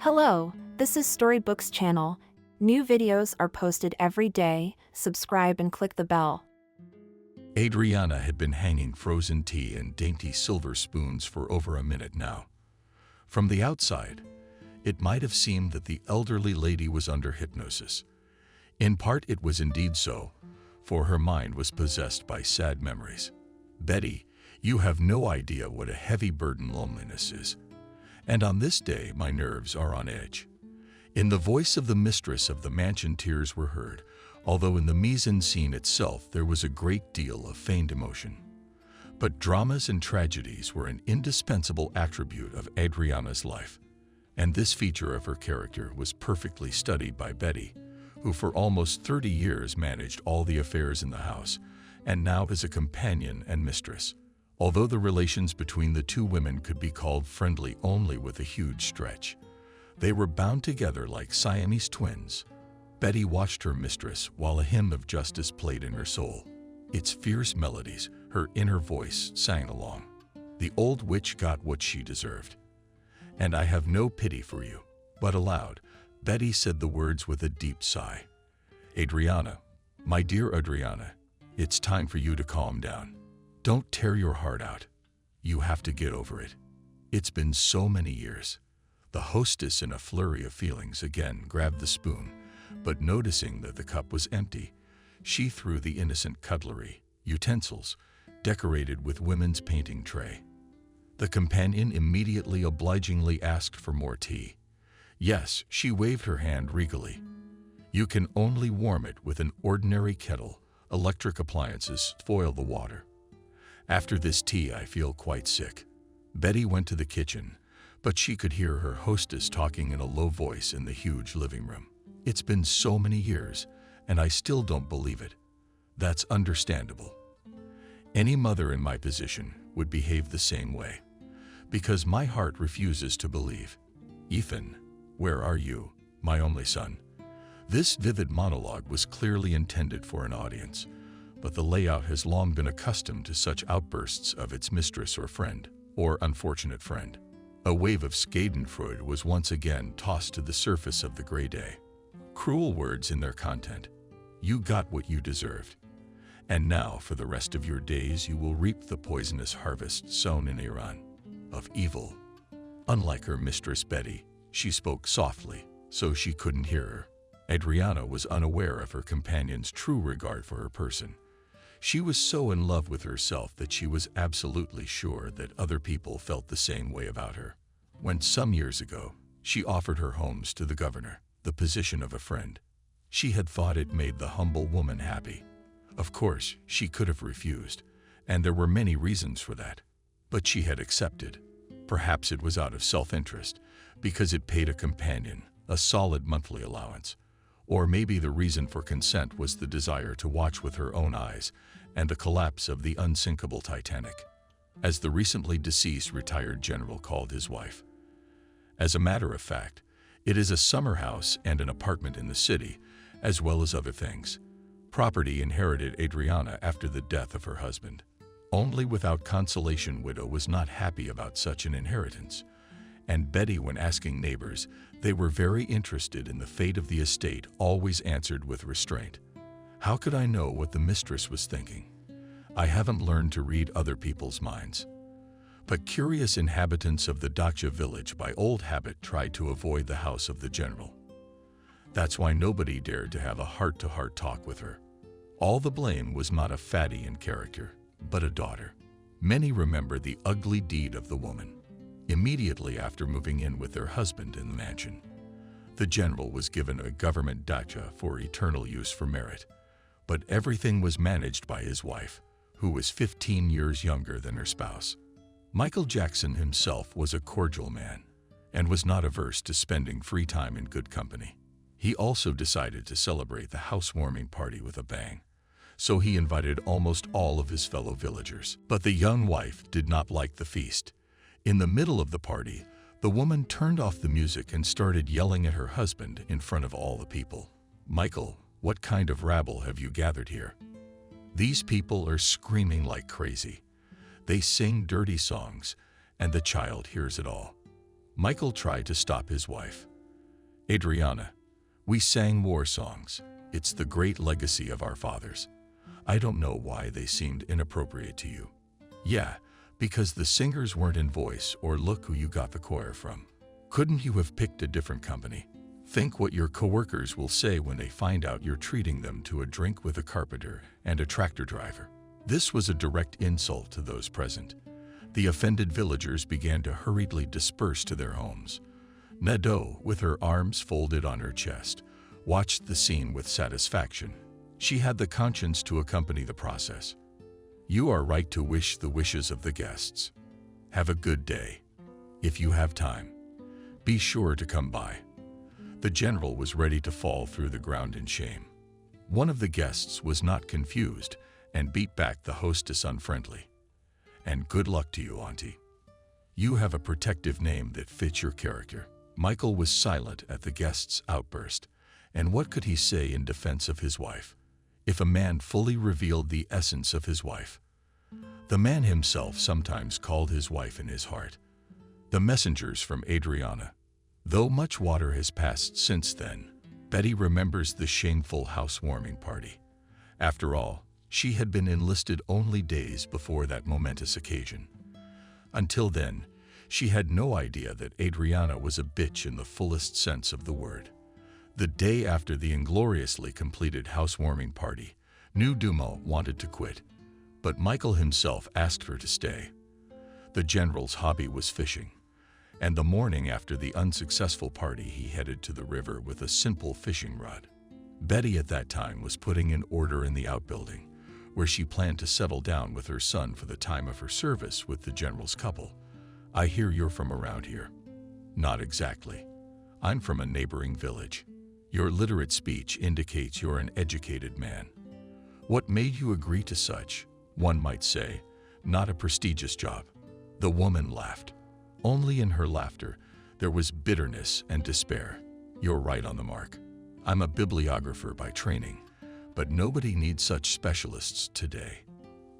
Hello, this is Storybooks channel. New videos are posted every day. Subscribe and click the bell. Adriana had been hanging frozen tea and dainty silver spoons for over a minute now. From the outside, it might have seemed that the elderly lady was under hypnosis. In part, it was indeed so, for her mind was possessed by sad memories. Betty, you have no idea what a heavy burden loneliness is. And on this day, my nerves are on edge. In the voice of the mistress of the mansion, tears were heard, although in the mise-en-scene itself there was a great deal of feigned emotion. But dramas and tragedies were an indispensable attribute of Adriana's life, and this feature of her character was perfectly studied by Betty, who for almost 30 years managed all the affairs in the house, and now is a companion and mistress. Although the relations between the two women could be called friendly only with a huge stretch, they were bound together like Siamese twins. Betty watched her mistress while a hymn of justice played in her soul. Its fierce melodies, her inner voice sang along. The old witch got what she deserved. And I have no pity for you. But aloud, Betty said the words with a deep sigh. Adriana, my dear Adriana, it's time for you to calm down. Don't tear your heart out. You have to get over it. It's been so many years. The hostess, in a flurry of feelings, again grabbed the spoon, but noticing that the cup was empty, she threw the innocent cutlery, utensils, decorated with women's painting tray. The companion immediately obligingly asked for more tea. Yes, she waved her hand regally. You can only warm it with an ordinary kettle. Electric appliances spoil the water. After this tea, I feel quite sick. Betty went to the kitchen, but she could hear her hostess talking in a low voice in the huge living room. It's been so many years, and I still don't believe it. That's understandable. Any mother in my position would behave the same way, because my heart refuses to believe. Ethan, where are you, my only son? This vivid monologue was clearly intended for an audience, but the layout has long been accustomed to such outbursts of its mistress or friend, or unfortunate friend. A wave of schadenfreude was once again tossed to the surface of the gray day. Cruel words in their content. You got what you deserved. And now, for the rest of your days, you will reap the poisonous harvest sown in Iran of evil. Unlike her mistress Betty, she spoke softly, so she couldn't hear her. Adriana was unaware of her companion's true regard for her person. She was so in love with herself that she was absolutely sure that other people felt the same way about her. When some years ago, she offered her homes to the governor, the position of a friend, she had thought it made the humble woman happy. Of course, she could have refused, and there were many reasons for that. But she had accepted. Perhaps it was out of self-interest, because it paid a companion a solid monthly allowance. Or maybe the reason for consent was the desire to watch with her own eyes and the collapse of the unsinkable Titanic, as the recently deceased retired general called his wife. As a matter of fact, it is a summer house and an apartment in the city, as well as other things. Property inherited Adriana after the death of her husband. Only without consolation widow was not happy about such an inheritance. And Betty, when asking neighbors, they were very interested in the fate of the estate, always answered with restraint. How could I know what the mistress was thinking? I haven't learned to read other people's minds. But curious inhabitants of the Dacha village by old habit tried to avoid the house of the general. That's why nobody dared to have a heart-to-heart talk with her. All the blame was not of Fatty in character, but a daughter. Many remember the ugly deed of the woman. Immediately after moving in with their husband in the mansion, the general was given a government dacha for eternal use for merit, but everything was managed by his wife, who was 15 years younger than her spouse. Michael Jackson himself was a cordial man and was not averse to spending free time in good company. He also decided to celebrate the housewarming party with a bang, so he invited almost all of his fellow villagers. But the young wife did not like the feast. In the middle of the party, the woman turned off the music and started yelling at her husband in front of all the people. Michael, what kind of rabble have you gathered here? These people are screaming like crazy. They sing dirty songs, and the child hears it all. Michael tried to stop his wife, Adriana, we sang war songs. It's the great legacy of our fathers. I don't know why they seemed inappropriate to you. Yeah, because the singers weren't in voice, or look who you got the choir from. Couldn't you have picked a different company? Think what your coworkers will say when they find out you're treating them to a drink with a carpenter and a tractor driver. This was a direct insult to those present. The offended villagers began to hurriedly disperse to their homes. Nadeau, with her arms folded on her chest, watched the scene with satisfaction. She had the conscience to accompany the process. You are right to wish the wishes of the guests. Have a good day. If you have time, be sure to come by. The general was ready to fall through the ground in shame. One of the guests was not confused and beat back the hostess unfriendly. And good luck to you, Auntie. You have a protective name that fits your character. Michael was silent at the guest's outburst, and what could he say in defense of his wife? If a man fully revealed the essence of his wife. The man himself sometimes called his wife in his heart. The messengers from Adriana. Though much water has passed since then, Betty remembers the shameful housewarming party. After all, she had been enlisted only days before that momentous occasion. Until then, she had no idea that Adriana was a bitch in the fullest sense of the word. The day after the ingloriously completed housewarming party, New Dumont wanted to quit, but Michael himself asked her to stay. The general's hobby was fishing, and the morning after the unsuccessful party he headed to the river with a simple fishing rod. Betty at that time was putting in order in the outbuilding, where she planned to settle down with her son for the time of her service with the general's couple. I hear you're from around here. Not exactly. I'm from a neighboring village. Your literate speech indicates you're an educated man. What made you agree to such, one might say, not a prestigious job? The woman laughed. Only in her laughter there was bitterness and despair. You're right on the mark. I'm a bibliographer by training, but nobody needs such specialists today.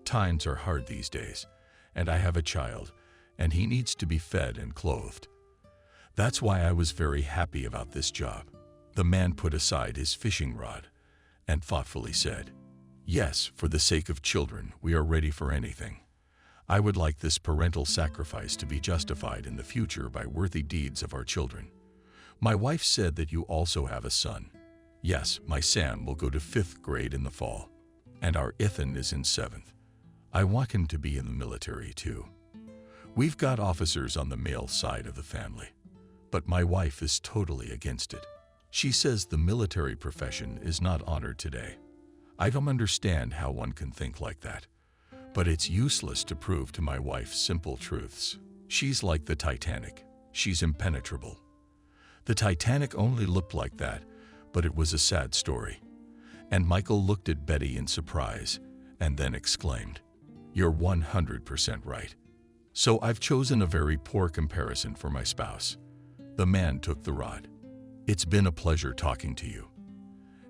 Times are hard these days, and I have a child, and he needs to be fed and clothed. That's why I was very happy about this job. The man put aside his fishing rod and thoughtfully said, Yes, for the sake of children, we are ready for anything. I would like this parental sacrifice to be justified in the future by worthy deeds of our children. My wife said that you also have a son. Yes, my Sam will go to 5th grade in the fall, and our Ethan is in 7th. I want him to be in the military too. We've got officers on the male side of the family, but my wife is totally against it. She says the military profession is not honored today. I don't understand how one can think like that, but it's useless to prove to my wife simple truths. She's like the Titanic. She's impenetrable. The Titanic only looked like that, but it was a sad story. And Michael looked at Betty in surprise and then exclaimed, You're 100% right. So I've chosen a very poor comparison for my spouse. The man took the rod. It's been a pleasure talking to you.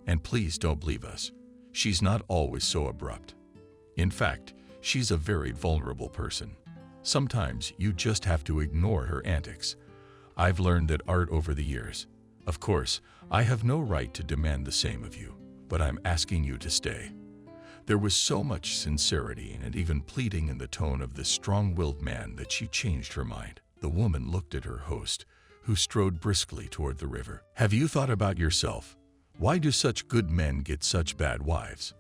And please don't leave us. She's not always so abrupt. In fact, she's a very vulnerable person. Sometimes you just have to ignore her antics. I've learned that art over the years. Of course, I have no right to demand the same of you, but I'm asking you to stay. There was so much sincerity and even pleading in the tone of this strong-willed man that she changed her mind. The woman looked at her host, who strode briskly toward the river. Have you thought about yourself? Why do such good men get such bad wives?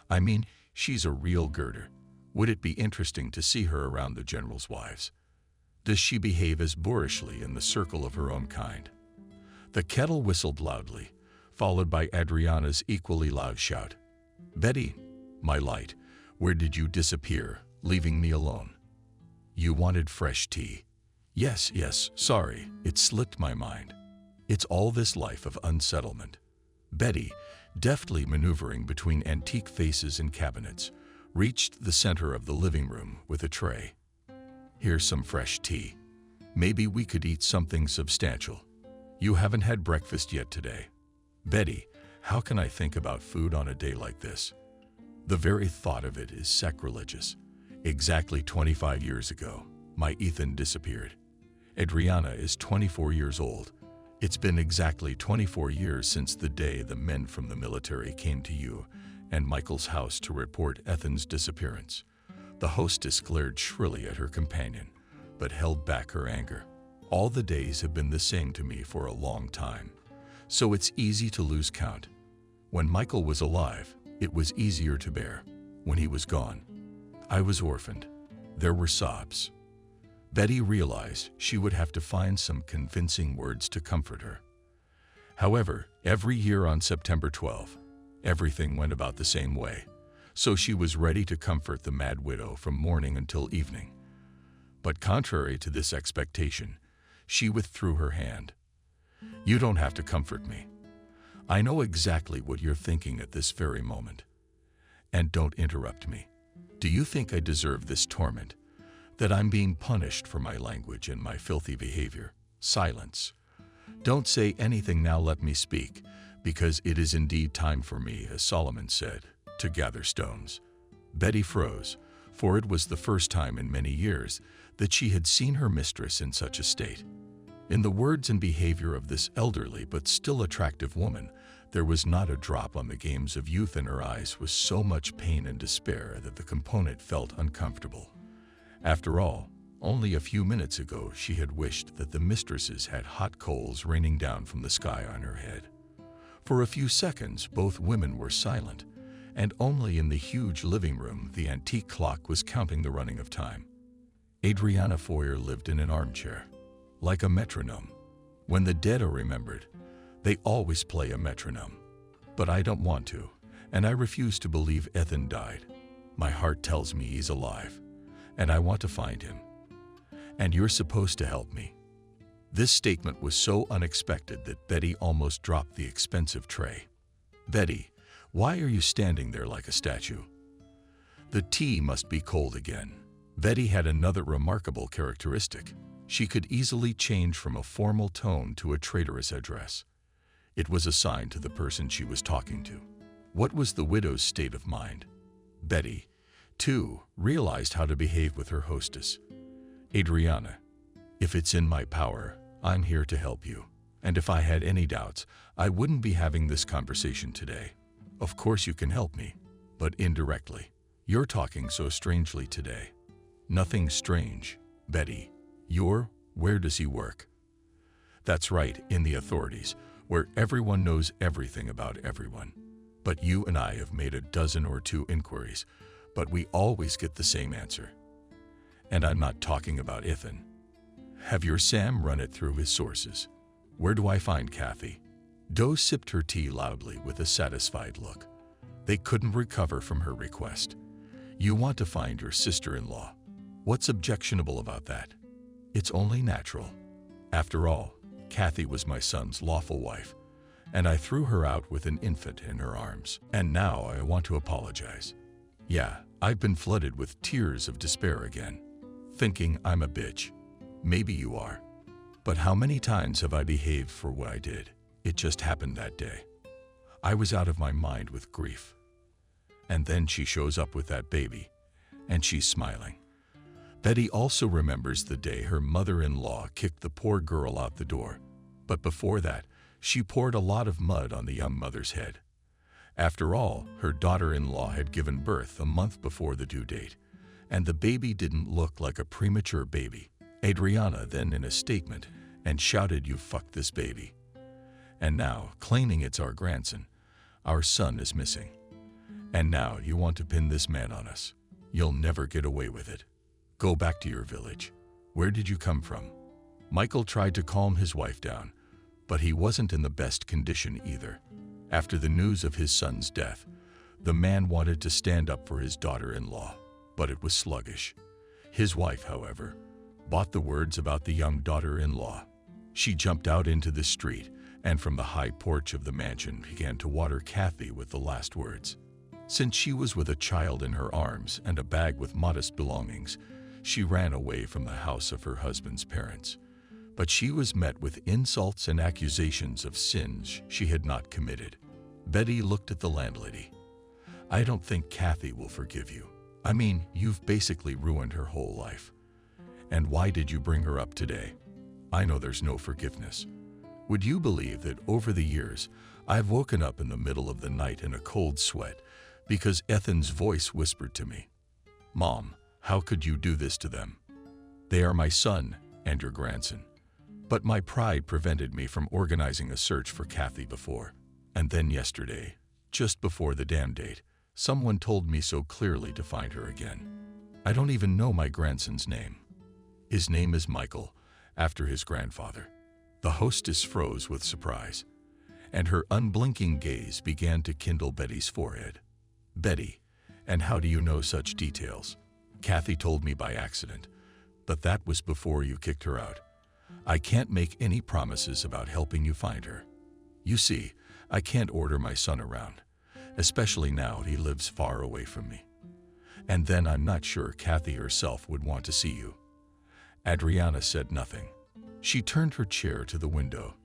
I mean, she's a real girder. Would it be interesting to see her around the general's wives? Does she behave as boorishly in the circle of her own kind? The kettle whistled loudly, followed by Adriana's equally loud shout. Betty, my light, where did you disappear, leaving me alone? You wanted fresh tea. Yes, sorry, it slipped my mind. It's all this life of unsettlement. Betty, deftly maneuvering between antique vases and cabinets, reached the center of the living room with a tray. Here's some fresh tea. Maybe we could eat something substantial. You haven't had breakfast yet today. Betty, how can I think about food on a day like this? The very thought of it is sacrilegious. Exactly 25 years ago, my Ethan disappeared. Adriana is 24 years old. It's been exactly 24 years since the day the men from the military came to you and Michael's house to report Ethan's disappearance. The hostess glared shrilly at her companion, but held back her anger. All the days have been the same to me for a long time, so it's easy to lose count. When Michael was alive, it was easier to bear. When he was gone, I was orphaned. There were sobs. Betty realized she would have to find some convincing words to comfort her. However, every year on September 12, everything went about the same way, so she was ready to comfort the mad widow from morning until evening. But contrary to this expectation, she withdrew her hand. "You don't have to comfort me. I know exactly what you're thinking at this very moment. And don't interrupt me. Do you think I deserve this torment? That I'm being punished for my language and my filthy behavior? Silence. Don't say anything now, let me speak, because it is indeed time for me, as Solomon said, to gather stones." Betty froze, for it was the first time in many years that she had seen her mistress in such a state. In the words and behavior of this elderly but still attractive woman, there was not a drop on the games of youth in her eyes, with so much pain and despair that the component felt uncomfortable. After all, only a few minutes ago she had wished that the mistresses had hot coals raining down from the sky on her head. For a few seconds both women were silent, and only in the huge living room the antique clock was counting the running of time. Adriana Foyer lived in an armchair, like a metronome. When the dead are remembered, they always play a metronome. But I don't want to, and I refuse to believe Ethan died. My heart tells me he's alive, and I want to find him. And you're supposed to help me. This statement was so unexpected that Betty almost dropped the expensive tray. "Betty, why are you standing there like a statue? The tea must be cold again." Betty had another remarkable characteristic. She could easily change from a formal tone to a traitorous address. It was a sign to the person she was talking to. What was the widow's state of mind? Betty, too, realized how to behave with her hostess. "Adriana, if it's in my power, I'm here to help you. And if I had any doubts, I wouldn't be having this conversation today. Of course you can help me, but indirectly. You're talking so strangely today." "Nothing strange, Betty. Where does he work?" "That's right, in the authorities, where everyone knows everything about everyone. But you and I have made a dozen or two inquiries, but we always get the same answer. And I'm not talking about Ethan. Have your Sam run it through his sources? Where do I find Kathy?" Doe sipped her tea loudly with a satisfied look. They couldn't recover from her request. "You want to find your sister-in-law. What's objectionable about that? It's only natural. After all, Kathy was my son's lawful wife, and I threw her out with an infant in her arms. And now I want to apologize. Yeah, I've been flooded with tears of despair again, thinking I'm a bitch. Maybe you are. But how many times have I behaved for what I did? It just happened that day. I was out of my mind with grief. And then she shows up with that baby, and she's smiling." Betty also remembers the day her mother-in-law kicked the poor girl out the door. But before that, she poured a lot of mud on the young mother's head. After all, her daughter-in-law had given birth a month before the due date, and the baby didn't look like a premature baby. Adriana then in a statement and shouted, "You fucked this baby." And now, claiming it's our grandson, our son is missing. And now you want to pin this man on us. You'll never get away with it. Go back to your village. Where did you come from? Michael tried to calm his wife down, but he wasn't in the best condition either. After the news of his son's death, the man wanted to stand up for his daughter-in-law, but it was sluggish. His wife, however, bought the words about the young daughter-in-law. She jumped out into the street and from the high porch of the mansion began to water Kathy with the last words. Since she was with a child in her arms and a bag with modest belongings, she ran away from the house of her husband's parents. But she was met with insults and accusations of sins she had not committed. Betty looked at the landlady. "I don't think Kathy will forgive you. I mean, you've basically ruined her whole life. And why did you bring her up today? I know there's no forgiveness. Would you believe that over the years, I've woken up in the middle of the night in a cold sweat because Ethan's voice whispered to me, "Mom, how could you do this to them? They are my son and your grandson." But my pride prevented me from organizing a search for Kathy before. And then yesterday, just before the damn date, someone told me so clearly to find her again. I don't even know my grandson's name. His name is Michael, after his grandfather. The hostess froze with surprise, and her unblinking gaze began to kindle Betty's forehead. "Betty, and how do you know such details?" "Kathy told me by accident, but that was before you kicked her out. I can't make any promises about helping you find her. You see, I can't order my son around, especially now he lives far away from me. And then I'm not sure Kathy herself would want to see you." Adriana said nothing. She turned her chair to the window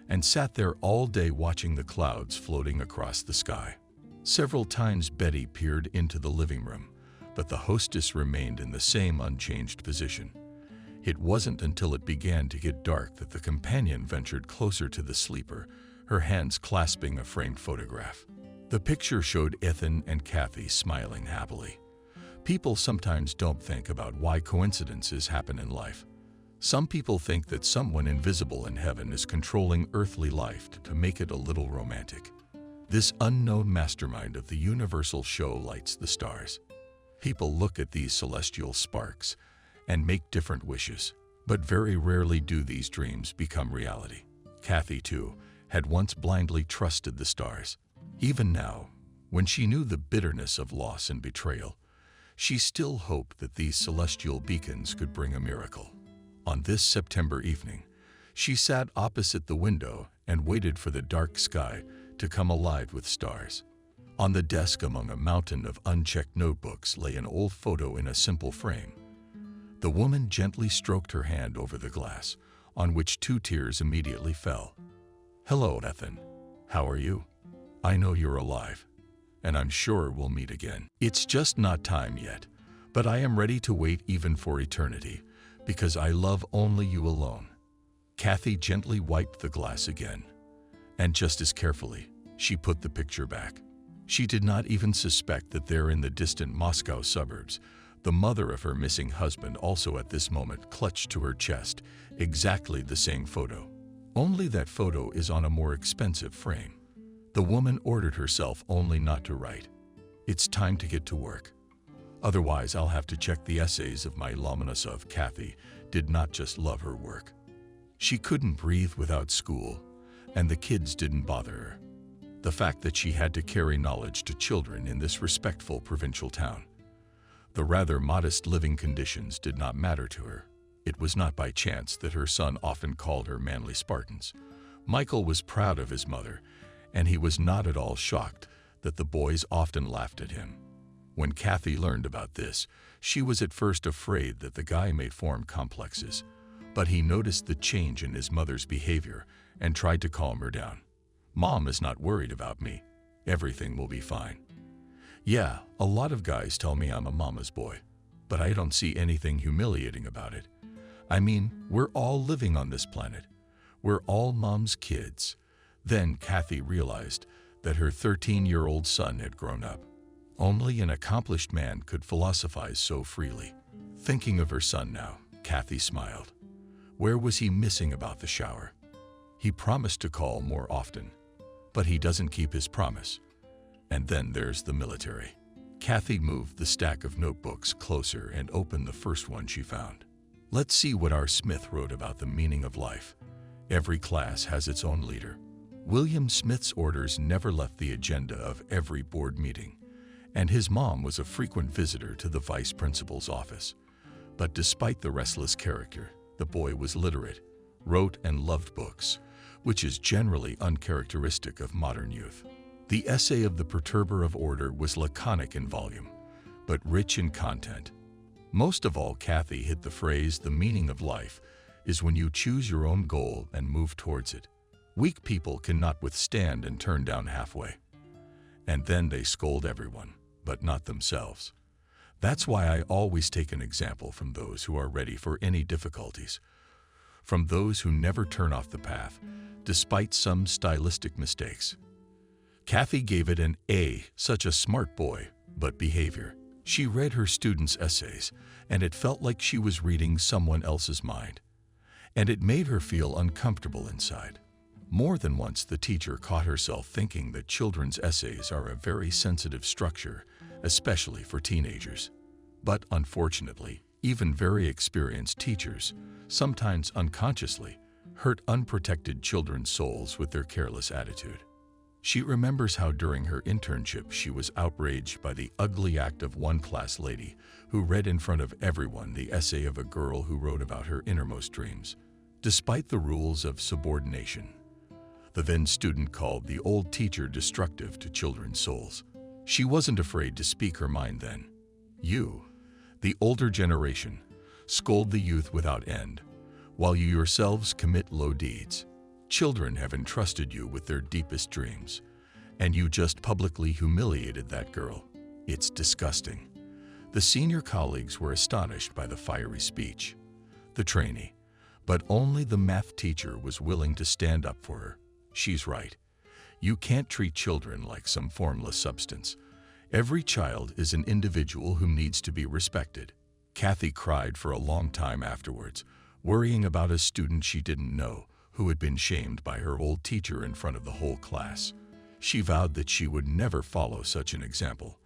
and sat there all day watching the clouds floating across the sky. Several times Betty peered into the living room, but the hostess remained in the same unchanged position. It wasn't until it began to get dark that the companion ventured closer to the sleeper, her hands clasping a framed photograph. The picture showed Ethan and Kathy smiling happily. People sometimes don't think about why coincidences happen in life. Some people think that someone invisible in heaven is controlling earthly life to make it a little romantic. This unknown mastermind of the universal show lights the stars. People look at these celestial sparks and make different wishes, but very rarely do these dreams become reality. Kathy, too, had once blindly trusted the stars. Even now, when she knew the bitterness of loss and betrayal, she still hoped that these celestial beacons could bring a miracle. On this September evening, she sat opposite the window and waited for the dark sky to come alive with stars. On the desk among a mountain of unchecked notebooks lay an old photo in a simple frame. The woman gently stroked her hand over the glass, on which 2 tears immediately fell. "Hello, Ethan. How are you? I know you're alive, and I'm sure we'll meet again. It's just not time yet, but I am ready to wait even for eternity, because I love only you alone." Kathy gently wiped the glass again, and just as carefully, she put the picture back. She did not even suspect that there in the distant Moscow suburbs, the mother of her missing husband also at this moment clutched to her chest exactly the same photo. Only that photo is on a more expensive frame. The woman ordered herself only not to write. "It's time to get to work. Otherwise, I'll have to check the essays of my Lomonosov." Kathy did not just love her work. She couldn't breathe without school, and the kids didn't bother her. The fact that she had to carry knowledge to children in this respectful provincial town. The rather modest living conditions did not matter to her. It was not by chance that her son often called her manly Spartans. Michael was proud of his mother, and he was not at all shocked that the boys often laughed at him. When Kathy learned about this, she was at first afraid that the guy may form complexes, but he noticed the change in his mother's behavior and tried to calm her down. "Mom is not worried about me. Everything will be fine." "Yeah, a lot of guys tell me I'm a mama's boy, but I don't see anything humiliating about it. I mean, we're all living on this planet. We're all mom's kids." Then Kathy realized that her 13-year-old son had grown up. Only an accomplished man could philosophize so freely. Thinking of her son now, Kathy smiled. Where was he missing about the shower? He promised to call more often, but he doesn't keep his promise. And then there's the military. Kathy moved the stack of notebooks closer and opened the first one she found. Let's see what R. Smith wrote about the meaning of life. Every class has its own leader. William Smith's orders never left the agenda of every board meeting, and his mom was a frequent visitor to the vice principal's office. But despite the restless character, the boy was literate, wrote and loved books, which is generally uncharacteristic of modern youth. The essay of the Perturber of Order was laconic in volume, but rich in content. Most of all, Kathy hit the phrase, "The meaning of life is when you choose your own goal and move towards it." Weak people cannot withstand and turn down halfway. And then they scold everyone, but not themselves. That's why I always take an example from those who are ready for any difficulties. from those who never turn off the path, despite some stylistic mistakes. Kathy gave it an A, such a smart boy, but behavior. She read her students' essays, and it felt like she was reading someone else's mind. And it made her feel uncomfortable inside. More than once, the teacher caught herself thinking that children's essays are a very sensitive structure, especially for teenagers. But unfortunately, even very experienced teachers, sometimes unconsciously, hurt unprotected children's souls with their careless attitude. She remembers how during her internship she was outraged by the ugly act of one class lady who read in front of everyone the essay of a girl who wrote about her innermost dreams, despite the rules of subordination. The then student called the old teacher destructive to children's souls. She wasn't afraid to speak her mind then. You, the older generation, scold the youth without end, while you yourselves commit low deeds. Children have entrusted you with their deepest dreams, and you just publicly humiliated that girl. It's disgusting. The senior colleagues were astonished by the fiery speech. The trainee, but only the math teacher was willing to stand up for her. She's right. You can't treat children like some formless substance. Every child is an individual who needs to be respected. Kathy cried for a long time afterwards, worrying about a student she didn't know, who had been shamed by her old teacher in front of the whole class. She vowed that she would never follow such an example.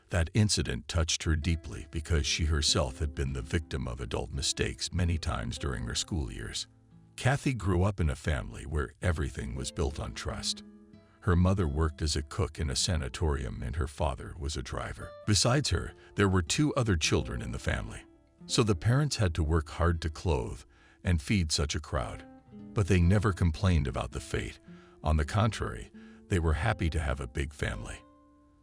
That incident touched her deeply because she herself had been the victim of adult mistakes many times during her school years. Kathy grew up in a family where everything was built on trust. Her mother worked as a cook in a sanatorium and her father was a driver. Besides her, there were 2 other children in the family. So the parents had to work hard to clothe and feed such a crowd. But they never complained about the fate. On the contrary, they were happy to have a big family.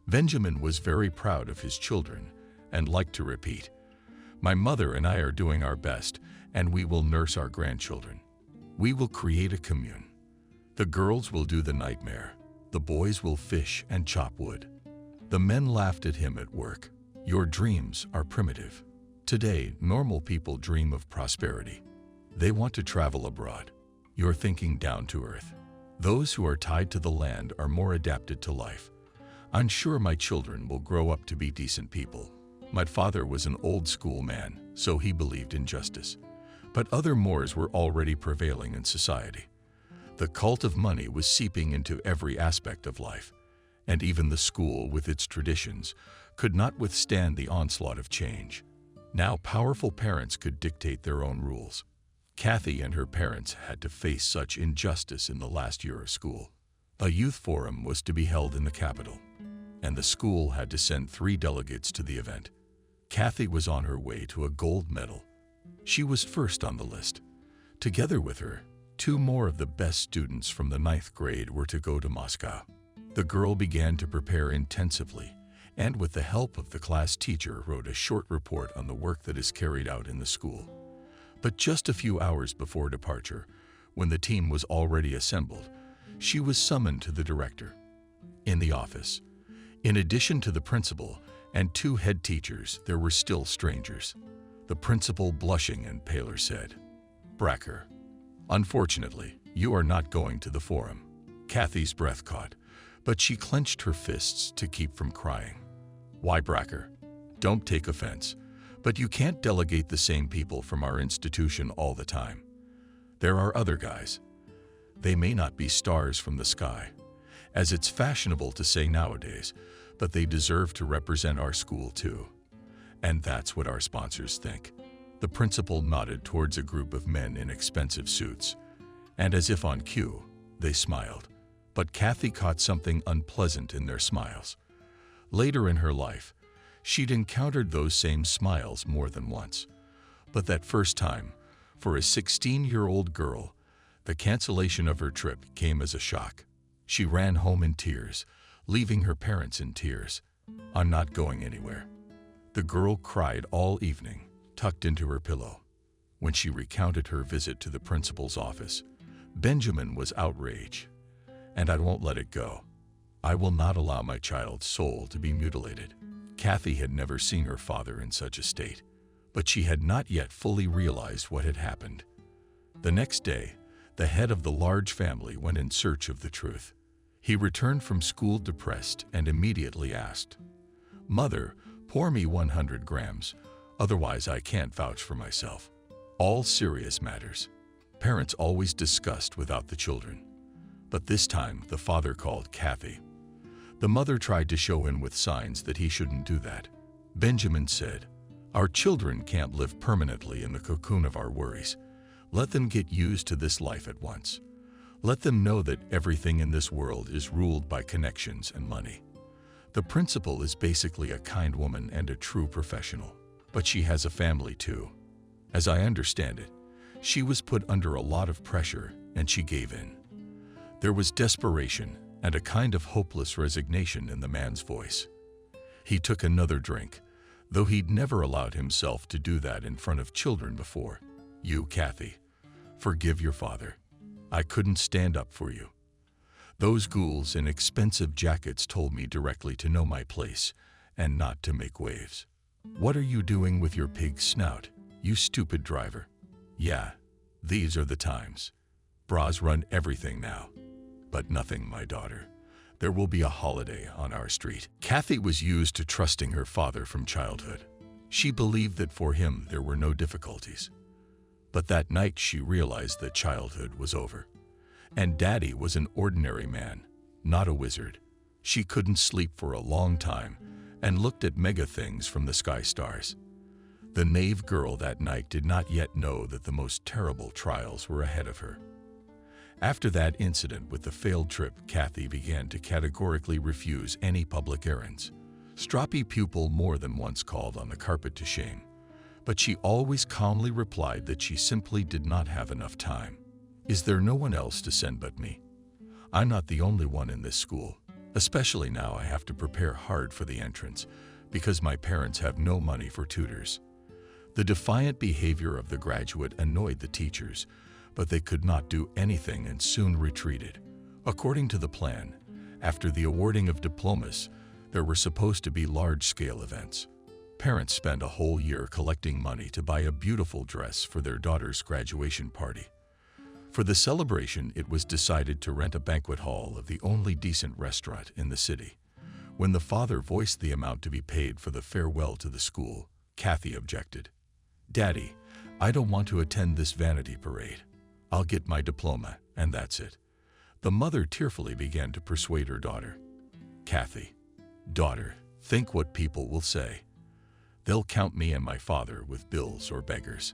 Benjamin was very proud of his children and liked to repeat, "My mother and I are doing our best, and we will nurse our grandchildren. We will create a commune. The girls will do the nightmare. The boys will fish and chop wood." The men laughed at him at work. "Your dreams are primitive." Today, normal people dream of prosperity. They want to travel abroad. You're thinking down to earth. Those who are tied to the land are more adapted to life. I'm sure my children will grow up to be decent people. My father was an old school man, so he believed in justice. But other mores were already prevailing in society. The cult of money was seeping into every aspect of life, and even the school with its traditions could not withstand the onslaught of change. Now powerful parents could dictate their own rules. Kathy and her parents had to face such injustice in the last year of school. A youth forum was to be held in the capital, and the school had to send 3 delegates to the event. Kathy was on her way to a gold medal. She was first on the list. Together with her, 2 more of the best students from the 9th grade were to go to Moscow. The girl began to prepare intensively, and with the help of the class teacher wrote a short report on the work that is carried out in the school. But just a few hours before departure, when the team was already assembled, she was summoned to the director. In the office, in addition to the principal and 2 head teachers, there were still strangers. The principal, blushing and paler, said, "Bracker, unfortunately, you are not going to the forum." Kathy's breath caught, but she clenched her fists to keep from crying. "Why, Bracker? Don't take offense, but you can't delegate the same people from our institution all the time. There are other guys. They may not be stars from the sky, as it's fashionable to say nowadays, but they deserve to represent our school too. And that's what our sponsors think." The principal nodded towards a group of men in expensive suits, and as if on cue, they smiled. But Kathy caught something unpleasant in their smiles. Later in her life, she'd encountered those same smiles more than once. But that first time, for a 16-year-old girl, the cancellation of her trip came as a shock. She ran home in tears, leaving her parents in tears. "I'm not going anywhere." The girl cried all evening, tucked into her pillow. When she recounted her visit to the principal's office, Benjamin was outraged. "And I won't let it go. I will not allow my child's soul to be mutilated." Kathy had never seen her father in such a state, but she had not yet fully realized what had happened. The next day, the head of the large family went in search of the truth. He returned from school depressed and immediately asked, "Mother, pour me 100 grams, otherwise I can't vouch for myself." All serious matters. Parents always discussed without the children. But this time, the father called Kathy. The mother tried to show him with signs that he shouldn't do that. Benjamin said, "Our children can't live permanently in the cocoon of our worries. Let them get used to this life at once. Let them know that everything in this world is ruled by connections and money. The principal is basically a kind woman and a true professional, but she has a family too. As I understand it, she was put under a lot of pressure and she gave in." There was desperation and a kind of hopeless resignation in the man's voice. He took another drink, though he'd never allowed himself to do that in front of children before. "You, Kathy, forgive your father. I couldn't stand up for you. Those ghouls in expensive jackets told me directly to know my place and not to make waves. What are you doing with your pig snout, you stupid driver? Yeah, these are the times. Bras run everything now. But nothing, my daughter. There will be a holiday on our street." Kathy was used to trusting her father from childhood. She believed that for him there were no difficulties. But that night she realized that childhood was over. And Daddy was an ordinary man, not a wizard. She couldn't sleep for a long time and looked at mega things from the sky stars. The naive girl that night did not yet know that the most terrible trials were ahead of her. After that incident with the failed trip, Kathy began to categorically refuse any public errands. Stroppy pupil more than once called on the carpet to shame, but she always calmly replied that she simply did not have enough time. "Is there no one else to send but me? I'm not the only one in this school, especially now I have to prepare hard for the entrance because my parents have no money for tutors." The defiant behavior of the graduate annoyed the teachers, but they could not do anything and soon retreated. According to the plan, after the awarding of diplomas, there were supposed to be large-scale events. Parents spent a whole year collecting money to buy a beautiful dress for their daughter's graduation party. For the celebration, it was decided to rent a banquet hall of the only decent restaurant in the city. When the father voiced the amount to be paid for the farewell to the school, Kathy objected. "Daddy, I don't want to attend this vanity parade. I'll get my diploma, and that's it." The mother tearfully began to persuade her daughter. "Kathy, daughter, think what people will say. They'll count me and my father with bills or beggars.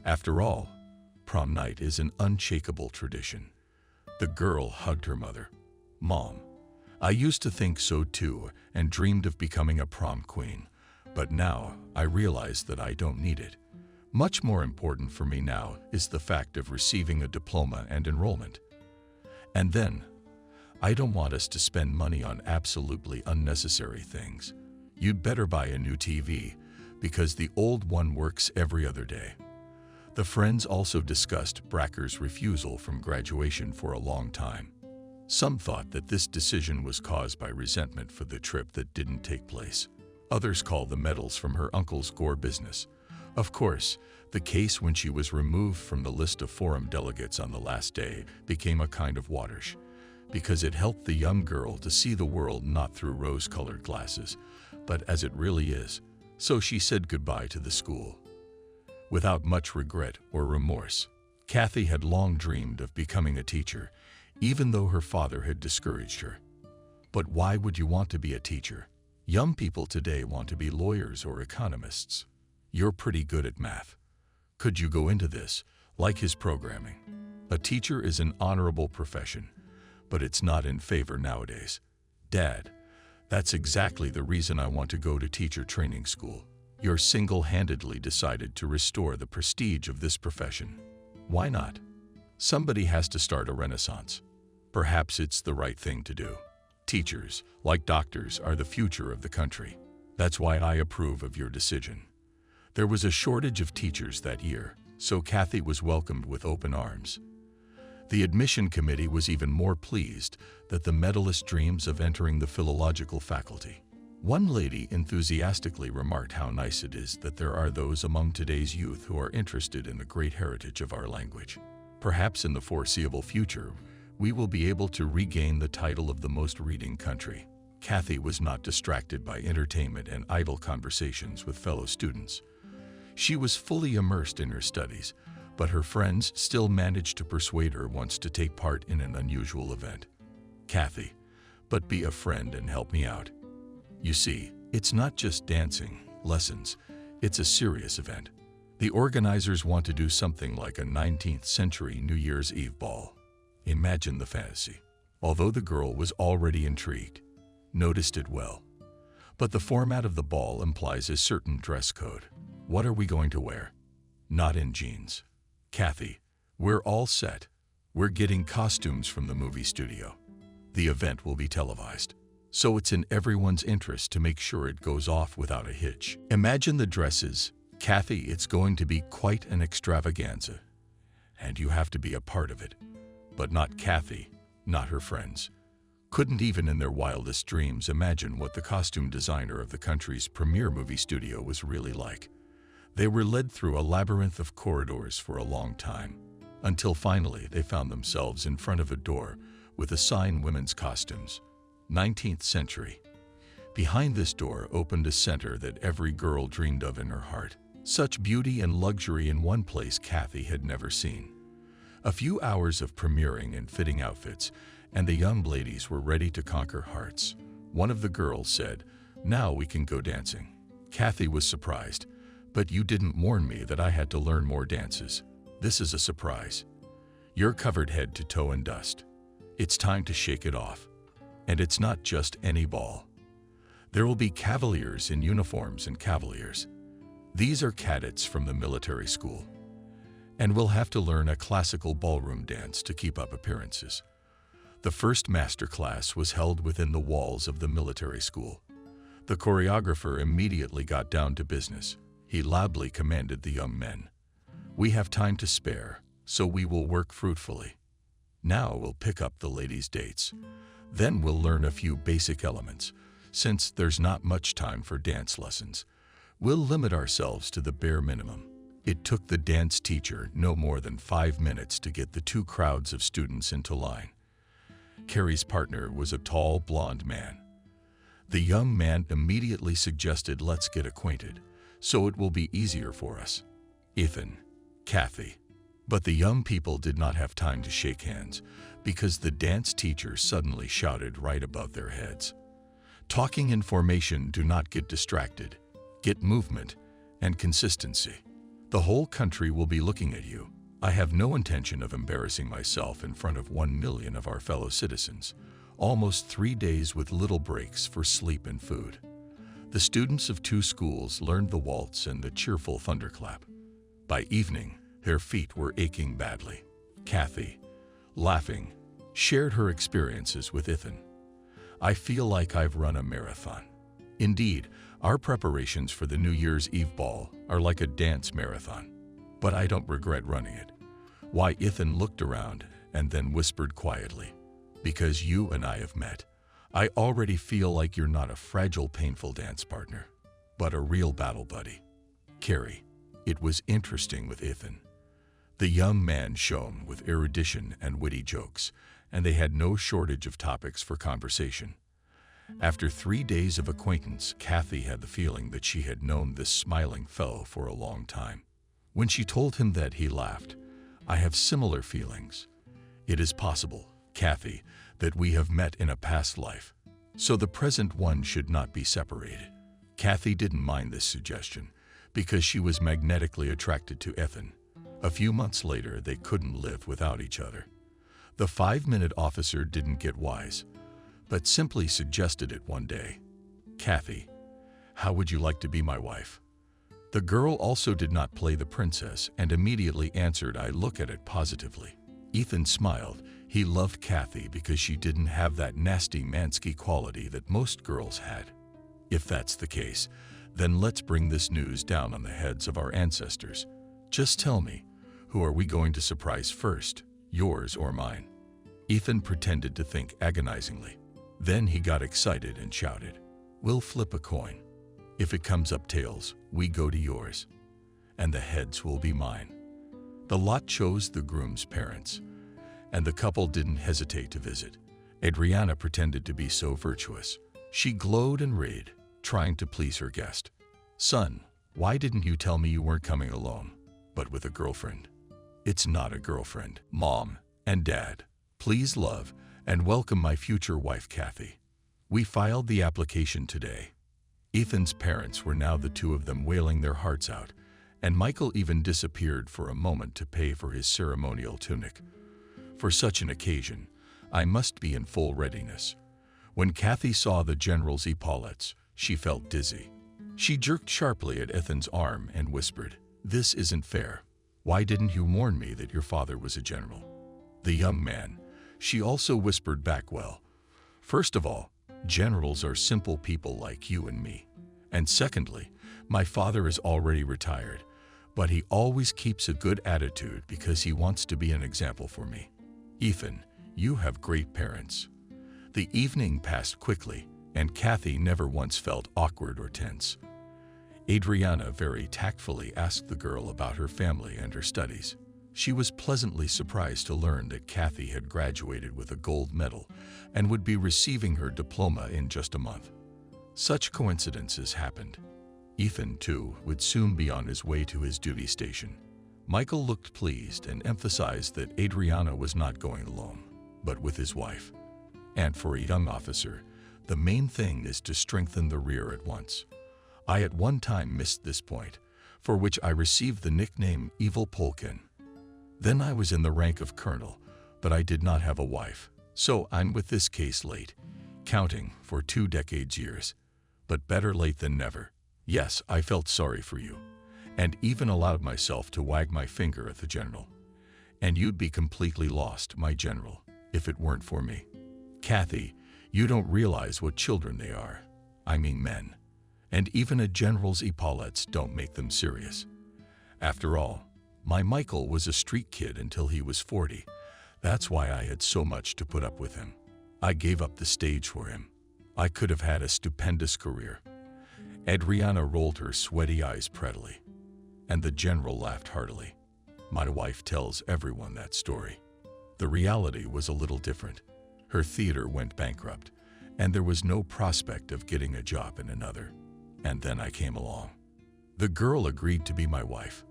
After all, prom night is an unshakable tradition." The girl hugged her mother. "Mom, I used to think so too and dreamed of becoming a prom queen, but now I realize that I don't need it. Much more important for me now is the fact of receiving a diploma and enrollment. And then, I don't want us to spend money on absolutely unnecessary things. You'd better buy a new TV, because the old one works every other day." The friends also discussed Bracker's refusal from graduation for a long time. Some thought that this decision was caused by resentment for the trip that didn't take place. Others called the medals from her uncle's gore business. Of course, the case when she was removed from the list of forum delegates on the last day became a kind of watershed, because it helped the young girl to see the world not through rose-colored glasses, but as it really is. So she said goodbye to the school. Without much regret or remorse, Kathy had long dreamed of becoming a teacher, even though her father had discouraged her. But why would you want to be a teacher? Young people today want to be lawyers or economists. You're pretty good at math. Could you go into this, like his programming? A teacher is an honorable profession, but it's not in favor nowadays. Dad, that's exactly the reason I want to go to teacher training school. You're single-handedly decided to restore the prestige of this profession. Why not? Somebody has to start a renaissance. Perhaps it's the right thing to do. Teachers, like doctors, are the future of the country. That's why I approve of your decision." There was a shortage of teachers that year, so Kathy was welcomed with open arms. The admission committee was even more pleased that the medalist dreams of entering the philological faculty. One lady enthusiastically remarked how nice it is that there are those among today's youth who are interested in the great heritage of our language. Perhaps in the foreseeable future, we will be able to regain the title of the most reading country. Kathy was not distracted by entertainment and idle conversations with fellow students. She was fully immersed in her studies, but her friends still managed to persuade her once to take part in an unusual event. "Kathy, but be a friend and help me out. You see, it's not just dancing lessons, it's a serious event. The organizers want to do something like a 19th century New Year's Eve ball." Imagine the fantasy. Although the girl was already intrigued, noticed it well. But the format of the ball implies a certain dress code. What are we going to wear? Not in jeans. "Kathy, we're all set. We're getting costumes from the movie studio. The event will be televised, so it's in everyone's interest to make sure it goes off without a hitch. Imagine the dresses. Kathy, it's going to be quite an extravaganza, and you have to be a part of it." But not Kathy, not her friends. Couldn't even in their wildest dreams imagine what the costume designer of the country's premier movie studio was really like. They were led through a labyrinth of corridors for a long time, until finally they found themselves in front of a door with a sign "Women's Costumes, 19th Century." Behind this door opened a center that every girl dreamed of in her heart. Such beauty and luxury in one place Kathy had never seen. A few hours of premiering and fitting outfits, and the young ladies were ready to conquer hearts. One of the girls said, "Now we can go dancing." Kathy was surprised. "But you didn't warn me that I had to learn more dances. This is a surprise. You're covered head to toe in dust. It's time to shake it off. And it's not just any ball. There will be cavaliers in uniforms and cavaliers. These are cadets from the military school. And we'll have to learn a classical ballroom dance to keep up appearances." The first master class was held within the walls of the military school. The choreographer immediately got down to business. He loudly commanded the young men, "We have time to spare, so we will work fruitfully. Now we'll pick up the ladies' dates. Then we'll learn a few basic elements. Since there's not much time for dance lessons, we'll limit ourselves to the bare minimum." It took the dance teacher no more than 5 minutes to get the two crowds of students into line. Carrie's partner was a tall, blonde man. The young man immediately suggested, "Let's get acquainted, so it will be easier for us. Ethan, Kathy." But the young people did not have time to shake hands because the dance teacher suddenly shouted right above their heads, "Talking in formation, do not get distracted. Get movement and consistency. The whole country will be looking at you. I have no intention of embarrassing myself in front of 1 million of our fellow citizens. Almost 3 days with little breaks for sleep and food." The students of 2 schools learned the waltz and the cheerful thunderclap. By evening, their feet were aching badly. Kathy, laughing, shared her experiences with Ethan. "I feel like I've run a marathon." Indeed, our preparations for the New Year's Eve ball are like a dance marathon. But I don't regret running it. Why? Ethan looked around and then whispered quietly, "Because you and I have met. I already feel like you're not a fragile, painful dance partner, but a real battle buddy." Carrie, it was interesting with Ethan. The young man shone with erudition and witty jokes, and they had no shortage of topics for conversation. After 3 days of acquaintance, Kathy had the feeling that she had known this smiling fellow for a long time. When she told him that, he laughed. "I have similar feelings. It is possible, Kathy, that we have met in a past life, so the present one should not be separated." Kathy didn't mind this suggestion because she was magnetically attracted to Ethan. A few months later, they couldn't live without each other. The 5-minute officer didn't get wise, but simply suggested it one day. "Kathy, how would you like to be my wife?" The girl also did not play the princess and immediately answered, "I look at it positively." Ethan smiled. He loved Kathy because she didn't have that nasty Mansky quality that most girls had. "If that's the case, then let's bring this news down on the heads of our ancestors. Just tell me, who are we going to surprise first, yours or mine?" Ethan pretended to think agonizingly. Then he got excited and shouted, We'll flip a coin. If it comes up tails, we go to yours, and the heads will be mine." The lot chose the groom's parents, and the couple didn't hesitate to visit. Adriana pretended to be so virtuous. She glowed and raved, trying to please her guest. "Son, why didn't you tell me you weren't coming alone, but with a girlfriend?" "It's not a girlfriend. Mom and Dad, please love and welcome my future wife, Kathy. We filed the application today." Ethan's parents were now the two of them wailing their hearts out, and Michael even disappeared for a moment to pay for his ceremonial tunic. For such an occasion, I must be in full readiness. When Kathy saw the general's epaulets, she felt dizzy. She jerked sharply at Ethan's arm and whispered, "This isn't fair. Why didn't you warn me that your father was a general?" The young man, she also whispered back, "Well, first of all, generals are simple people like you and me. And secondly, my father is already retired, but he always keeps a good attitude because he wants to be an example for me. Ethan, you have great parents." The evening passed quickly, and Kathy never once felt awkward or tense. Adriana very tactfully asked the girl about her family and her studies. She was pleasantly surprised to learn that Kathy had graduated with a gold medal and would be receiving her diploma in just a month. Such coincidences happened. Ethan, too, would soon be on his way to his duty station. Michael looked pleased and emphasized that Adriana was not going alone, but with his wife. And for a young officer, the main thing is to strengthen the rear at once. I at one time missed this point, for which I received the nickname Evil Polkin. Then I was in the rank of colonel, but I did not have a wife, so I'm with this case late, counting for 2 decades years. But better late than never. Yes, I felt sorry for you, and even allowed myself to wag my finger at the general. And you'd be completely lost, my general, if it weren't for me. Kathy, you don't realize what children they are. I mean men. And even a general's epaulets don't make them serious. After all, my Michael was a street kid until he was 40. That's why I had so much to put up with him. I gave up the stage for him. I could have had a stupendous career." Adriana rolled her sweaty eyes prettily, and the general laughed heartily. "My wife tells everyone that story. The reality was a little different. Her theater went bankrupt, and there was no prospect of getting a job in another. And then I came along. The girl agreed to be my wife.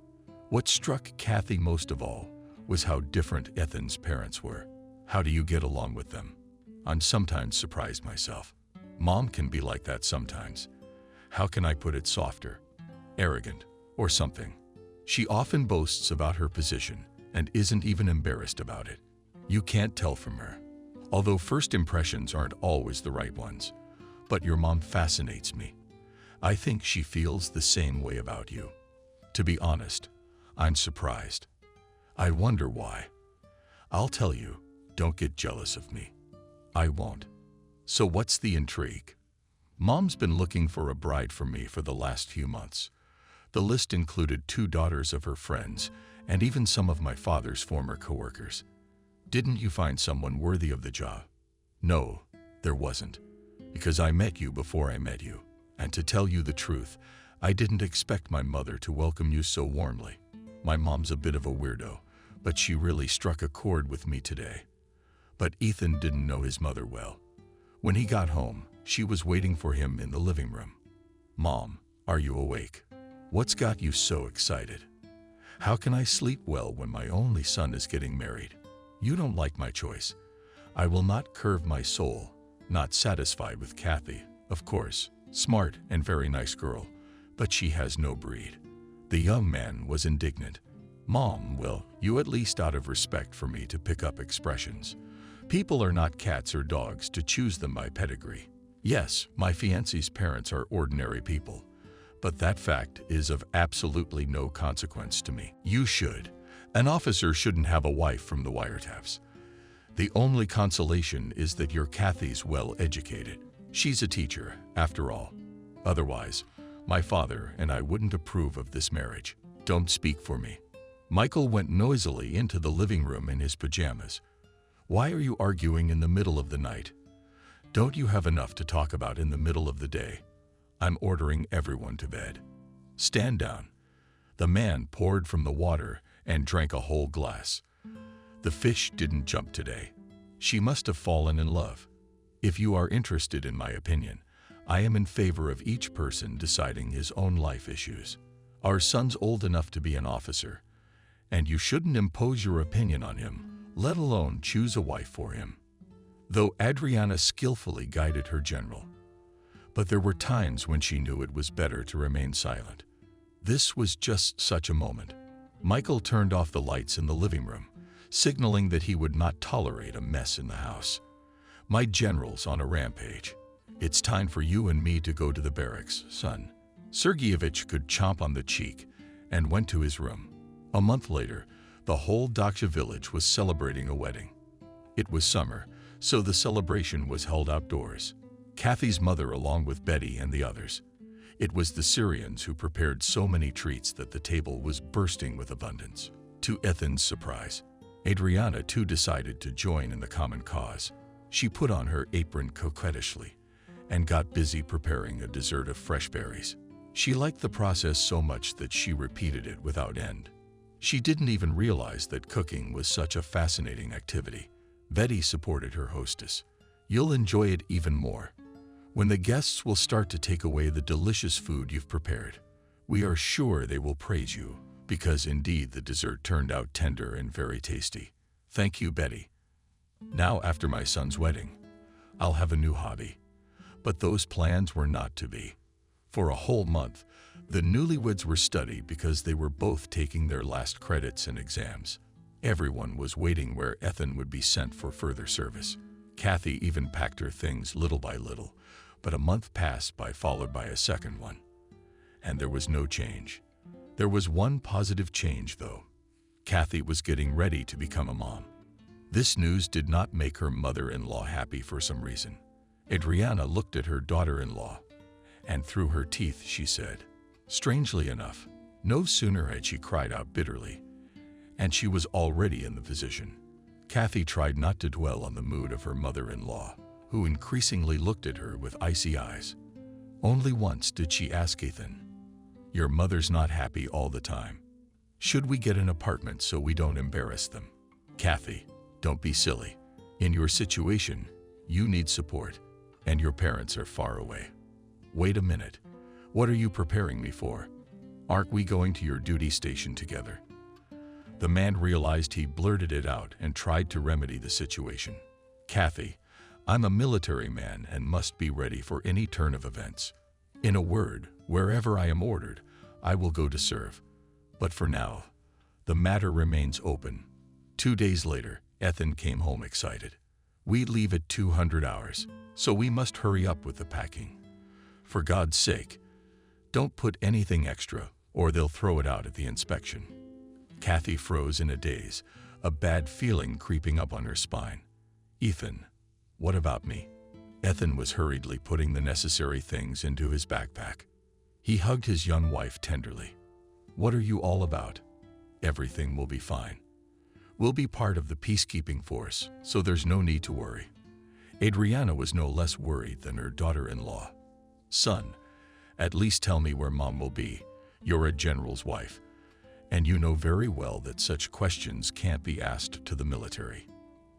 What struck Kathy most of all was how different Ethan's parents were. How do you get along with them? I'm sometimes surprised myself. Mom can be like that sometimes. How can I put it softer? Arrogant, or something. She often boasts about her position and isn't even embarrassed about it. You can't tell from her. Although first impressions aren't always the right ones. But your mom fascinates me. I think she feels the same way about you. To be honest, I'm surprised. I wonder why. I'll tell you, don't get jealous of me. I won't. So what's the intrigue? Mom's been looking for a bride for me for the last few months. The list included 2 daughters of her friends and even some of my father's former coworkers. Didn't you find someone worthy of the job? No, there wasn't, because I met you before I met you. And to tell you the truth, I didn't expect my mother to welcome you so warmly. My mom's a bit of a weirdo, but she really struck a chord with me today. But Ethan didn't know his mother well. When he got home, she was waiting for him in the living room. "Mom, are you awake? What's got you so excited? How can I sleep well when my only son is getting married? You don't like my choice. I will not curve my soul, not satisfied with Kathy, of course. Smart and very nice girl, but she has no breed." The young man was indignant. "Mom, will you at least out of respect for me to pick up expressions? People are not cats or dogs to choose them by pedigree. Yes, my fiancé's parents are ordinary people, but that fact is of absolutely no consequence to me. You should. An officer shouldn't have a wife from the wiretaps. The only consolation is that your Kathy's well educated. She's a teacher, after all. Otherwise, my father and I wouldn't approve of this marriage. Don't speak for me." Michael went noisily into the living room in his pajamas. "Why are you arguing in the middle of the night? Don't you have enough to talk about in the middle of the day? I'm ordering everyone to bed. Stand down. The man poured from the water and drank a whole glass. The fish didn't jump today. She must have fallen in love. If you are interested in my opinion, I am in favor of each person deciding his own life issues. Our son's old enough to be an officer, and you shouldn't impose your opinion on him, let alone choose a wife for him. Though Adriana skillfully guided her general, but there were times when she knew it was better to remain silent. This was just such a moment. Michael turned off the lights in the living room, signaling that he would not tolerate a mess in the house. My general's on a rampage. It's time for you and me to go to the barracks, son. Sergeyevich could chomp on the cheek and went to his room. A month later, the whole Daksha village was celebrating a wedding. It was summer, so the celebration was held outdoors. Kathy's mother along with Betty and the others. It was the Syrians who prepared so many treats that the table was bursting with abundance. To Ethan's surprise, Adriana too decided to join in the common cause. She put on her apron coquettishly and got busy preparing a dessert of fresh berries. She liked the process so much that she repeated it without end. She didn't even realize that cooking was such a fascinating activity. Betty supported her hostess. You'll enjoy it even more when the guests will start to take away the delicious food you've prepared. We are sure they will praise you, because indeed the dessert turned out tender and very tasty. Thank you, Betty. Now, after my son's wedding, I'll have a new hobby. But those plans were not to be. For a whole month, the newlyweds were studied because they were both taking their last credits and exams. Everyone was waiting where Ethan would be sent for further service. Kathy even packed her things little by little, but a month passed by followed by a second one. And there was no change. There was one positive change, though. Kathy was getting ready to become a mom. This news did not make her mother-in-law happy for some reason. Adriana looked at her daughter-in-law, and through her teeth she said, strangely enough, no sooner had she cried out bitterly, and she was already in the position. Kathy tried not to dwell on the mood of her mother-in-law, who increasingly looked at her with icy eyes. Only once did she ask Ethan, "Your mother's not happy all the time. Should we get an apartment so we don't embarrass them?" Kathy, don't be silly. In your situation, you need support, and your parents are far away. Wait a minute. What are you preparing me for? Aren't we going to your duty station together? The man realized he blurted it out and tried to remedy the situation. Kathy, I'm a military man and must be ready for any turn of events. In a word, wherever I am ordered, I will go to serve. But for now, the matter remains open. 2 days later, Ethan came home excited. We leave at 200 hours, so we must hurry up with the packing. For God's sake, don't put anything extra or they'll throw it out at the inspection. Kathy froze in a daze, a bad feeling creeping up on her spine. Ethan, what about me? Ethan was hurriedly putting the necessary things into his backpack. He hugged his young wife tenderly. What are you all about? Everything will be fine. We'll be part of the peacekeeping force, so there's no need to worry. Adriana was no less worried than her daughter-in-law. Son, at least tell me where Mom will be. You're a general's wife, and you know very well that such questions can't be asked to the military.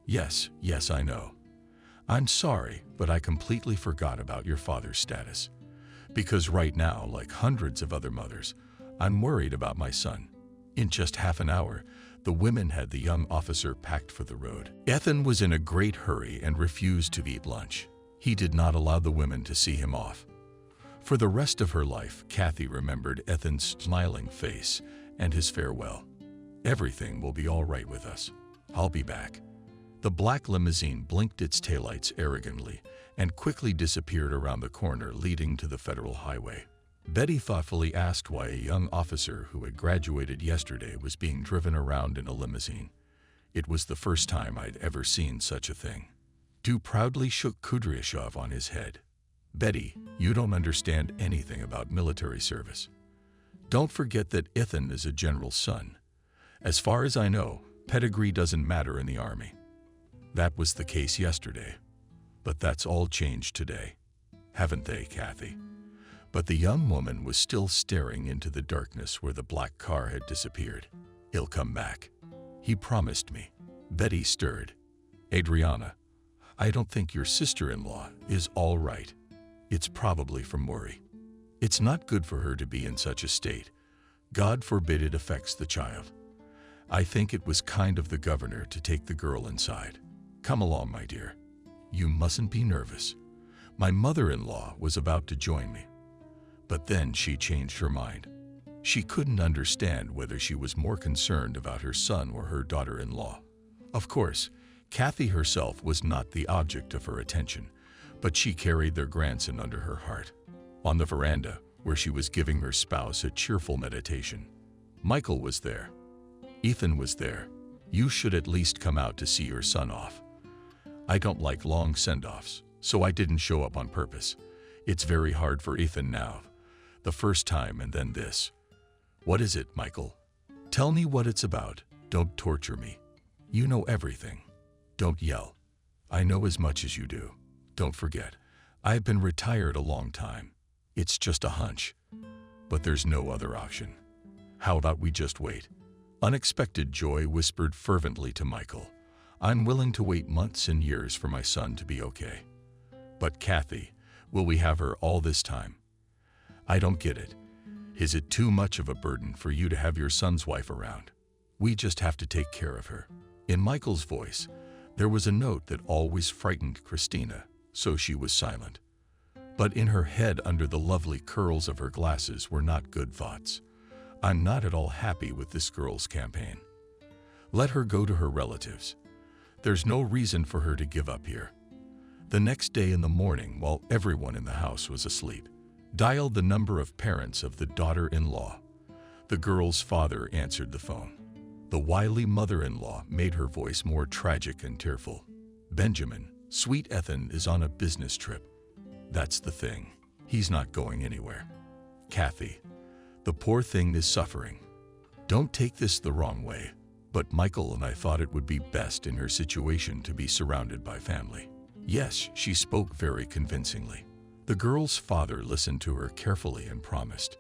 Yes, I know. I'm sorry, but I completely forgot about your father's status. Because right now, like hundreds of other mothers, I'm worried about my son. In just half an hour, the women had the young officer packed for the road. Ethan was in a great hurry and refused to eat lunch. He did not allow the women to see him off. For the rest of her life, Kathy remembered Ethan's smiling face and his farewell. Everything will be all right with us. I'll be back. The black limousine blinked its taillights arrogantly and quickly disappeared around the corner leading to the federal highway. Betty thoughtfully asked why a young officer who had graduated yesterday was being driven around in a limousine. It was the first time I'd ever seen such a thing. Du proudly shook Kudryashov on his head. Betty, you don't understand anything about military service. Don't forget that Ethan is a general's son. As far as I know, pedigree doesn't matter in the army. That was the case yesterday. But that's all changed today, haven't they, Kathy? But the young woman was still staring into the darkness where the black car had disappeared. He'll come back. He promised me. Betty stirred. Adriana, I don't think your sister-in-law is all right. It's probably from worry. It's not good for her to be in such a state. God forbid it affects the child. I think it was kind of the governor to take the girl inside. Come along, my dear. You mustn't be nervous. My mother-in-law was about to join me. But then she changed her mind. She couldn't understand whether she was more concerned about her son or her daughter-in-law. Of course, Kathy herself was not the object of her attention, but she carried their grandson under her heart. On the veranda, where she was giving her spouse a cheerful meditation, Michael was there. Ethan was there. You should at least come out to see your son off. I don't like long send-offs, so I didn't show up on purpose. It's very hard for Ethan now. The first time and then this. What is it, Michael? Tell me what it's about. Don't torture me. You know everything. Don't yell. I know as much as you do. Don't forget, I've been retired a long time. It's just a hunch. But there's no other option. How about we just wait? Unexpected joy whispered fervently to Michael. I'm willing to wait months and years for my son to be okay. But Kathy, will we have her all this time? I don't get it. Is it too much of a burden for you to have your son's wife around? We just have to take care of her. In Michael's voice, there was a note that always frightened Christina, so she was silent. But in her head, under the lovely curls of her glasses, were not good thoughts. I'm not at all happy with this girl's campaign. Let her go to her relatives. There's no reason for her to give up here. The next day in the morning, while everyone in the house was asleep, dialed the number of parents of the daughter-in-law. The girl's father answered the phone. The wily mother-in-law made her voice more tragic and tearful. Benjamin, sweet Ethan, is on a business trip. That's the thing. He's not going anywhere. Kathy, the poor thing is suffering. Don't take this the wrong way, but Michael and I thought it would be best in her situation to be surrounded by family. Yes, she spoke very convincingly. The girl's father listened to her carefully and promised,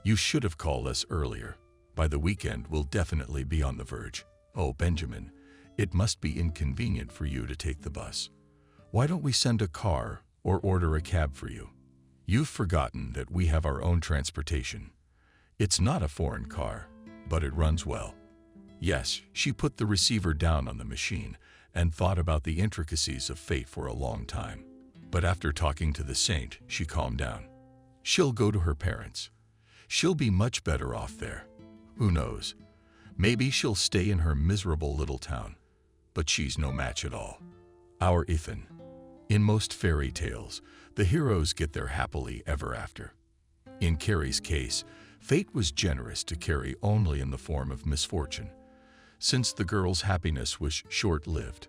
you should have called us earlier. By the weekend, we'll definitely be on the verge. Oh, Benjamin, it must be inconvenient for you to take the bus. Why don't we send a car or order a cab for you? You've forgotten that we have our own transportation. It's not a foreign car, but it runs well. Yes, she put the receiver down on the machine and thought about the intricacies of fate for a long time. But after talking to the saint, she calmed down. She'll go to her parents. She'll be much better off there. Who knows? Maybe she'll stay in her miserable little town. But she's no match at all. Our Ethan. In most fairy tales, the heroes get their happily ever after. In Carrie's case, fate was generous to Carrie only in the form of misfortune. Since the girl's happiness was short-lived,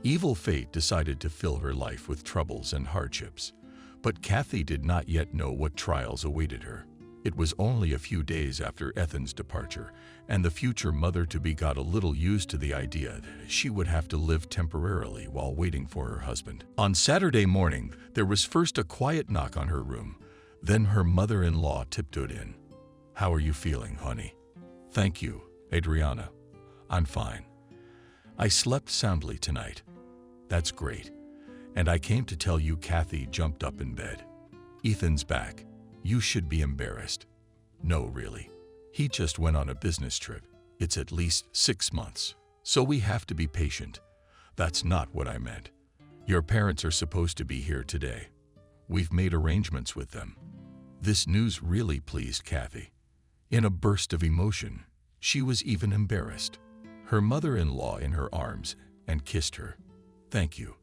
evil fate decided to fill her life with troubles and hardships. But Kathy did not yet know what trials awaited her. It was only a few days after Ethan's departure, and the future mother-to-be got a little used to the idea that she would have to live temporarily while waiting for her husband. On Saturday morning, there was first a quiet knock on her room. Then her mother-in-law tiptoed in. How are you feeling, honey? Thank you, Adriana. I'm fine. I slept soundly tonight. That's great. And I came to tell you Kathy jumped up in bed. Ethan's back. You should be embarrassed. No, really. He just went on a business trip. It's at least 6 months. So we have to be patient. That's not what I meant. Your parents are supposed to be here today. We've made arrangements with them. This news really pleased Kathy. In a burst of emotion, she was even embarrassed. Her mother-in-law in her arms and kissed her. Thank you.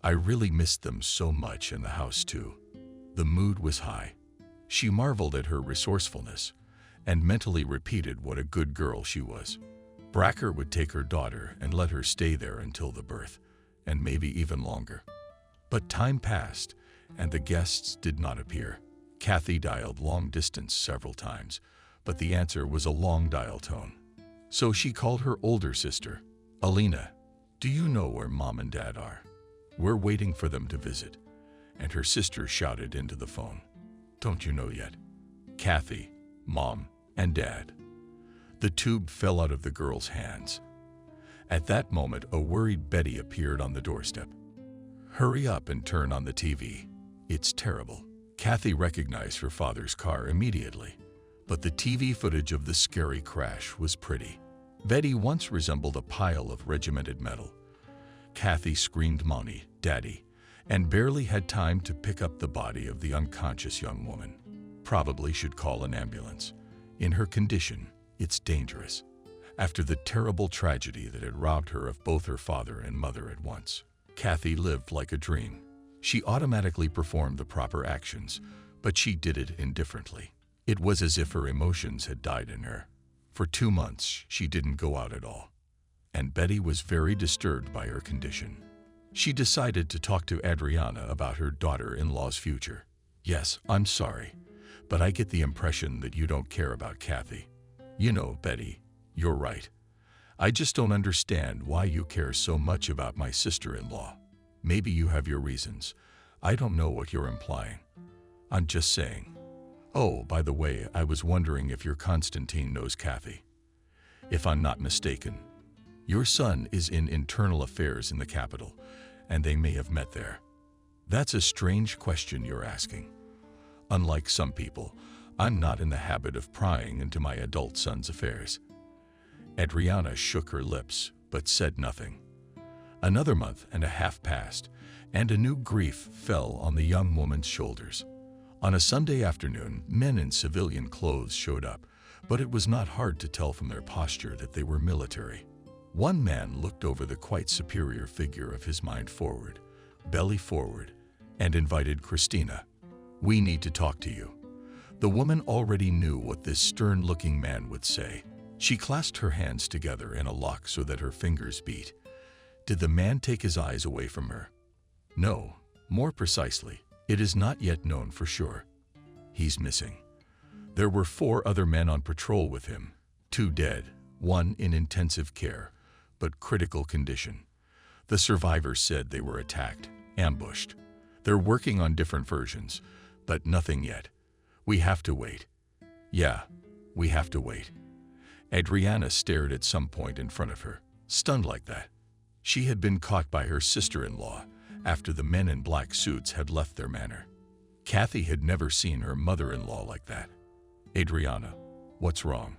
I really missed them so much, in the house too. The mood was high. She marveled at her resourcefulness and mentally repeated what a good girl she was. Bracker would take her daughter and let her stay there until the birth, and maybe even longer. But time passed, and the guests did not appear. Kathy dialed long distance several times, but the answer was a long dial tone. So she called her older sister. Alina, do you know where Mom and Dad are? We're waiting for them to visit." And her sister shouted into the phone, "Don't you know yet? Kathy, Mom, and Dad." The tube fell out of the girl's hands. At that moment, a worried Betty appeared on the doorstep. "Hurry up and turn on the TV. It's terrible." Kathy recognized her father's car immediately, but the TV footage of the scary crash was pretty. Betty once resembled a pile of regimented metal. Kathy screamed, "Mommy, Daddy," and barely had time to pick up the body of the unconscious young woman. Probably should call an ambulance. In her condition, it's dangerous. After the terrible tragedy that had robbed her of both her father and mother at once, Kathy lived like a dream. She automatically performed the proper actions, but she did it indifferently. It was as if her emotions had died in her. For 2 months, she didn't go out at all, and Betty was very disturbed by her condition. She decided to talk to Adriana about her daughter-in-law's future. "Yes, I'm sorry, but I get the impression that you don't care about Kathy. You know, Betty, you're right. I just don't understand why you care so much about my sister-in-law. Maybe you have your reasons. I don't know what you're implying. I'm just saying. Oh, by the way, I was wondering if your Constantine knows Kathy. If I'm not mistaken, your son is in internal affairs in the capital, and they may have met there." "That's a strange question you're asking. Unlike some people, I'm not in the habit of prying into my adult son's affairs." Adriana shook her lips, but said nothing. Another month and a half passed, and a new grief fell on the young woman's shoulders. On a Sunday afternoon, men in civilian clothes showed up, but it was not hard to tell from their posture that they were military. One man looked over the quite superior figure of his mind forward, belly forward, and invited Christina. "We need to talk to you." The woman already knew what this stern-looking man would say. She clasped her hands together in a lock so that her fingers beat. Did the man take his eyes away from her? No, more precisely, it is not yet known for sure. He's missing. There were 4 other men on patrol with him, 2 dead, 1 in intensive care, but critical condition. The survivors said they were attacked, ambushed. They're working on different versions, but nothing yet. We have to wait. Yeah, we have to wait. Adriana stared at some point in front of her, stunned like that. She had been caught by her sister-in-law after the men in black suits had left their manor. Kathy had never seen her mother-in-law like that. "Adriana, what's wrong?"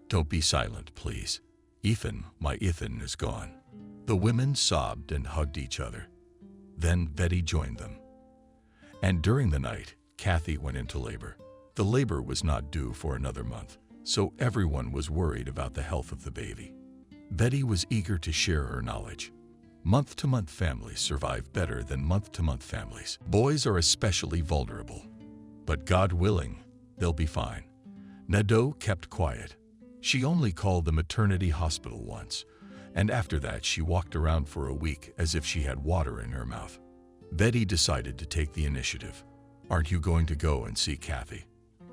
"Don't be silent, please. Ethan, my Ethan is gone." The women sobbed and hugged each other. Then Betty joined them. And during the night, Kathy went into labor. The labor was not due for another month, so everyone was worried about the health of the baby. Betty was eager to share her knowledge. Month-to-month families survive better than month-to-month families. Boys are especially vulnerable. But God willing, they'll be fine. Nadeau kept quiet. She only called the maternity hospital once, and after that she walked around for a week as if she had water in her mouth. Betty decided to take the initiative. "Aren't you going to go and see Kathy?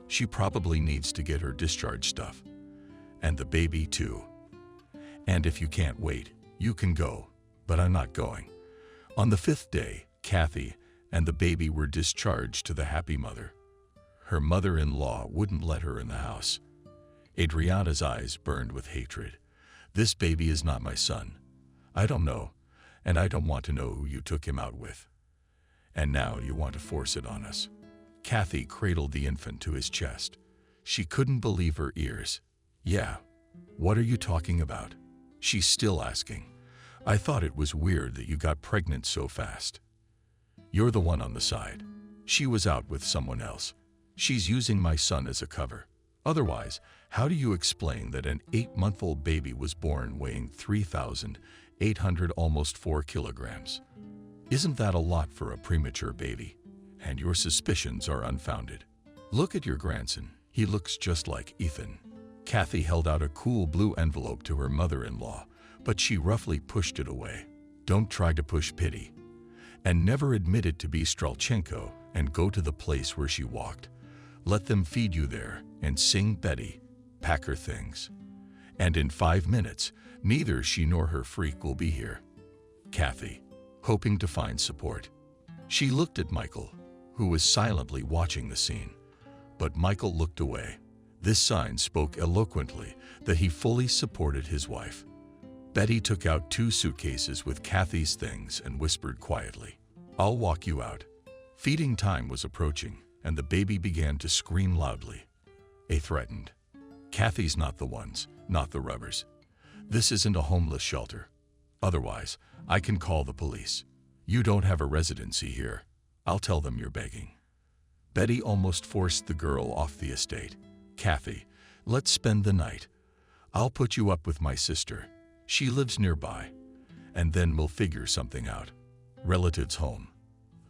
She probably needs to get her discharge stuff. And the baby too. And if you can't wait, you can go, but I'm not going." On the 5th day, Kathy and the baby were discharged to the happy mother. Her mother-in-law wouldn't let her in the house. Adriana's eyes burned with hatred. "This baby is not my son. I don't know, and I don't want to know who you took him out with. And now you want to force it on us." Kathy cradled the infant to his chest. She couldn't believe her ears. "Yeah, what are you talking about?" She's still asking. "I thought it was weird that you got pregnant so fast." "You're the one on the side. She was out with someone else. She's using my son as a cover. Otherwise, how do you explain that an 8-month-old baby was born weighing 3,800, almost 4 kilograms? Isn't that a lot for a premature baby? And your suspicions are unfounded. Look at your grandson. He looks just like Ethan." Kathy held out a cool blue envelope to her mother-in-law, but she roughly pushed it away. "Don't try to push pity." And never admitted to be Strelchenko and go to the place where she walked. Let them feed you there and sing Betty, pack her things. And in 5 minutes, neither she nor her freak will be here. Kathy, hoping to find support. She looked at Michael, who was silently watching the scene. But Michael looked away. This sign spoke eloquently that he fully supported his wife. Betty took out 2 suitcases with Kathy's things and whispered quietly, "I'll walk you out." Feeding time was approaching, and the baby began to scream loudly. They threatened, "Kathy's not the ones, not the rubbers. This isn't a homeless shelter. Otherwise, I can call the police. You don't have a residency here. I'll tell them you're begging." Betty almost forced the girl off the estate. "Kathy, let's spend the night. I'll put you up with my sister. She lives nearby. And then we'll figure something out." Relatives home.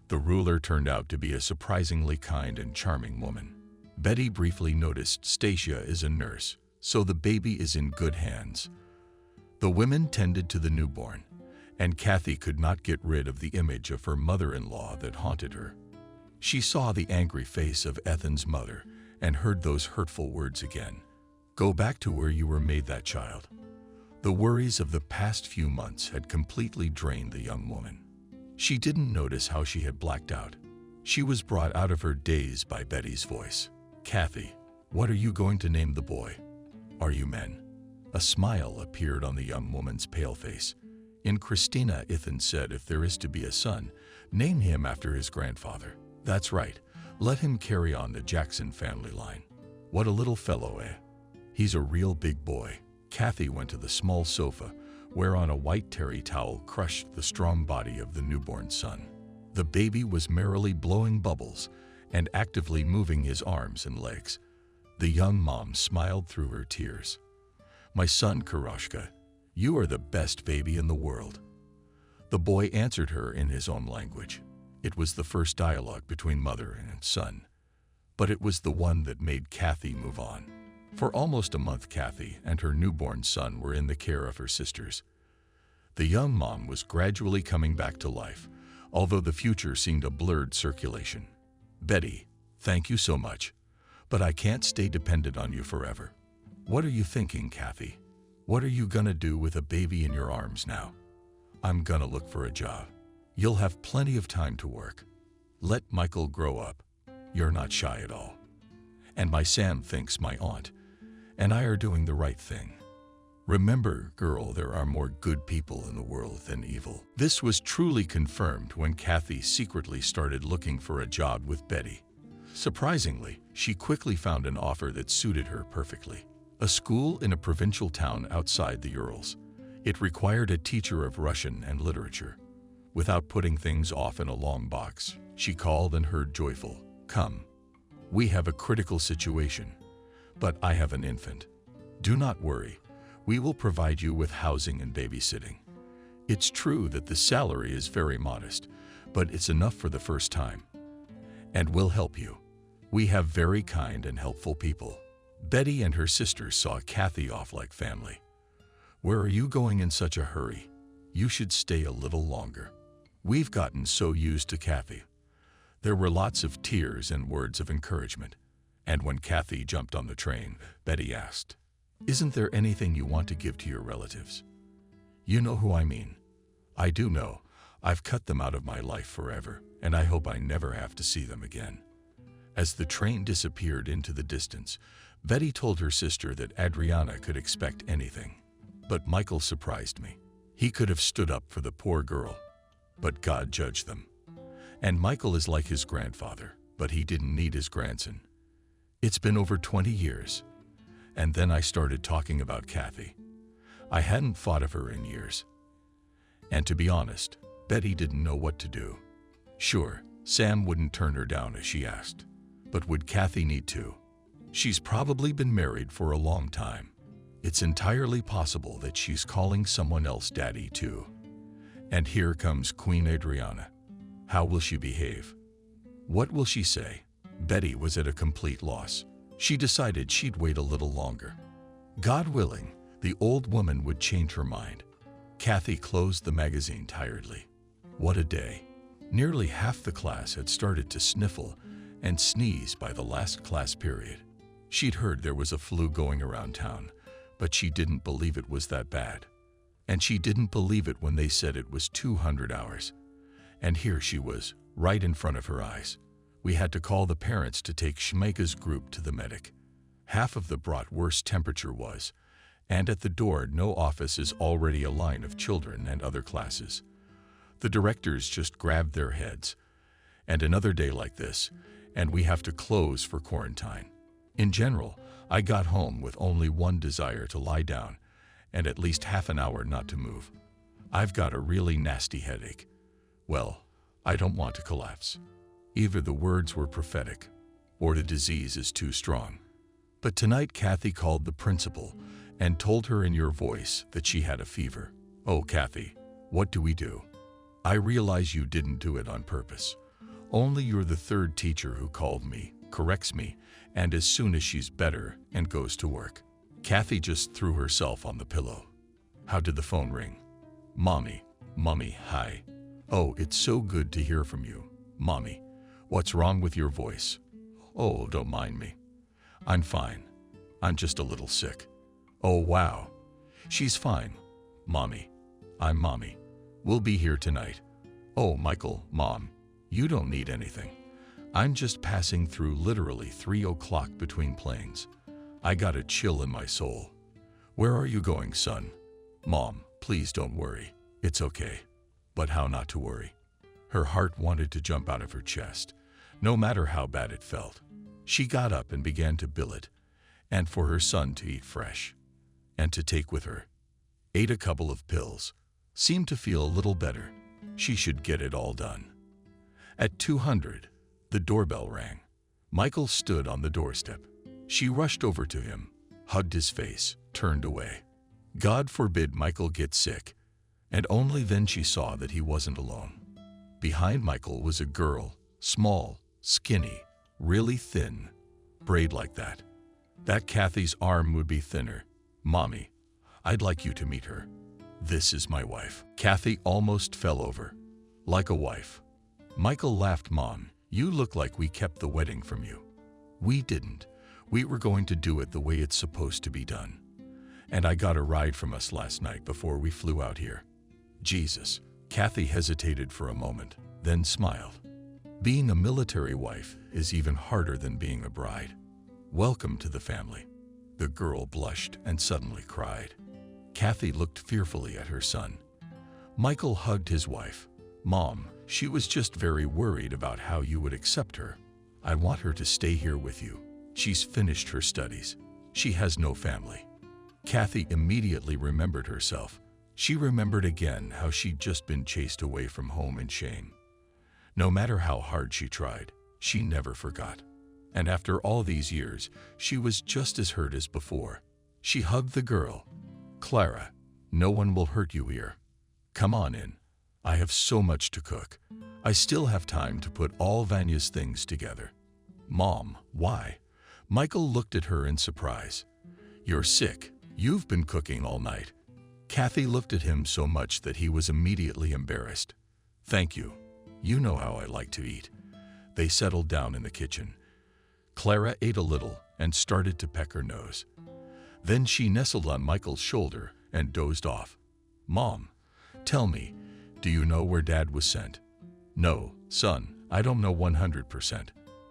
The ruler turned out to be a surprisingly kind and charming woman. Betty briefly noticed Stacia is a nurse, so the baby is in good hands. The women tended to the newborn, and Kathy could not get rid of the image of her mother-in-law that haunted her. She saw the angry face of Ethan's mother and heard those hurtful words again. "Go back to where you were made that child." The worries of the past few months had completely drained the young woman. She didn't notice how she had blacked out. She was brought out of her daze by Betty's voice. "Kathy, what are you going to name the boy? Are you men?" A smile appeared on the young woman's pale face. In Christina, Ethan said if there is to be a son, name him after his grandfather. That's right, let him carry on the Jackson family line. What a little fellow, eh? He's a real big boy. Kathy went to the small sofa, whereon a white terry towel crushed the strong body of the newborn son. The baby was merrily blowing bubbles and actively moving his arms and legs. The young mom smiled through her tears. "My son, Karashka, you are the best baby in the world." The boy answered her in his own language. It was the first dialogue between mother and son, but it was the one that made Kathy move on. For almost a month, Kathy and her newborn son were in the care of her sisters. The young mom was gradually coming back to life, although the future seemed a blurred circulation. "Betty, thank you so much, but I can't stay dependent on you forever." "What are you thinking, Kathy? What are you gonna do with a baby in your arms now?" "I'm gonna look for a job. You'll have plenty of time to work. Let Michael grow up. You're not shy at all. And my Sam thinks my aunt and I are doing the right thing. Remember, girl, there are more good people in the world than evil." This was truly confirmed when Kathy secretly started looking for a job with Betty. Surprisingly, she quickly found an offer that suited her perfectly. A school in a provincial town outside the Urals. It required a teacher of Russian and literature. Without putting things off in a long box, she called and heard joyful, "Come. We have a critical situation, but I have an infant. Do not worry. We will provide you with housing and babysitting. It's true that the salary is very modest, but it's enough for the first time. And we'll help you. We have very kind and helpful people." Betty and her sisters saw Kathy off like family. "Where are you going in such a hurry? You should stay a little longer." We've gotten so used to Kathy. There were lots of tears and words of encouragement. And when Kathy jumped on the train, Betty asked, "Isn't there anything you want to give to your relatives? You know who I mean." "I do know. I've cut them out of my life forever, and I hope I never have to see them again." As the train disappeared into the distance, Betty told her sister that Adriana could expect anything. But Michael surprised me. He could have stood up for the poor girl, but God judged them. And Michael is like his grandfather, but he didn't need his grandson. It's been over 20 years. And then I started talking about Kathy. I hadn't thought of her in years. And to be honest, Betty didn't know what to do. Sure, Sam wouldn't turn her down as she asked. But would Kathy need to? She's probably been married for a long time. It's entirely possible that she's calling someone else daddy too. And here comes Queen Adriana. How will she behave? What will she say? Betty was at a complete loss. She decided she'd wait a little longer. God willing, the old woman would change her mind. Kathy closed the magazine tiredly. What a day. Nearly half the class had started to sniffle and sneeze by the last class period. She'd heard there was a flu going around town, but she didn't believe it was that bad. And she didn't believe it when they said it was 200 hours. And here she was, right in front of her eyes. We had to call the parents to take Shmeika's group to the medic. Half of the brought worse temperature was, and at the door no office is already a line of children and other classes. The directors just grabbed their heads. And another day like this, and we have to close for quarantine. In general, I got home with only one desire: to lie down, and at least half an hour not to move. I've got a really nasty headache. Well, I don't want to collapse. Either the words were prophetic, or the disease is too strong. But tonight Kathy called the principal and told her in your voice that she had a fever. Oh, Kathy, what do we do? I realize you didn't do it on purpose. Only you're the third teacher who called me, corrects me, and as soon as she's better and goes to work. Kathy just threw herself on the pillow. How did the phone ring? Mommy, hi. Oh, it's so good to hear from you. Mommy, what's wrong with your voice? Oh, don't mind me. I'm fine. I'm just a little sick. Oh, wow. She's fine. Mommy, I'm Mommy. We'll be here tonight. Oh, Michael, Mom, you don't need anything. I'm just passing through literally 3 o'clock between planes. I got a chill in my soul. Where are you going, son? Mom, please don't worry. It's okay. But how not to worry? Her heart wanted to jump out of her chest, no matter how bad it felt. She got up and began to billet, and for her son to eat fresh, and to take with her. Ate a couple of pills. Seemed to feel a little better. She should get it all done. At 200, the doorbell rang. Michael stood on the doorstep. She rushed over to him, hugged his face, turned away. God forbid Michael get sick, and only then she saw that he wasn't alone. Behind Michael was a girl, small, skinny, really thin, braid like that. That Kathy's arm would be thinner. Mommy, I'd like you to meet her. This is my wife. Kathy almost fell over. Like a wife. Michael laughed. Mom, you look like we kept the wedding from you. We didn't. We were going to do it the way it's supposed to be done. And I got a ride from us last night before we flew out here. Jesus. Kathy hesitated for a moment, then smiled. Being a military wife is even harder than being a bride. Welcome to the family. The girl blushed and suddenly cried. Kathy looked fearfully at her son. Michael hugged his wife. Mom, she was just very worried about how you would accept her. I want her to stay here with you. She's finished her studies. She has no family. Kathy immediately remembered herself. She remembered again how she'd just been chased away from home in shame. No matter how hard she tried, she never forgot. And after all these years, she was just as hurt as before. She hugged the girl. Clara, no one will hurt you here. Come on in. I have so much to cook. I still have time to put all Vanya's things together. Mom, why? Michael looked at her in surprise. You're sick. You've been cooking all night. Kathy looked at him so much that he was immediately embarrassed. Thank you. You know how I like to eat. They settled down in the kitchen. Clara ate a little and started to peck her nose. Then she nestled on Michael's shoulder and dozed off. Mom, tell me, do you know where Dad was sent? No, son, I don't know 100%.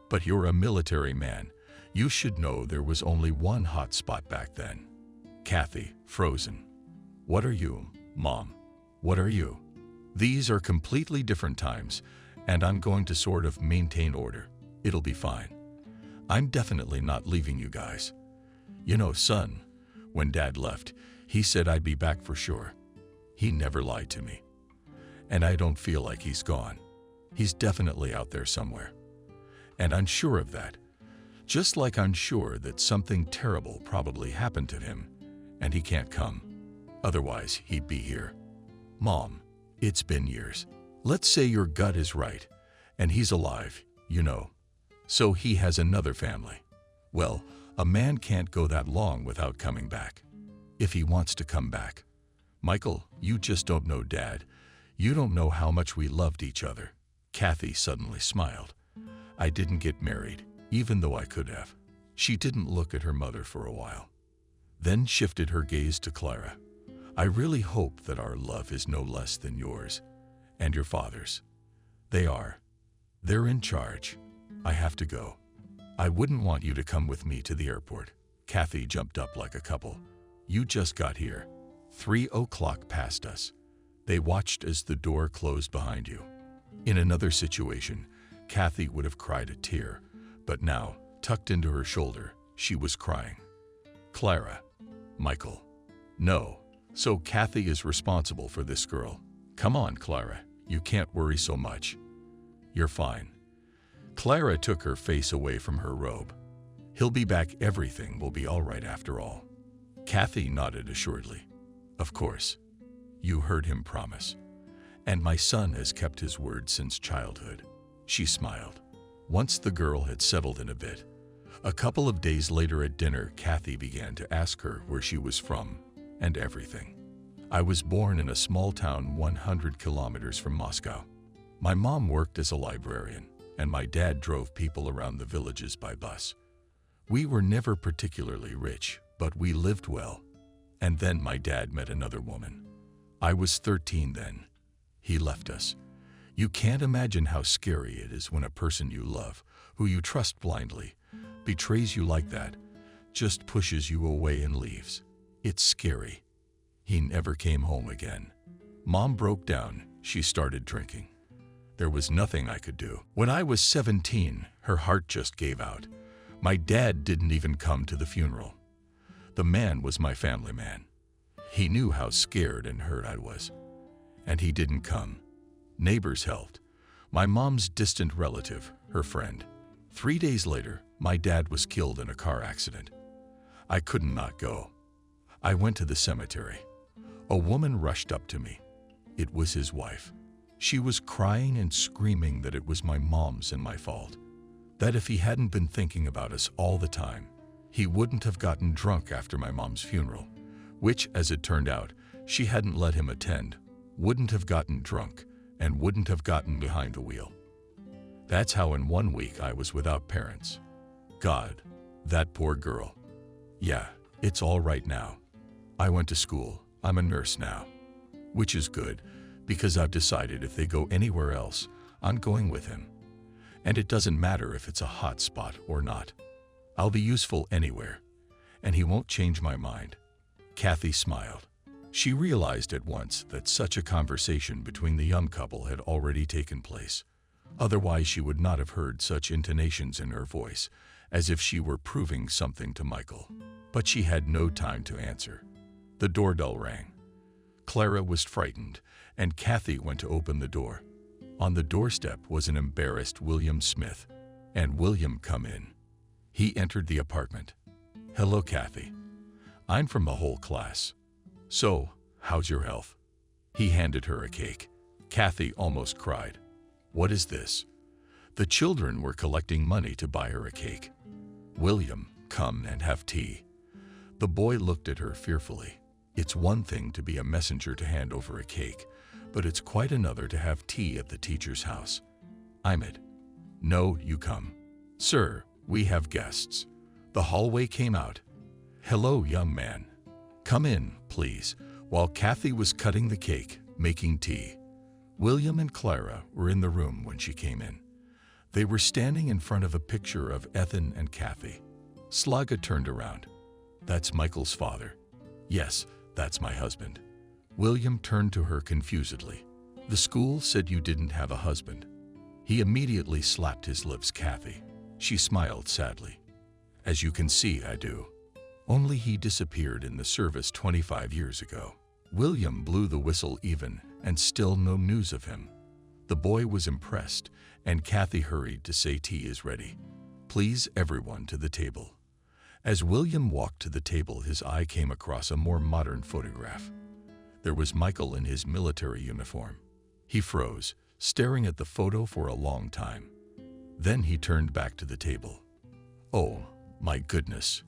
But you're a military man. You should know there was only one hot spot back then. Kathy, frozen. What are you, Mom? What are you? These are completely different times, and I'm going to sort of maintain order. It'll be fine. I'm definitely not leaving you guys. You know, son, when Dad left, he said I'd be back for sure. He never lied to me. And I don't feel like he's gone. He's definitely out there somewhere. And I'm sure of that. Just like I'm sure that something terrible probably happened to him, and he can't come. Otherwise, he'd be here. Mom, it's been years. Let's say your gut is right, and he's alive, you know. So he has another family. Well, a man can't go that long without coming back. If he wants to come back. Michael, you just don't know Dad. You don't know how much we loved each other. Kathy suddenly smiled. I didn't get married, even though I could have. She didn't look at her mother for a while. Then shifted her gaze to Clara. I really hope that our love is no less than yours and your father's. They are. They're in charge. I have to go. I wouldn't want you to come with me to the airport. Kathy jumped up like a couple. You just got here. 3 o'clock passed us. They watched as the door closed behind you. In another situation, Kathy would have cried a tear, but now, tucked into her shoulder, she was crying. Clara. Michael. No. So Kathy is responsible for this girl. Come on, Clara. You can't worry so much. You're fine. Clara took her face away from her robe. He'll be back. Everything will be all right after all. Kathy nodded assuredly. Of course. You heard him promise. And my son has kept his word since childhood. She smiled. Once the girl had settled in a bit. A couple of days later at dinner, Kathy began to ask her where she was from and everything. I was born in a small town 100 kilometers from Moscow. My mom worked as a librarian, and my dad drove people around the villages by bus. We were never particularly rich, but we lived well. And then my dad met another woman. I was 13 then. He left us. You can't imagine how scary it is when a person you love, who you trust blindly, betrays you like that, just pushes you away and leaves. It's scary. He never came home again. Mom broke down. She started drinking. There was nothing I could do. When I was 17, her heart just gave out. My dad didn't even come to the funeral. The man was my family man. He knew how scared and hurt I was. And he didn't come. Neighbors helped. My mom's distant relative, her friend. 3 days later, my dad was killed in a car accident. I couldn't not go. I went to the cemetery. A woman rushed up to me. It was his wife. She was crying and screaming that it was my mom's and my fault. That if he hadn't been thinking about us all the time, he wouldn't have gotten drunk after my mom's funeral, which, as it turned out, she hadn't let him attend, wouldn't have gotten drunk, and wouldn't have gotten behind the wheel. That's how in 1 week I was without parents. God, that poor girl. Yeah, it's all right now. I went to school. I'm a nurse now. Which is good, because I've decided if they go anywhere else, I'm going with him. And it doesn't matter if it's a hot spot or not. I'll be useful anywhere, and he won't change my mind. Kathy smiled. She realized at once that such a conversation between the young couple had already taken place. Otherwise, she would not have heard such intonations in her voice, as if she were proving something to Michael. But she had no time to answer. The doorbell rang. Clara was frightened, and Kathy went to open the door. On the doorstep was an embarrassed William Smith. And William, come in. He entered the apartment. Hello, Kathy. I'm from the whole class. So, how's your health? He handed her a cake. Kathy almost cried. What is this? The children were collecting money to buy her a cake. William, come and have tea. The boy looked at her fearfully. It's one thing to be a messenger to hand over a cake, but it's quite another to have tea at the teacher's house. I'm it. No, you come. Sir, we have guests. The hallway came out. Hello, young man. Come in, please. While Kathy was cutting the cake, making tea, William and Clara were in the room when she came in. They were standing in front of a picture of Ethan and Kathy. Slaga turned around. That's Michael's father. Yes, that's my husband. William turned to her confusedly. The school said you didn't have a husband. He immediately slapped his lips. Kathy. She smiled sadly. As you can see, I do. Only he disappeared in the service 25 years ago. William blew the whistle even, and still no news of him. The boy was impressed, and Kathy hurried to say tea is ready. Please, everyone to the table. As William walked to the table, his eye came across a more modern photograph. There was Michael in his military uniform. He froze, staring at the photo for a long time. Then he turned back to the table. Oh, my goodness.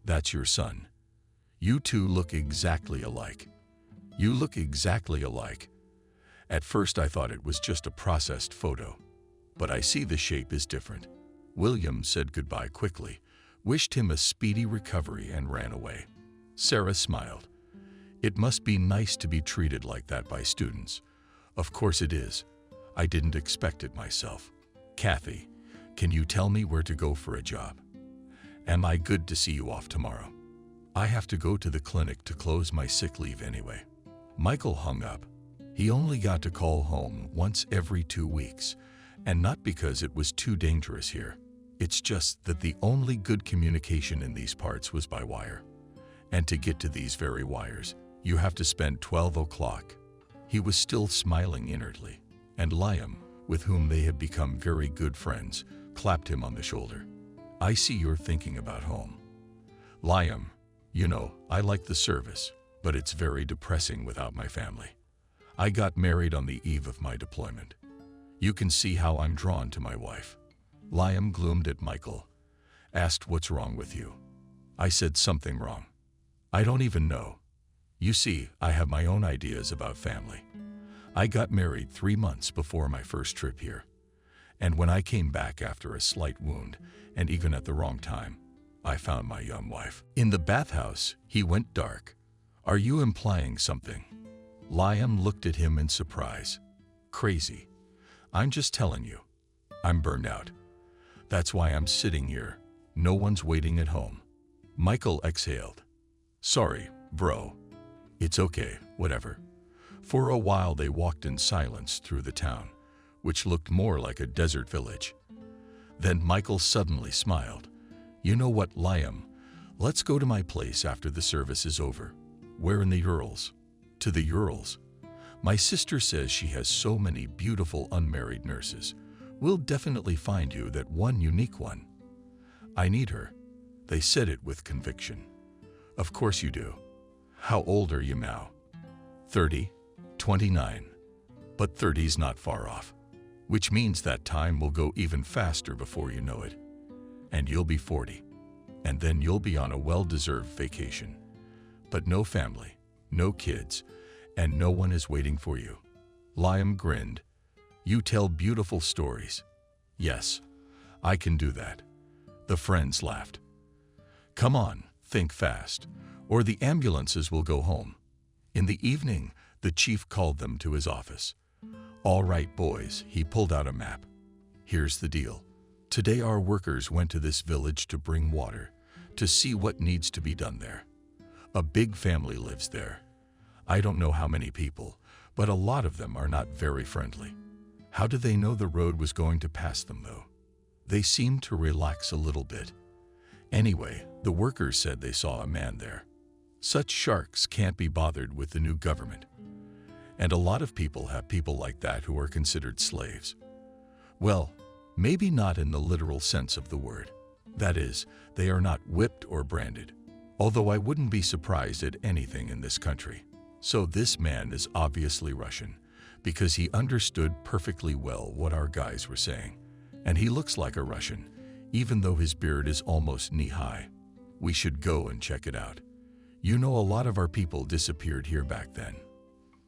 That's your son. You two look exactly alike. You look exactly alike. At first I thought it was just a processed photo, but I see the shape is different. William said goodbye quickly, wished him a speedy recovery, and ran away. Sarah smiled. It must be nice to be treated like that by students. Of course it is. I didn't expect it myself. Kathy, can you tell me where to go for a job? Am I good to see you off tomorrow? I have to go to the clinic to close my sick leave anyway. Michael hung up. He only got to call home once every 2 weeks, and not because it was too dangerous here. It's just that the only good communication in these parts was by wire. And to get to these very wires, you have to spend 12 o'clock. He was still smiling inwardly, and Liam, with whom they had become very good friends, clapped him on the shoulder. I see you're thinking about home. Liam, you know, I like the service, but it's very depressing without my family. I got married on the eve of my deployment. You can see how I'm drawn to my wife. Liam gloomed at Michael, asked what's wrong with you. I said something wrong. I don't even know. You see, I have my own ideas about family. I got married 3 months before my first trip here. And when I came back after a slight wound, and even at the wrong time, I found my young wife. In the bathhouse, he went dark. Are you implying something? Liam looked at him in surprise. Crazy. I'm just telling you. I'm burned out. That's why I'm sitting here. No one's waiting at home. Michael exhaled. Sorry, bro. It's okay, whatever. For a while they walked in silence through the town, which looked more like a desert village. Then Michael suddenly smiled. You know what, Liam? Let's go to my place after the service is over. We're in the Urals. To the Urals. My sister says she has so many beautiful unmarried nurses. We'll definitely find you that one unique one. I need her. They said it with conviction. Of course you do. How old are you now? 30, 29. But 30's not far off. Which means that time will go even faster before you know it. And you'll be 40. And then you'll be on a well-deserved vacation. But no family, no kids, and no one is waiting for you. Liam grinned. You tell beautiful stories. Yes, I can do that. The friends laughed. Come on, think fast, or the ambulances will go home. In the evening, the chief called them to his office. All right, boys, he pulled out a map. Here's the deal. Today our workers went to this village to bring water, to see what needs to be done there. A big family lives there. I don't know how many people, but a lot of them are not very friendly. How do they know the road was going to pass them, though? They seemed to relax a little bit. Anyway, the workers said they saw a man there. Such sharks can't be bothered with the new government. And a lot of people have people like that who are considered slaves. Well, maybe not in the literal sense of the word. That is, they are not whipped or branded. Although I wouldn't be surprised at anything in this country. So this man is obviously Russian, because he understood perfectly well what our guys were saying. And he looks like a Russian, even though his beard is almost knee-high. We should go and check it out. You know, a lot of our people disappeared here back then.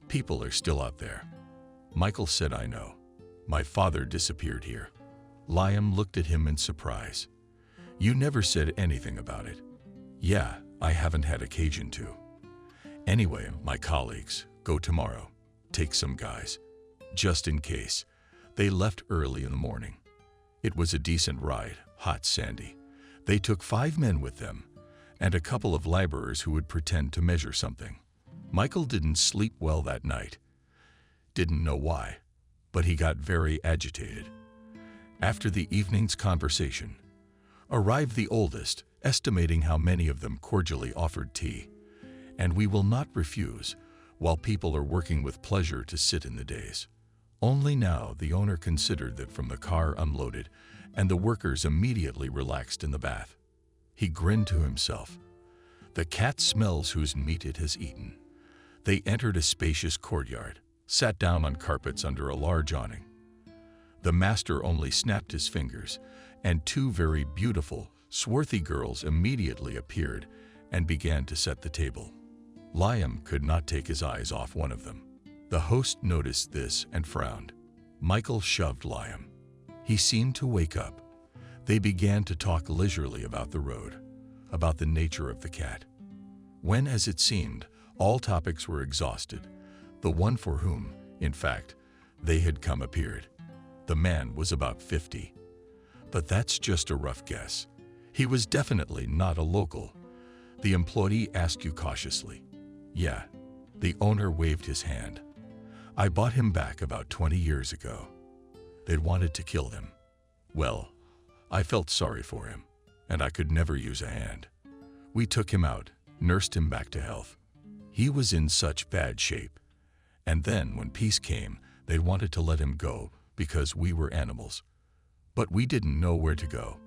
People are still out there. Michael said, I know. My father disappeared here. Liam looked at him in surprise. You never said anything about it. Yeah, I haven't had occasion to. Anyway, my colleagues, go tomorrow. Take some guys. Just in case. They left early in the morning. It was a decent ride, hot sandy. They took 5 men with them, and a couple of laborers who would pretend to measure something. Michael didn't sleep well that night. Didn't know why, but he got very agitated. After the evening's conversation, arrived the oldest, estimating how many of them cordially offered tea. And we will not refuse, while people are working with pleasure to sit in the days. Only now the owner considered that from the car unloaded, and the workers immediately relaxed in the bath. He grinned to himself. The cat smells whose meat it has eaten. They entered a spacious courtyard, sat down on carpets under a large awning. The master only snapped his fingers, and 2 very beautiful, swarthy girls immediately appeared and began to set the table. Liam could not take his eyes off one of them. The host noticed this and frowned. Michael shoved Liam. He seemed to wake up. They began to talk leisurely about the road, about the nature of the cat. When, as it seemed, all topics were exhausted, the one for whom, in fact, they had come appeared. The man was about 50. But that's just a rough guess. He was definitely not a local. The employee asked you cautiously. Yeah, the owner waved his hand. I bought him back about 20 years ago. They'd wanted to kill him. Well, I felt sorry for him, and I could never use a hand. We took him out, nursed him back to health. He was in such bad shape. And then when peace came, they wanted to let him go because we were animals. But we didn't know where to go.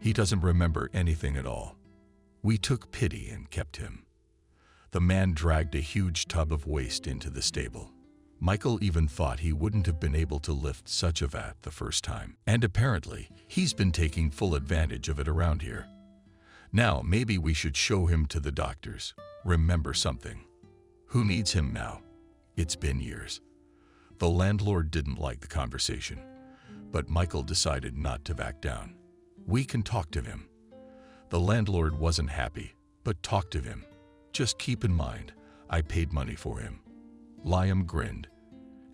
He doesn't remember anything at all. We took pity and kept him. The man dragged a huge tub of waste into the stable. Michael even thought he wouldn't have been able to lift such a vat the first time. And apparently, he's been taking full advantage of it around here. Now, maybe we should show him to the doctors. Remember something. Who needs him now? It's been years. The landlord didn't like the conversation, but Michael decided not to back down. We can talk to him. The landlord wasn't happy, but talk to him. Just keep in mind, I paid money for him. Liam grinned,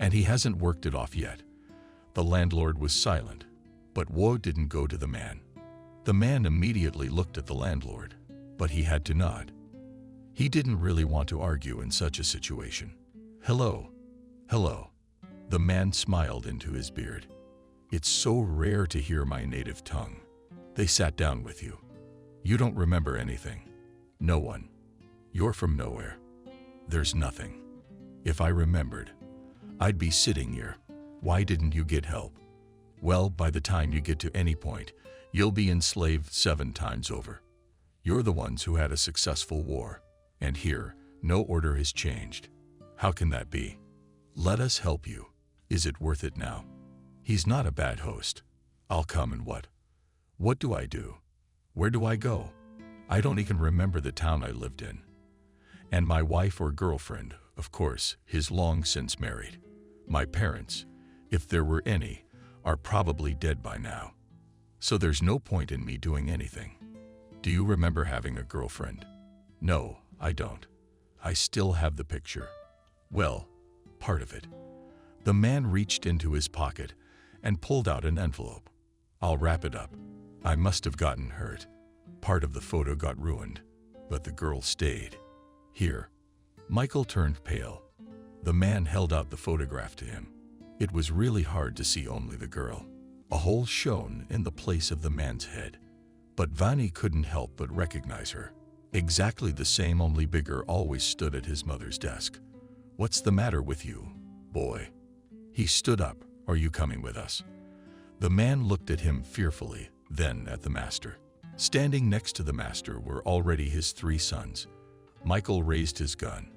and he hasn't worked it off yet. The landlord was silent, but Woe didn't go to the man. The man immediately looked at the landlord, but he had to nod. He didn't really want to argue in such a situation. Hello. Hello. The man smiled into his beard. It's so rare to hear my native tongue. They sat down with you. You don't remember anything. No one. You're from nowhere. There's nothing. If I remembered, I'd be sitting here. Why didn't you get help? Well, by the time you get to any point, you'll be enslaved 7 times over. You're the ones who had a successful war. And here, no order has changed. How can that be? Let us help you. Is it worth it now? He's not a bad host. I'll come and what? What do I do? Where do I go? I don't even remember the town I lived in. And my wife or girlfriend, of course, is long since married. My parents, if there were any, are probably dead by now. So there's no point in me doing anything. Do you remember having a girlfriend? No, I don't. I still have the picture. Well, part of it. The man reached into his pocket and pulled out an envelope. I'll wrap it up. I must have gotten hurt. Part of the photo got ruined, but the girl stayed. Here. Michael turned pale. The man held out the photograph to him. It was really hard to see only the girl. A hole shone in the place of the man's head. But Vani couldn't help but recognize her. Exactly the same, only bigger, always stood at his mother's desk. What's the matter with you, boy? He stood up. Are you coming with us? The man looked at him fearfully, then at the master. Standing next to the master were already his 3 sons. Michael raised his gun.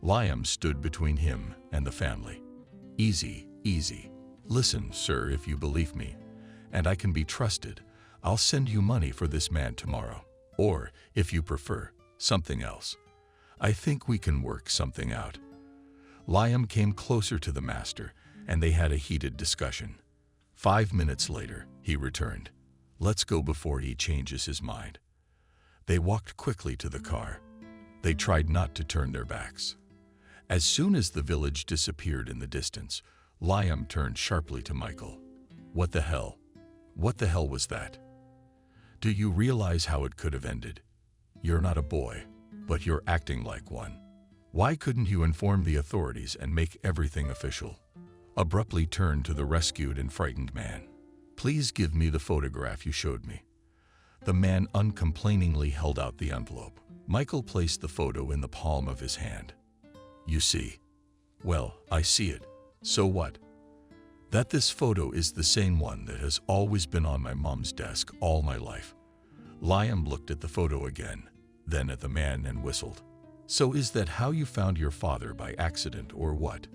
Liam stood between him and the family. Easy, easy. Listen, sir, if you believe me, and I can be trusted, I'll send you money for this man tomorrow. Or, if you prefer, something else. I think we can work something out. Liam came closer to the master, and they had a heated discussion. 5 minutes later, he returned. Let's go before he changes his mind. They walked quickly to the car. They tried not to turn their backs. As soon as the village disappeared in the distance, Liam turned sharply to Michael. What the hell? What the hell was that? Do you realize how it could have ended? You're not a boy, but you're acting like one. Why couldn't you inform the authorities and make everything official? Abruptly turned to the rescued and frightened man. Please give me the photograph you showed me. The man uncomplainingly held out the envelope. Michael placed the photo in the palm of his hand. You see? Well, I see it. So what? That this photo is the same one that has always been on my mom's desk all my life. Liam looked at the photo again, then at the man and whistled. So is that how you found your father, by accident or what?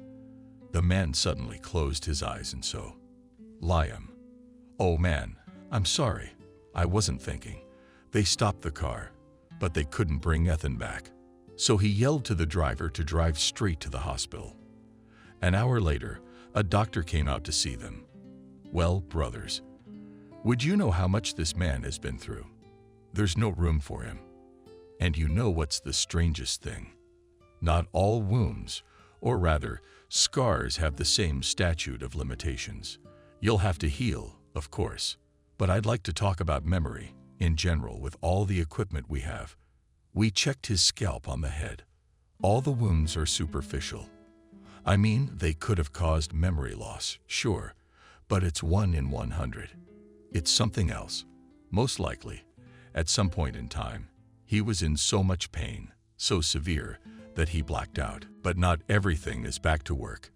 The man suddenly closed his eyes and so. Liam. Oh man, I'm sorry. I wasn't thinking. They stopped the car, but they couldn't bring Ethan back. So he yelled to the driver to drive straight to the hospital. An hour later, a doctor came out to see them. Well, brothers, would you know how much this man has been through? There's no room for him. And you know what's the strangest thing? Not all wounds Or rather, scars have the same statute of limitations. You'll have to heal, of course. But I'd like to talk about memory, in general, with all the equipment we have. We checked his scalp on the head. All the wounds are superficial. I mean, they could have caused memory loss, sure, but it's 1 in 100. It's something else. Most likely, at some point in time, he was in so much pain, so severe, that he blacked out. But not everything is back to work.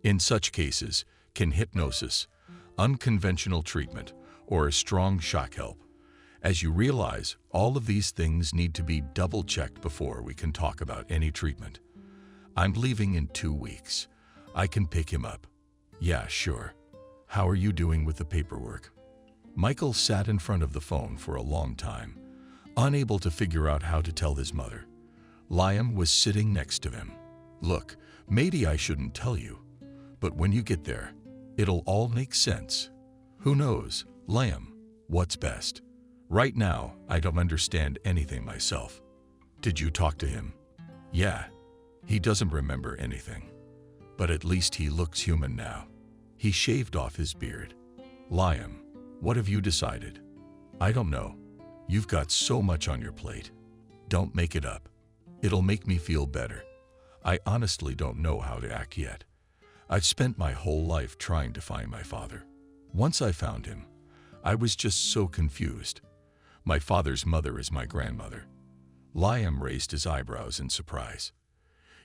In such cases, can hypnosis, unconventional treatment, or a strong shock help? As you realize, all of these things need to be double-checked before we can talk about any treatment. I'm leaving in 2 weeks. I can pick him up. Yeah, sure. How are you doing with the paperwork? Michael sat in front of the phone for a long time, unable to figure out how to tell his mother. Liam was sitting next to him. Look, maybe I shouldn't tell you, but when you get there, it'll all make sense. Who knows, Liam, what's best? Right now, I don't understand anything myself. Did you talk to him? Yeah. He doesn't remember anything. But at least he looks human now. He shaved off his beard. Liam, what have you decided? I don't know. You've got so much on your plate. Don't make it up. It'll make me feel better. I honestly don't know how to act yet. I've spent my whole life trying to find my father. Once I found him, I was just so confused. My father's mother is my grandmother. Liam raised his eyebrows in surprise.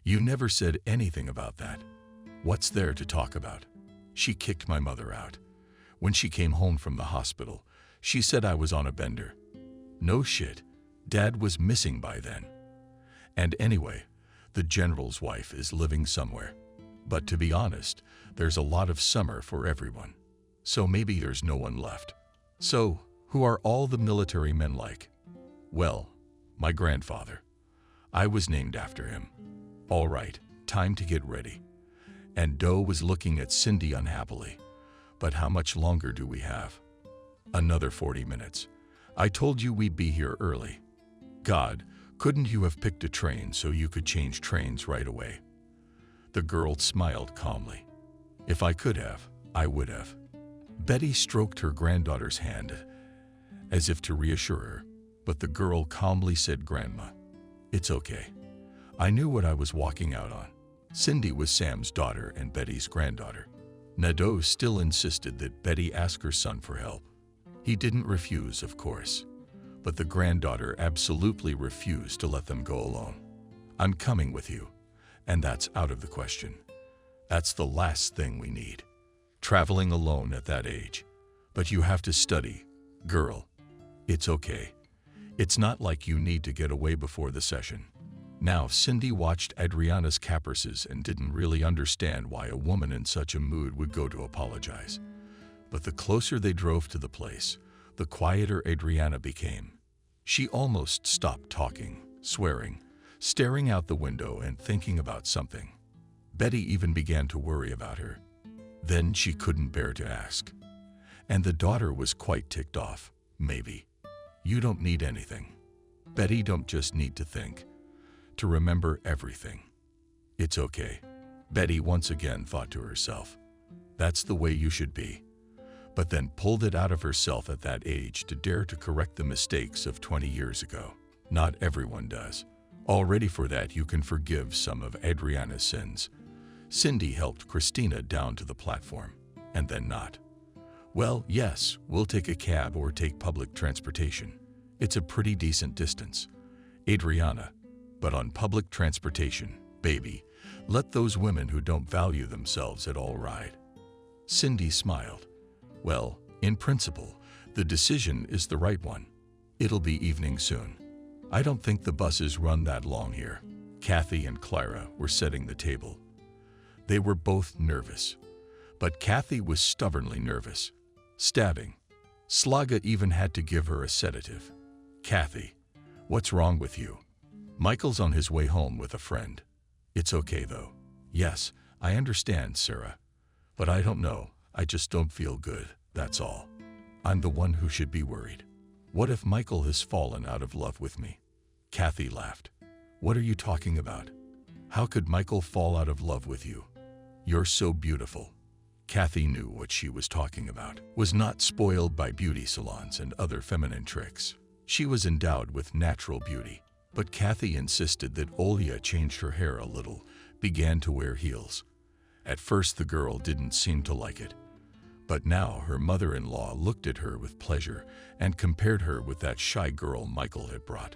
You never said anything about that. What's there to talk about? She kicked my mother out. When she came home from the hospital, she said I was on a bender. No shit. Dad was missing by then. And anyway, the general's wife is living somewhere. But to be honest, there's a lot of summer for everyone. So maybe there's no one left. So, who are all the military men like? Well, my grandfather. I was named after him. All right, time to get ready. And Doe was looking at Cindy unhappily. But how much longer do we have? Another 40 minutes. I told you we'd be here early. God, couldn't you have picked a train so you could change trains right away? The girl smiled calmly. If I could have, I would have. Betty stroked her granddaughter's hand as if to reassure her, but the girl calmly said, Grandma, it's okay. I knew what I was walking out on. Cindy was Sam's daughter and Betty's granddaughter. Nadeau still insisted that Betty ask her son for help. He didn't refuse, of course, but the granddaughter absolutely refused to let them go alone. I'm coming with you, and that's out of the question. That's the last thing we need. Traveling alone at that age. But you have to study, girl. It's okay. It's not like you need to get away before the session. Now, Cindy watched Adriana's caprices and didn't really understand why a woman in such a mood would go to apologize. But the closer they drove to the place, the quieter Adriana became. She almost stopped talking, swearing, staring out the window and thinking about something. Betty even began to worry about her. Then she couldn't bear to ask. And the daughter was quite ticked off, maybe. You don't need anything. Betty don't just need to think, to remember everything. It's okay. Betty once again thought to herself, that's the way you should be. But then pulled it out of herself at that age to dare to correct the mistakes of 20 years ago. Not everyone does. Already for that you can forgive some of Adriana's sins. Cindy helped Christina down to the platform, and then not. Well, yes, we'll take a cab or take public transportation. It's a pretty decent distance. Adriana, but on public transportation, baby, let those women who don't value themselves at all ride. Cindy smiled. Well, in principle, the decision is the right one. It'll be evening soon. I don't think the buses run that long here. Kathy and Clara were setting the table. They were both nervous, but Kathy was stubbornly nervous. Stabbing. Slaga even had to give her a sedative. Kathy, what's wrong with you? Michael's on his way home with a friend. It's okay though. Yes, I understand, Sarah. But I don't know, I just don't feel good, that's all. I'm the one who should be worried. What if Michael has fallen out of love with me? Kathy laughed. What are you talking about? How could Michael fall out of love with you? You're so beautiful. Kathy knew what she was talking about, was not spoiled by beauty salons and other feminine tricks. She was endowed with natural beauty. But Kathy insisted that Olya changed her hair a little, began to wear heels. At first the girl didn't seem to like it. But now her mother-in-law looked at her with pleasure and compared her with that shy girl Michael had brought.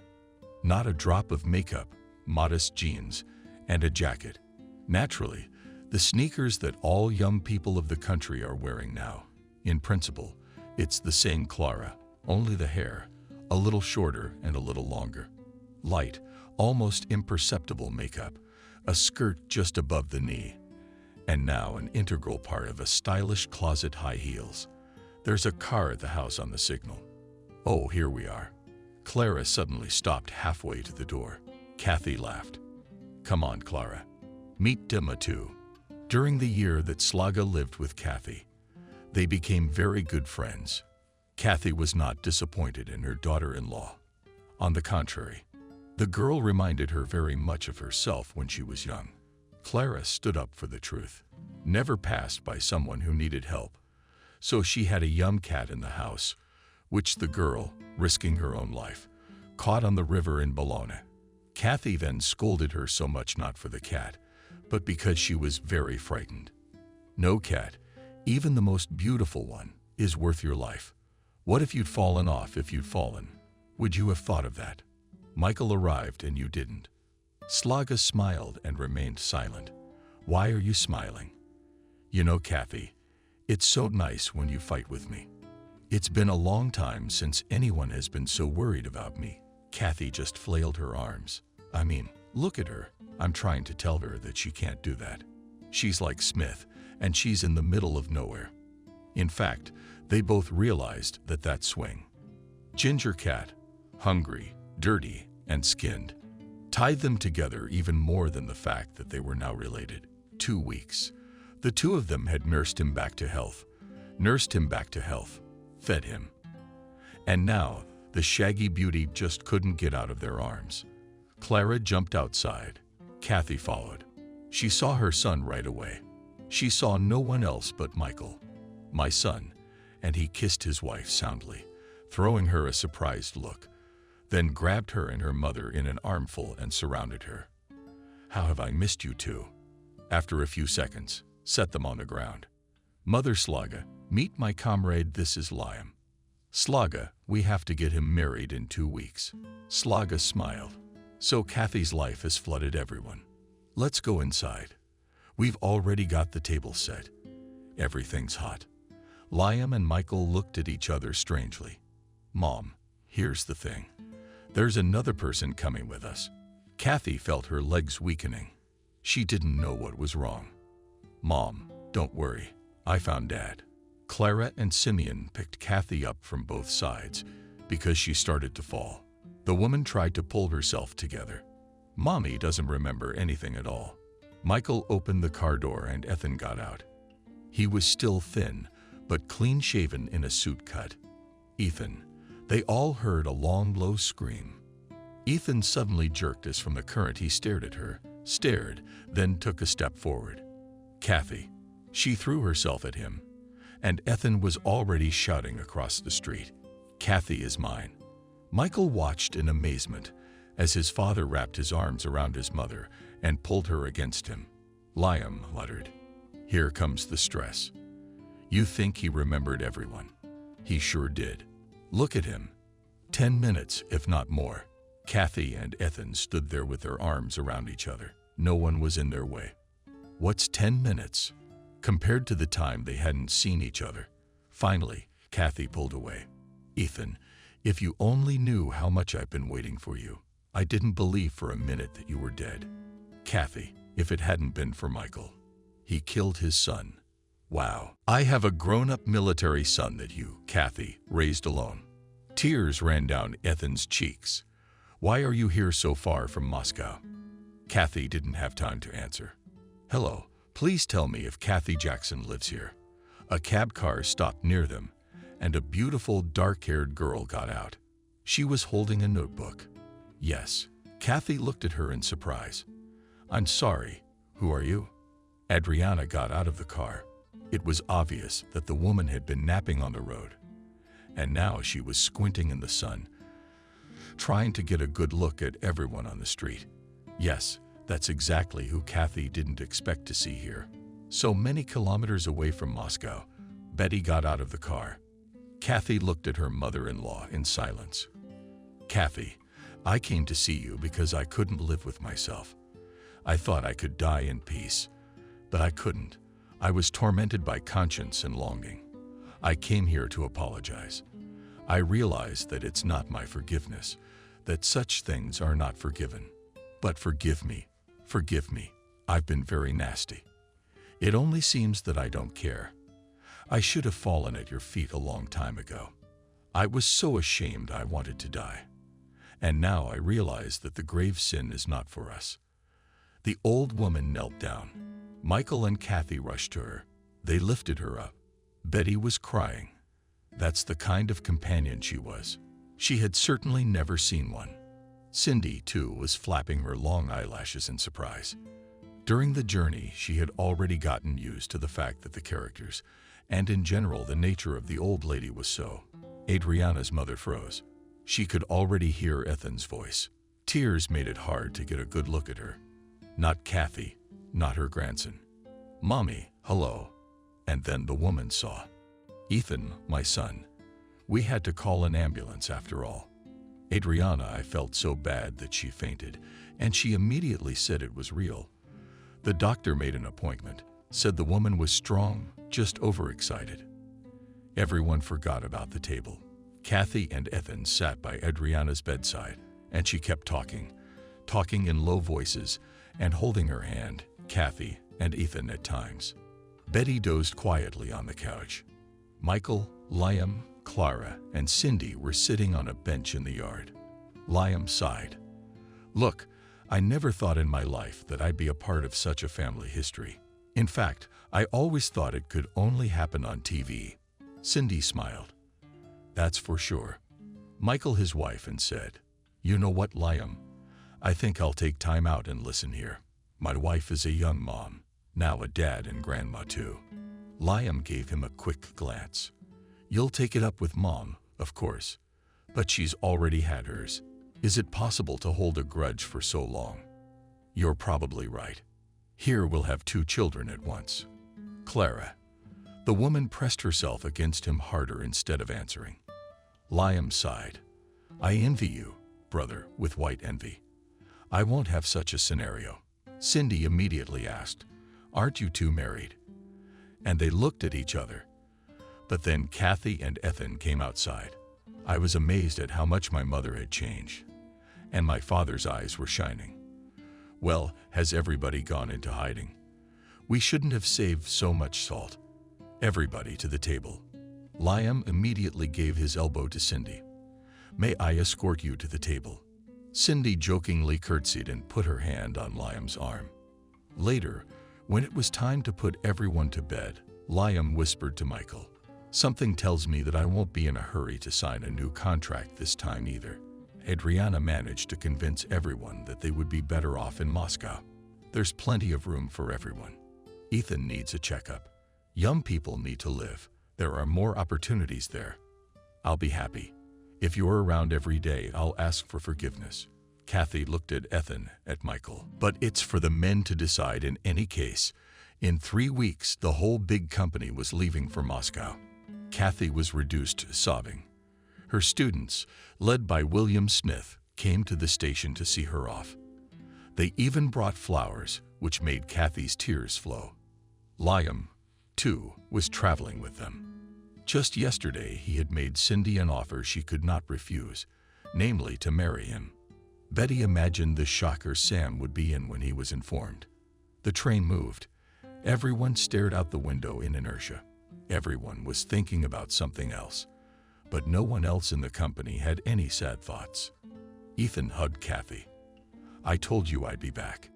Not a drop of makeup, modest jeans, and a jacket. Naturally, the sneakers that all young people of the country are wearing now. In principle, it's the same Clara, only the hair, a little shorter and a little longer. Light, almost imperceptible makeup, a skirt just above the knee, and now an integral part of a stylish closet high heels. There's a car at the house on the signal. Oh, here we are. Clara suddenly stopped halfway to the door. Kathy laughed. Come on, Clara. Meet Dima too. During the year that Slaga lived with Kathy, they became very good friends. Kathy was not disappointed in her daughter-in-law. On the contrary, the girl reminded her very much of herself when she was young. Clara stood up for the truth, never passed by someone who needed help. So she had a young cat in the house, which the girl, risking her own life, caught on the river in Bologna. Kathy then scolded her so much not for the cat, but because she was very frightened. No cat, even the most beautiful one, is worth your life. What if you'd fallen off if you'd fallen? Would you have thought of that? Michael arrived and you didn't. Slaga smiled and remained silent. Why are you smiling? You know, Kathy, it's so nice when you fight with me. It's been a long time since anyone has been so worried about me. Kathy just flailed her arms. I mean, look at her. I'm trying to tell her that she can't do that. She's like Smith, and she's in the middle of nowhere. In fact, they both realized that swing. Ginger cat, hungry, dirty, and skinned, tied them together even more than the fact that they were now related. 2 weeks. The two of them had nursed him back to health, fed him. And now, the shaggy beauty just couldn't get out of their arms. Clara jumped outside. Kathy followed. She saw her son right away. She saw no one else but Michael, my son, and he kissed his wife soundly, throwing her a surprised look, then grabbed her and her mother in an armful and surrounded her. How have I missed you two? After a few seconds, set them on the ground. Mother Slaga, meet my comrade, this is Liam. Slaga, we have to get him married in 2 weeks. Slaga smiled. So Kathy's life has flooded everyone. Let's go inside. We've already got the table set. Everything's hot. Liam and Michael looked at each other strangely. Mom, here's the thing. There's another person coming with us. Kathy felt her legs weakening. She didn't know what was wrong. Mom, don't worry. I found Dad. Clara and Simeon picked Kathy up from both sides because she started to fall. The woman tried to pull herself together. Mommy doesn't remember anything at all. Michael opened the car door and Ethan got out. He was still thin, but clean-shaven in a suit cut. Ethan. They all heard a long, low scream. Ethan suddenly jerked as from the current he stared at her, then took a step forward. Kathy. She threw herself at him, and Ethan was already shouting across the street, Kathy is mine. Michael watched in amazement as his father wrapped his arms around his mother and pulled her against him. Liam muttered, here comes the stress. You think he remembered everyone? He sure did. Look at him. 10 minutes, if not more. Kathy and Ethan stood there with their arms around each other. No one was in their way. What's 10 minutes? Compared to the time they hadn't seen each other. Finally, Kathy pulled away. Ethan, if you only knew how much I've been waiting for you. I didn't believe for a minute that you were dead. Kathy, if it hadn't been for Michael. He killed his son. Wow. I have a grown-up military son that you, Kathy, raised alone. Tears ran down Ethan's cheeks. Why are you here so far from Moscow? Kathy didn't have time to answer. Hello, please tell me if Kathy Jackson lives here. A cab car stopped near them, and a beautiful dark-haired girl got out. She was holding a notebook. Yes. Kathy looked at her in surprise. I'm sorry. Who are you? Adriana got out of the car. It was obvious that the woman had been napping on the road, and now she was squinting in the sun, trying to get a good look at everyone on the street. Yes, that's exactly who Kathy didn't expect to see here. So many kilometers away from Moscow, Betty got out of the car. Kathy looked at her mother-in-law in silence. Kathy, I came to see you because I couldn't live with myself. I thought I could die in peace, but I couldn't. I was tormented by conscience and longing. I came here to apologize. I realize that it's not my forgiveness, that such things are not forgiven. But forgive me, I've been very nasty. It only seems that I don't care. I should have fallen at your feet a long time ago. I was so ashamed I wanted to die. And now I realize that the grave sin is not for us. The old woman knelt down. Michael and Kathy rushed to her. They lifted her up. Betty was crying. That's the kind of companion she was. She had certainly never seen one. Cindy, too, was flapping her long eyelashes in surprise. During the journey, she had already gotten used to the fact that the characters, and in general the nature of the old lady was so. Adriana's mother froze. She could already hear Ethan's voice. Tears made it hard to get a good look at her. Not Kathy, not her grandson. Mommy, hello. And then the woman saw. Ethan, my son. We had to call an ambulance after all. Adriana, I felt so bad that she fainted, and she immediately said it was real. The doctor made an appointment, said the woman was strong, just overexcited. Everyone forgot about the table. Kathy and Ethan sat by Adriana's bedside, and she kept talking in low voices and holding her hand, Kathy and Ethan at times. Betty dozed quietly on the couch. Michael, Liam, Clara, and Cindy were sitting on a bench in the yard. Liam sighed. Look, I never thought in my life that I'd be a part of such a family history. In fact, I always thought it could only happen on TV. Cindy smiled. That's for sure. Michael, his wife, and said, You know what, Liam? I think I'll take time out and listen here. My wife is a young mom, now a dad and grandma too. Liam gave him a quick glance. You'll take it up with Mom, of course, but she's already had hers. Is it possible to hold a grudge for so long? You're probably right. Here we'll have 2 children at once. Clara. The woman pressed herself against him harder instead of answering. Liam sighed. I envy you, brother, with white envy. I won't have such a scenario. Cindy immediately asked, Aren't you 2 married? And they looked at each other. But then Kathy and Ethan came outside. I was amazed at how much my mother had changed, and my father's eyes were shining. Well, has everybody gone into hiding? We shouldn't have saved so much salt. Everybody to the table. Liam immediately gave his elbow to Cindy. May I escort you to the table? Cindy jokingly curtsied and put her hand on Liam's arm. Later, when it was time to put everyone to bed, Liam whispered to Michael, Something tells me that I won't be in a hurry to sign a new contract this time either. Adriana managed to convince everyone that they would be better off in Moscow. There's plenty of room for everyone. Ethan needs a checkup. Young people need to live. There are more opportunities there. I'll be happy. If you're around every day, I'll ask for forgiveness. Kathy looked at Ethan, at Michael. But it's for the men to decide in any case. In 3 weeks, the whole big company was leaving for Moscow. Kathy was reduced to sobbing. Her students, led by William Smith, came to the station to see her off. They even brought flowers, which made Kathy's tears flow. Liam, too, was traveling with them. Just yesterday, he had made Cindy an offer she could not refuse, namely to marry him. Betty imagined the shocker Sam would be in when he was informed. The train moved. Everyone stared out the window in inertia. Everyone was thinking about something else, but no one else in the company had any sad thoughts. Ethan hugged Kathy. I told you I'd be back.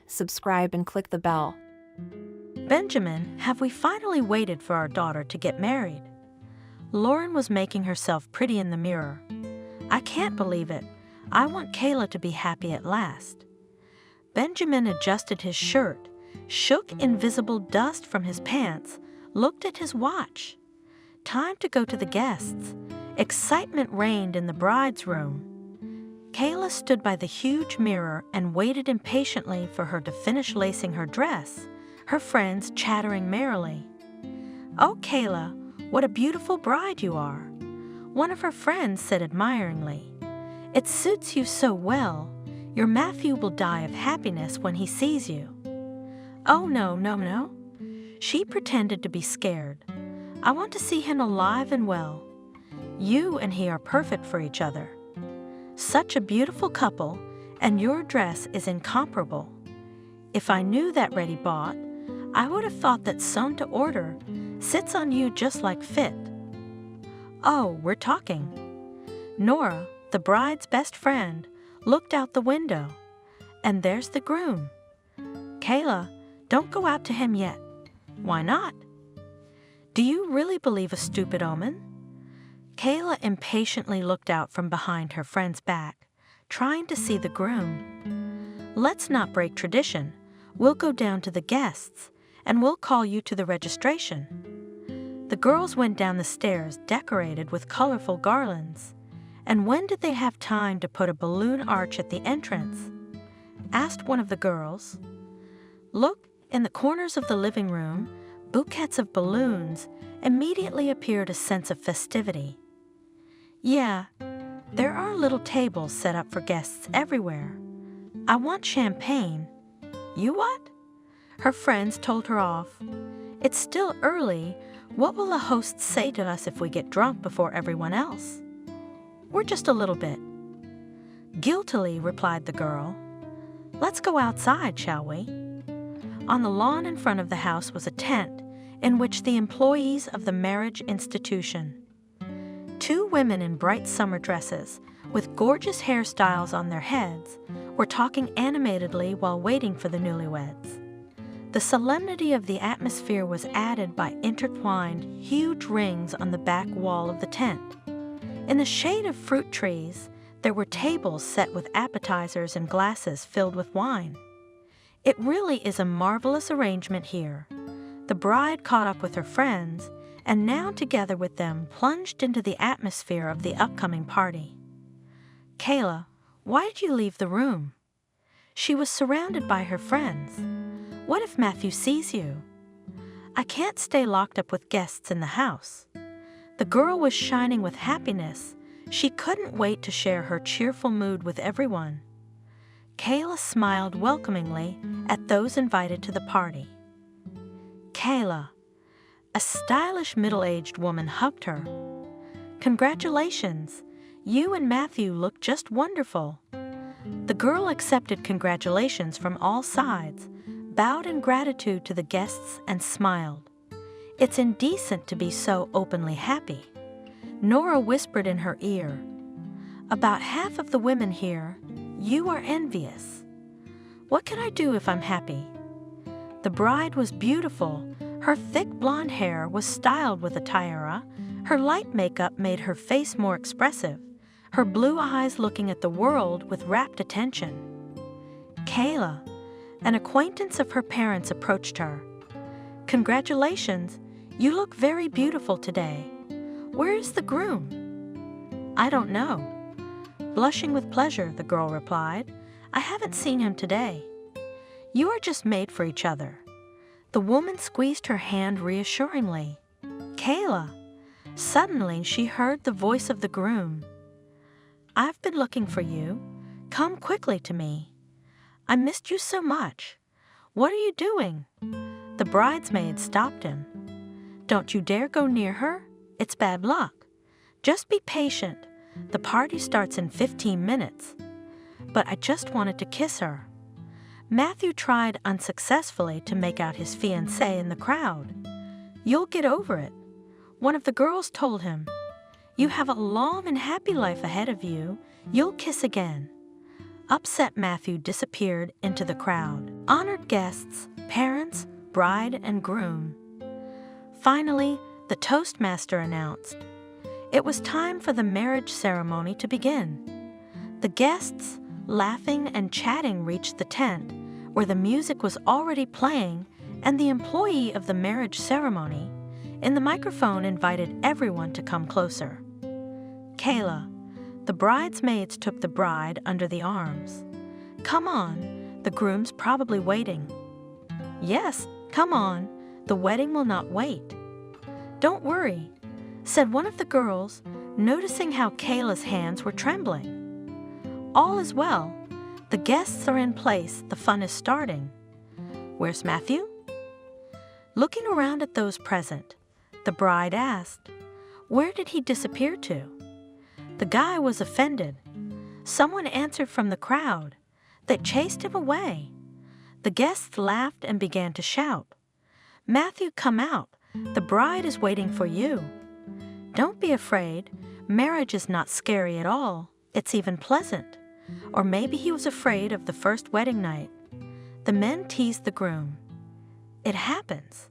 Subscribe and click the bell. Benjamin, have we finally waited for our daughter to get married? Lauren was making herself pretty in the mirror. I can't believe it. I want Kayla to be happy at last. Benjamin adjusted his shirt, shook invisible dust from his pants, looked at his watch. Time to go to the guests. Excitement reigned in the bride's room. Kayla stood by the huge mirror and waited impatiently for her to finish lacing her dress, her friends chattering merrily. "Oh, Kayla, what a beautiful bride you are," one of her friends said admiringly. "It suits you so well. Your Matthew will die of happiness when he sees you." "Oh, no. She pretended to be scared. I want to see him alive and well. You and he are perfect for each other. Such a beautiful couple, and your dress is incomparable. If I knew that ready bought, I would have thought that sewn to order sits on you just like fit." "Oh, we're talking." Nora, the bride's best friend, looked out the window. "And there's the groom." "Kayla, don't go out to him yet." "Why not?" "Do you really believe a stupid omen?" Kayla impatiently looked out from behind her friend's back, trying to see the groom. "Let's not break tradition. We'll go down to the guests, and we'll call you to the registration." The girls went down the stairs decorated with colorful garlands. "And when did they have time to put a balloon arch at the entrance?" asked one of the girls. "Look, in the corners of the living room, bouquets of balloons immediately appeared a sense of festivity." "Yeah, there are little tables set up for guests everywhere. I want champagne." "You what?" Her friends told her off. "It's still early. What will the host say to us if we get drunk before everyone else?" "We're just a little bit." Guiltily replied the girl. "Let's go outside, shall we?" On the lawn in front of the house was a tent in which the employees of the marriage institution. Two women in bright summer dresses, with gorgeous hairstyles on their heads, were talking animatedly while waiting for the newlyweds. The solemnity of the atmosphere was added by intertwined, huge rings on the back wall of the tent. In the shade of fruit trees, there were tables set with appetizers and glasses filled with wine. It really is a marvelous arrangement here. The bride caught up with her friends, and now together with them plunged into the atmosphere of the upcoming party. "Kayla, why did you leave the room?" She was surrounded by her friends. "What if Matthew sees you?" "I can't stay locked up with guests in the house." The girl was shining with happiness. She couldn't wait to share her cheerful mood with everyone. Kayla smiled welcomingly at those invited to the party. "Kayla," a stylish middle-aged woman hugged her. "Congratulations! You and Matthew look just wonderful." The girl accepted congratulations from all sides, bowed in gratitude to the guests, and smiled. "It's indecent to be so openly happy." Nora whispered in her ear, "About half of the women here, you are envious." "What can I do if I'm happy?" The bride was beautiful. Her thick blonde hair was styled with a tiara. Her light makeup made her face more expressive, her blue eyes looking at the world with rapt attention. "Kayla," an acquaintance of her parents approached her. "Congratulations, you look very beautiful today. Where is the groom?" "I don't know." Blushing with pleasure, the girl replied, "I haven't seen him today." "You are just made for each other." The woman squeezed her hand reassuringly. "Kayla." Suddenly she heard the voice of the groom. "I've been looking for you. Come quickly to me. I missed you so much. What are you doing?" The bridesmaid stopped him. "Don't you dare go near her. It's bad luck. Just be patient. The party starts in 15 minutes. But I just wanted to kiss her." Matthew tried unsuccessfully to make out his fiancée in the crowd. "You'll get over it," one of the girls told him. "You have a long and happy life ahead of you. You'll kiss again." Upset Matthew disappeared into the crowd. Honored guests, parents, bride, and groom. Finally, the toastmaster announced, It was time for the marriage ceremony to begin. The guests, laughing and chatting, reached the tent, where the music was already playing, and the employee of the marriage ceremony, in the microphone, invited everyone to come closer. Kayla, the bridesmaids took the bride under the arms. "Come on, the groom's probably waiting." "Yes, come on, the wedding will not wait." "Don't worry," said one of the girls, noticing how Kayla's hands were trembling. "All is well. The guests are in place. The fun is starting." "Where's Matthew?" Looking around at those present, the bride asked, "Where did he disappear to?" The guy was offended. Someone answered from the crowd. They chased him away. The guests laughed and began to shout, "Matthew, come out. The bride is waiting for you." Don't be afraid. Marriage is not scary at all. It's even pleasant. Or maybe he was afraid of the first wedding night. The men teased the groom. It happens.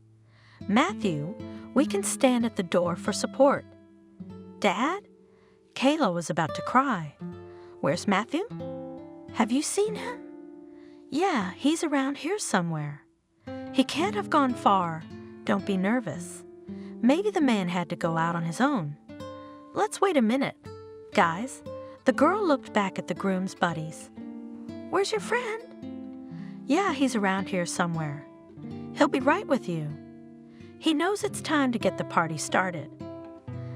"Matthew, we can stand at the door for support." "Dad?" Kayla was about to cry. "Where's Matthew?" "Have you seen him?" "Yeah, he's around here somewhere." "He can't have gone far. Don't be nervous. Maybe the man had to go out on his own." "Let's wait a minute. Guys," the girl looked back at the groom's buddies. "Where's your friend?" "Yeah, he's around here somewhere. He'll be right with you. He knows it's time to get the party started.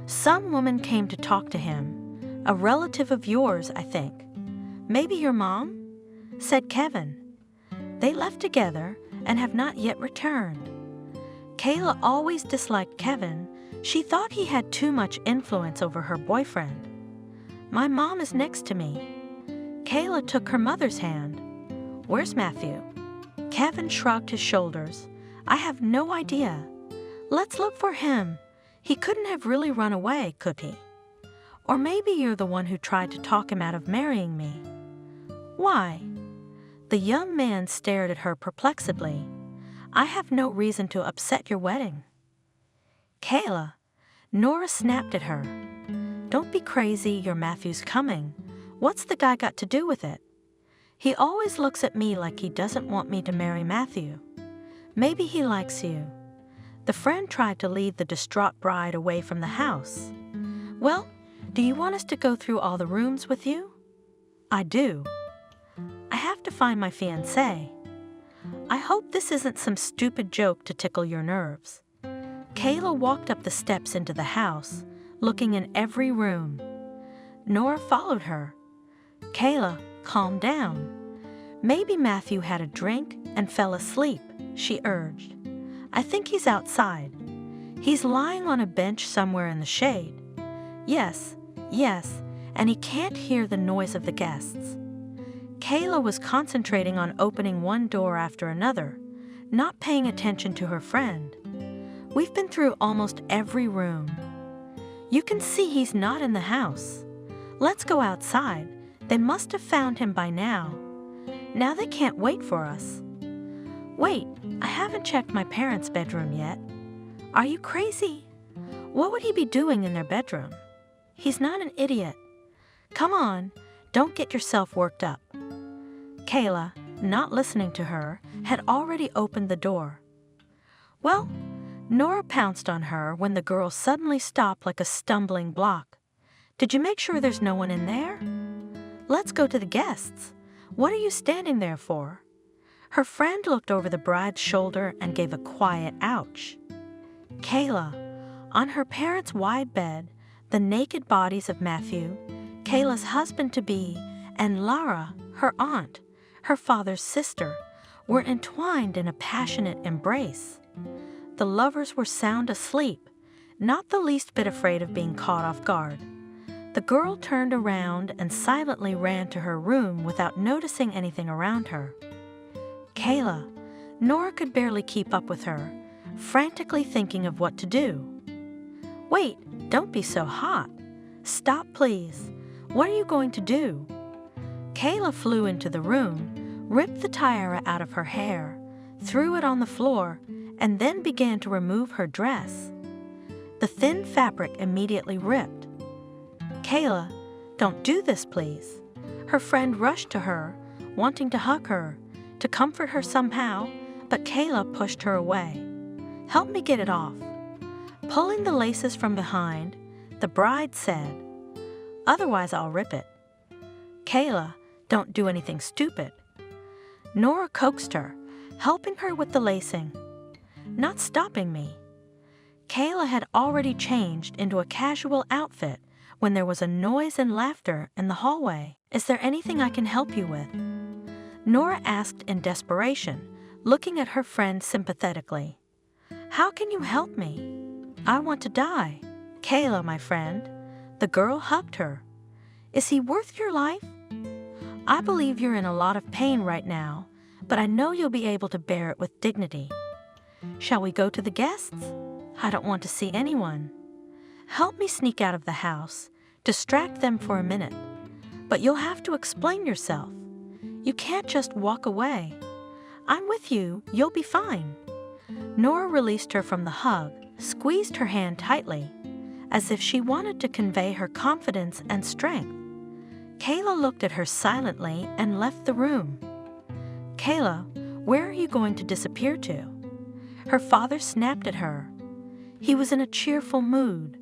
Some woman came to talk to him. A relative of yours, I think. Maybe your mom?" said Kevin. They left together and have not yet returned. Kayla always disliked Kevin. She thought he had too much influence over her boyfriend. "My mom is next to me." Kayla took her mother's hand. "Where's Matthew?" Kevin shrugged his shoulders. "I have no idea. Let's look for him. He couldn't have really run away, could he? Or maybe you're the one who tried to talk him out of marrying me." "Why?" The young man stared at her perplexedly. "I have no reason to upset your wedding." "Kayla," Nora snapped at her. "Don't be crazy, your Matthew's coming. What's the guy got to do with it? He always looks at me like he doesn't want me to marry Matthew. Maybe he likes you." The friend tried to lead the distraught bride away from the house. "Well, do you want us to go through all the rooms with you?" "I do." "I have to find my fiancé." "I hope this isn't some stupid joke to tickle your nerves." Kayla walked up the steps into the house, looking in every room. Nora followed her. "Kayla, calm down. Maybe Matthew had a drink and fell asleep," she urged. "I think he's outside. He's lying on a bench somewhere in the shade. Yes, and he can't hear the noise of the guests." Kayla was concentrating on opening one door after another, not paying attention to her friend. "We've been through almost every room. You can see he's not in the house. Let's go outside. They must have found him by now. Now they can't wait for us." "Wait, I haven't checked my parents' bedroom yet." "Are you crazy? What would he be doing in their bedroom? He's not an idiot. Come on, don't get yourself worked up." Kayla, not listening to her, had already opened the door. "Well," Nora pounced on her when the girl suddenly stopped like a stumbling block. "Did you make sure there's no one in there? Let's go to the guests. What are you standing there for?" Her friend looked over the bride's shoulder and gave a quiet ouch. Kayla, on her parents' wide bed, the naked bodies of Matthew, Kayla's husband-to-be, and Lara, her aunt, her father's sister, were entwined in a passionate embrace. The lovers were sound asleep, not the least bit afraid of being caught off guard. The girl turned around and silently ran to her room without noticing anything around her. Kayla, Nora could barely keep up with her, frantically thinking of what to do. "Wait, don't be so hot. Stop, please. What are you going to do?" Kayla flew into the room, ripped the tiara out of her hair, threw it on the floor, and then began to remove her dress. The thin fabric immediately ripped. "Kayla, don't do this, please." Her friend rushed to her, wanting to hug her, to comfort her somehow, but Kayla pushed her away. "Help me get it off." Pulling the laces from behind, the bride said, "Otherwise I'll rip it." "Kayla, don't do anything stupid." Nora coaxed her, helping her with the lacing. "Not stopping me." Kayla had already changed into a casual outfit when there was a noise and laughter in the hallway. "Is there anything I can help you with?" Nora asked in desperation, looking at her friend sympathetically. "How can you help me? I want to die." "Kayla, my friend." The girl hugged her. "Is he worth your life? I believe you're in a lot of pain right now, but I know you'll be able to bear it with dignity. Shall we go to the guests? I don't want to see anyone. Help me sneak out of the house, distract them for a minute. But you'll have to explain yourself. You can't just walk away. I'm with you, you'll be fine." Nora released her from the hug, squeezed her hand tightly, as if she wanted to convey her confidence and strength. Kayla looked at her silently and left the room. "Kayla, where are you going to disappear to?" Her father snapped at her. He was in a cheerful mood.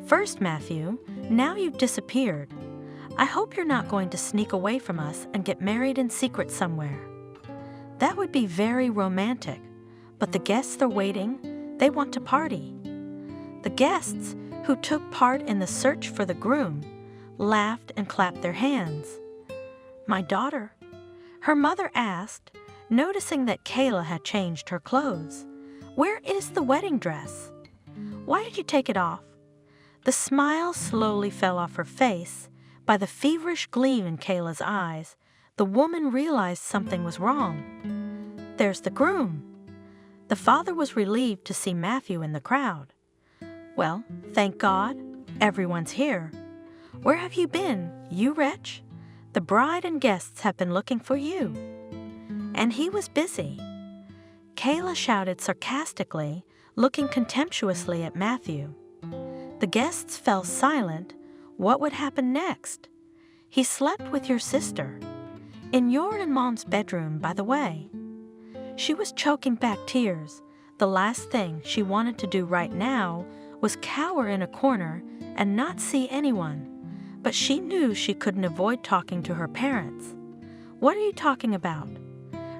"First, Matthew, now you've disappeared. I hope you're not going to sneak away from us and get married in secret somewhere. That would be very romantic, but the guests are waiting. They want to party." The guests, who took part in the search for the groom, laughed and clapped their hands. "My daughter?" her mother asked, noticing that Kayla had changed her clothes. "Where is the wedding dress? Why did you take it off?" The smile slowly fell off her face. By the feverish gleam in Kayla's eyes, the woman realized something was wrong. "There's the groom." The father was relieved to see Matthew in the crowd. "Well, thank God, everyone's here. Where have you been, you wretch? The bride and guests have been looking for you." And he was busy. Kayla shouted sarcastically, looking contemptuously at Matthew. The guests fell silent. What would happen next? "He slept with your sister. In your and Mom's bedroom, by the way." She was choking back tears. The last thing she wanted to do right now was cower in a corner and not see anyone. But she knew she couldn't avoid talking to her parents. "What are you talking about?"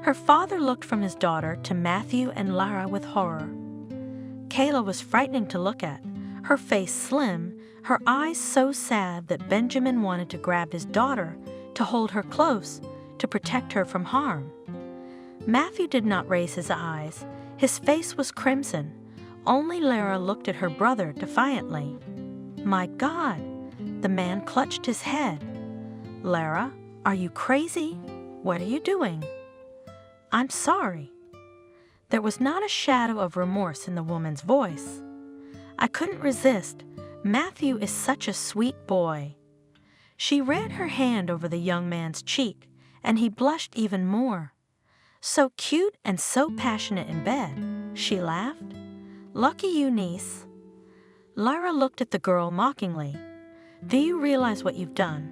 Her father looked from his daughter to Matthew and Lara with horror. Kayla was frightening to look at, her face slim, her eyes so sad that Benjamin wanted to grab his daughter to hold her close to protect her from harm. Matthew did not raise his eyes. His face was crimson. Only Lara looked at her brother defiantly. "My God!" The man clutched his head. "Lara, are you crazy? What are you doing?" "I'm sorry." There was not a shadow of remorse in the woman's voice. "I couldn't resist. Matthew is such a sweet boy." She ran her hand over the young man's cheek, and he blushed even more. "So cute and so passionate in bed," she laughed. "Lucky you, niece." Lara looked at the girl mockingly. "Do you realize what you've done?"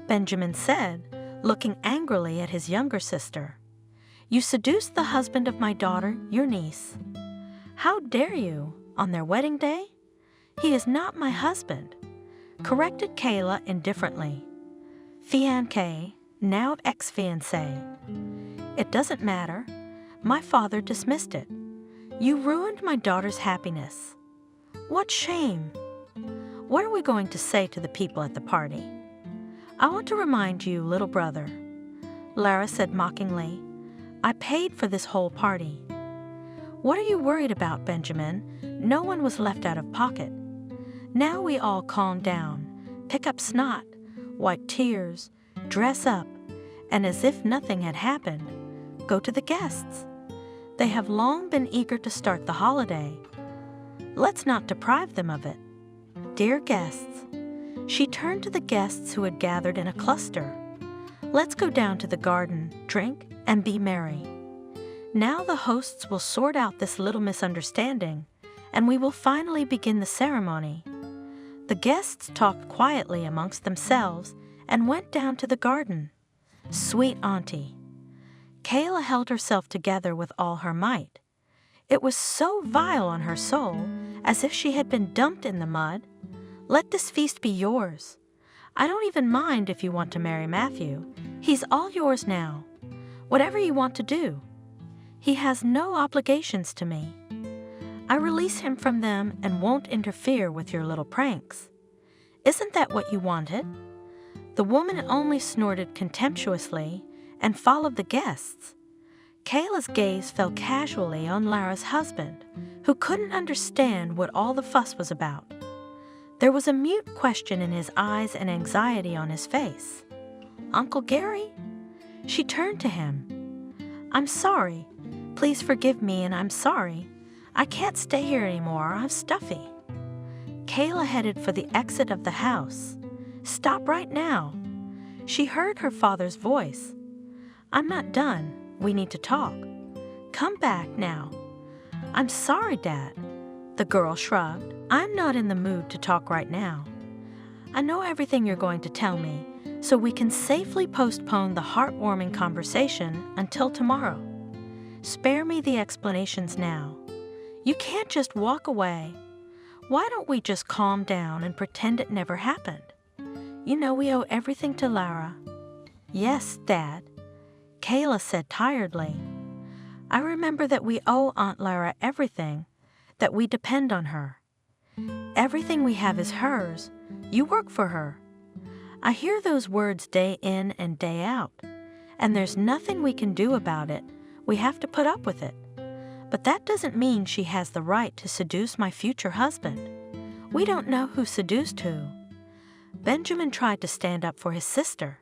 Benjamin said, looking angrily at his younger sister. "You seduced the husband of my daughter, your niece. How dare you, on their wedding day? He is not my husband," corrected Kayla indifferently. "Fiancé, now ex-fiancé. It doesn't matter. My father dismissed it. You ruined my daughter's happiness. What shame. What are we going to say to the people at the party?" "I want to remind you, little brother," Lara said mockingly, "I paid for this whole party." "What are you worried about, Benjamin? No one was left out of pocket." Now we all calm down, pick up snot, wipe tears, dress up, and as if nothing had happened, go to the guests. They have long been eager to start the holiday. Let's not deprive them of it. Dear guests, she turned to the guests who had gathered in a cluster. Let's go down to the garden, drink, and be merry. Now the hosts will sort out this little misunderstanding, and we will finally begin the ceremony. The guests talked quietly amongst themselves and went down to the garden. Sweet auntie. Kayla held herself together with all her might. It was so vile on her soul, as if she had been dumped in the mud. Let this feast be yours. I don't even mind if you want to marry Matthew. He's all yours now. Whatever you want to do. He has no obligations to me. I release him from them and won't interfere with your little pranks. Isn't that what you wanted? The woman only snorted contemptuously and followed the guests. Kayla's gaze fell casually on Lara's husband, who couldn't understand what all the fuss was about. There was a mute question in his eyes and anxiety on his face. Uncle Gary? She turned to him. I'm sorry. Please forgive me, and I'm sorry. I can't stay here anymore. I'm stuffy. Kayla headed for the exit of the house. Stop right now. She heard her father's voice. I'm not done. We need to talk. Come back now. I'm sorry, Dad. The girl shrugged. I'm not in the mood to talk right now. I know everything you're going to tell me, so we can safely postpone the heartwarming conversation until tomorrow. Spare me the explanations now. You can't just walk away. Why don't we just calm down and pretend it never happened? You know we owe everything to Lara. Yes, Dad. Kayla said tiredly. I remember that we owe Aunt Lara everything, that we depend on her. Everything we have is hers. You work for her. I hear those words day in and day out, and there's nothing we can do about it. We have to put up with it. But that doesn't mean she has the right to seduce my future husband. We don't know who seduced who. Benjamin tried to stand up for his sister.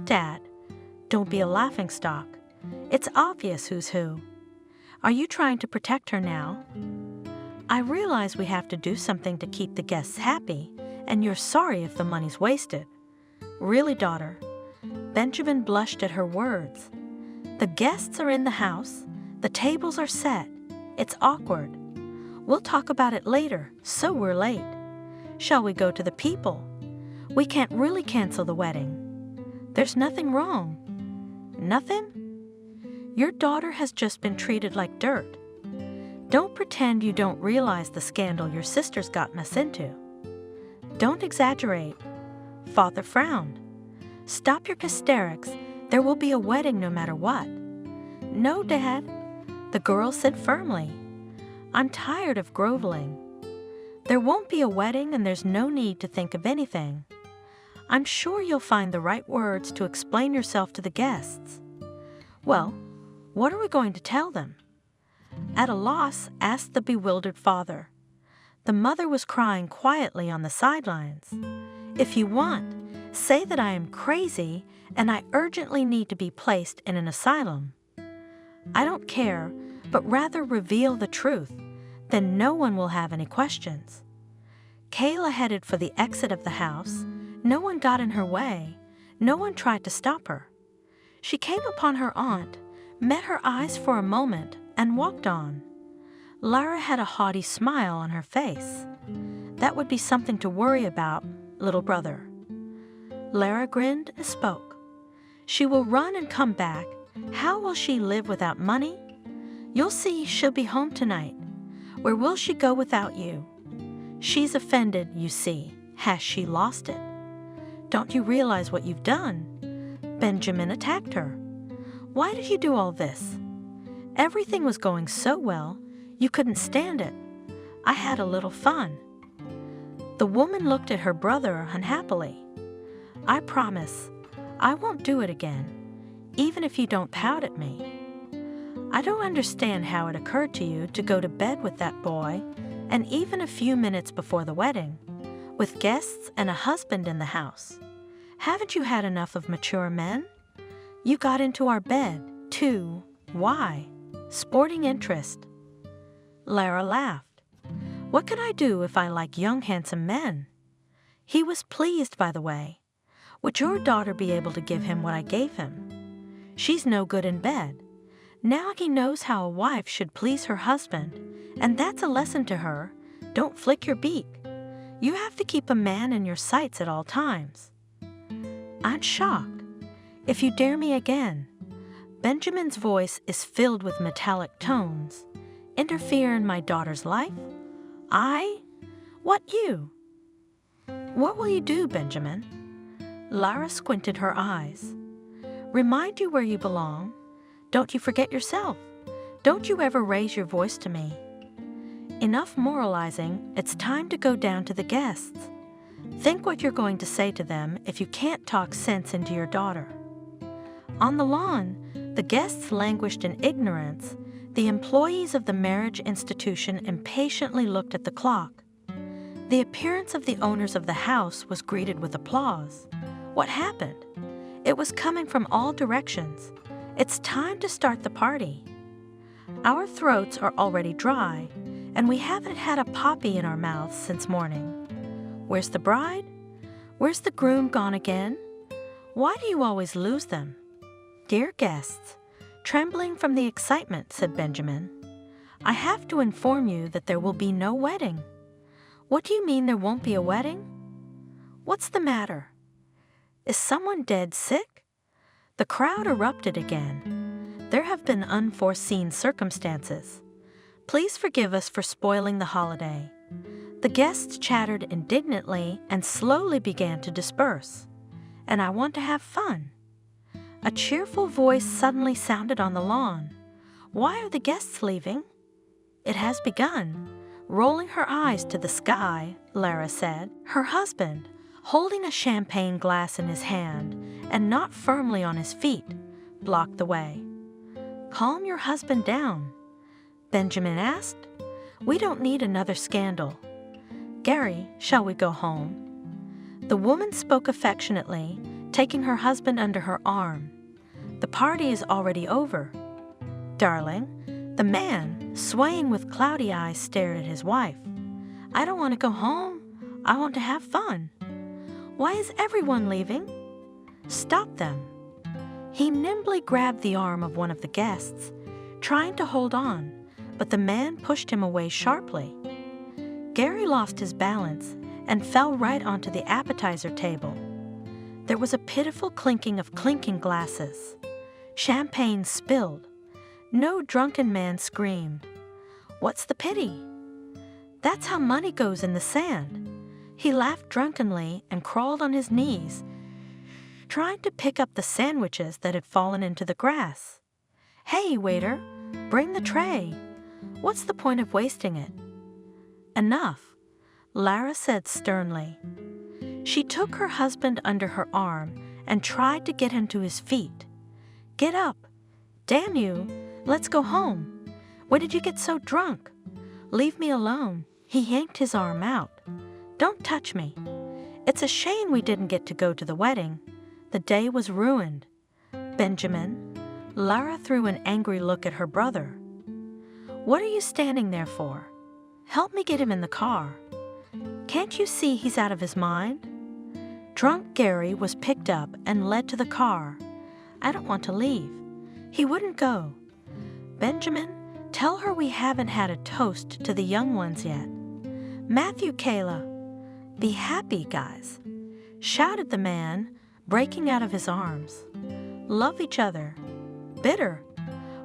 Dad, don't be a laughingstock. It's obvious who's who. Are you trying to protect her now? I realize we have to do something to keep the guests happy, and you're sorry if the money's wasted. Really, daughter? Benjamin blushed at her words. The guests are in the house. The tables are set. It's awkward. We'll talk about it later, so we're late. Shall we go to the people? We can't really cancel the wedding. There's nothing wrong. Nothing? Your daughter has just been treated like dirt. Don't pretend you don't realize the scandal your sister's gotten us into. Don't exaggerate. Father frowned. Stop your hysterics. There will be a wedding no matter what. No, Dad, the girl said firmly. I'm tired of groveling. There won't be a wedding, and there's no need to think of anything. I'm sure you'll find the right words to explain yourself to the guests. Well, what are we going to tell them? At a loss, asked the bewildered father. The mother was crying quietly on the sidelines. If you want, say that I am crazy and I urgently need to be placed in an asylum. I don't care, but rather reveal the truth. Then no one will have any questions. Kayla headed for the exit of the house. No one got in her way. No one tried to stop her. She came upon her aunt, met her eyes for a moment, and walked on. Lara had a haughty smile on her face. That would be something to worry about, little brother. Lara grinned and spoke. She will run and come back. How will she live without money? You'll see she'll be home tonight. Where will she go without you? She's offended, you see. Has she lost it? Don't you realize what you've done? Benjamin attacked her. Why did you do all this? Everything was going so well, you couldn't stand it. I had a little fun. The woman looked at her brother unhappily. I promise, I won't do it again, even if you don't pout at me. I don't understand how it occurred to you to go to bed with that boy, and even a few minutes before the wedding, with guests and a husband in the house. Haven't you had enough of mature men? You got into our bed, too. Why? Sporting interest. Lara laughed. What can I do if I like young, handsome men? He was pleased, by the way. Would your daughter be able to give him what I gave him? She's no good in bed. Now he knows how a wife should please her husband, and that's a lesson to her. Don't flick your beak. You have to keep a man in your sights at all times. I'd shock. If you dare me again. Benjamin's voice is filled with metallic tones. Interfere in my daughter's life? I? What you? What will you do, Benjamin? Lara squinted her eyes. Remind you where you belong. Don't you forget yourself. Don't you ever raise your voice to me. Enough moralizing, it's time to go down to the guests. Think what you're going to say to them if you can't talk sense into your daughter. On the lawn, the guests languished in ignorance. The employees of the marriage institution impatiently looked at the clock. The appearance of the owners of the house was greeted with applause. What happened? It was coming from all directions. It's time to start the party. Our throats are already dry, and we haven't had a poppy in our mouths since morning. Where's the bride? Where's the groom gone again? Why do you always lose them? Dear guests, trembling from the excitement, said Benjamin, I have to inform you that there will be no wedding. What do you mean there won't be a wedding? What's the matter? Is someone dead sick? The crowd erupted again. There have been unforeseen circumstances. Please forgive us for spoiling the holiday. The guests chattered indignantly and slowly began to disperse. And I want to have fun. A cheerful voice suddenly sounded on the lawn. Why are the guests leaving? It has begun. Rolling her eyes to the sky, Lara said, her husband, holding a champagne glass in his hand and not firmly on his feet, blocked the way. Calm your husband down, Benjamin asked. We don't need another scandal. Gary, shall we go home? The woman spoke affectionately, taking her husband under her arm. The party is already over. Darling, the man, swaying with cloudy eyes, stared at his wife. I don't want to go home. I want to have fun. Why is everyone leaving? Stop them. He nimbly grabbed the arm of one of the guests, trying to hold on, but the man pushed him away sharply. Gary lost his balance and fell right onto the appetizer table. There was a pitiful clinking of clinking glasses. Champagne spilled. No drunken man screamed. What's the pity? That's how money goes in the sand. He laughed drunkenly and crawled on his knees, trying to pick up the sandwiches that had fallen into the grass. Hey, waiter, bring the tray. What's the point of wasting it? Enough, Lara said sternly. She took her husband under her arm and tried to get him to his feet. Get up. Damn you. Let's go home. When did you get so drunk? Leave me alone. He yanked his arm out. Don't touch me. It's a shame we didn't get to go to the wedding. The day was ruined. Benjamin, Lara threw an angry look at her brother. What are you standing there for? Help me get him in the car. Can't you see he's out of his mind? Drunk Gary was picked up and led to the car. I don't want to leave. He wouldn't go. Benjamin, tell her we haven't had a toast to the young ones yet. Matthew, Kayla, be happy, guys, shouted the man, breaking out of his arms. Love each other. Bitter.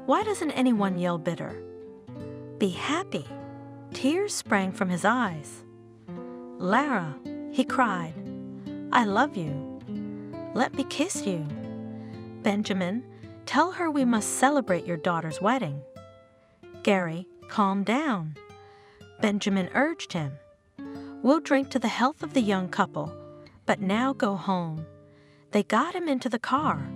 Why doesn't anyone yell bitter? Be happy. Tears sprang from his eyes. Lara, he cried, I love you. Let me kiss you. Benjamin, tell her we must celebrate your daughter's wedding. Gary, calm down. Benjamin urged him. We'll drink to the health of the young couple, but now go home. They got him into the car.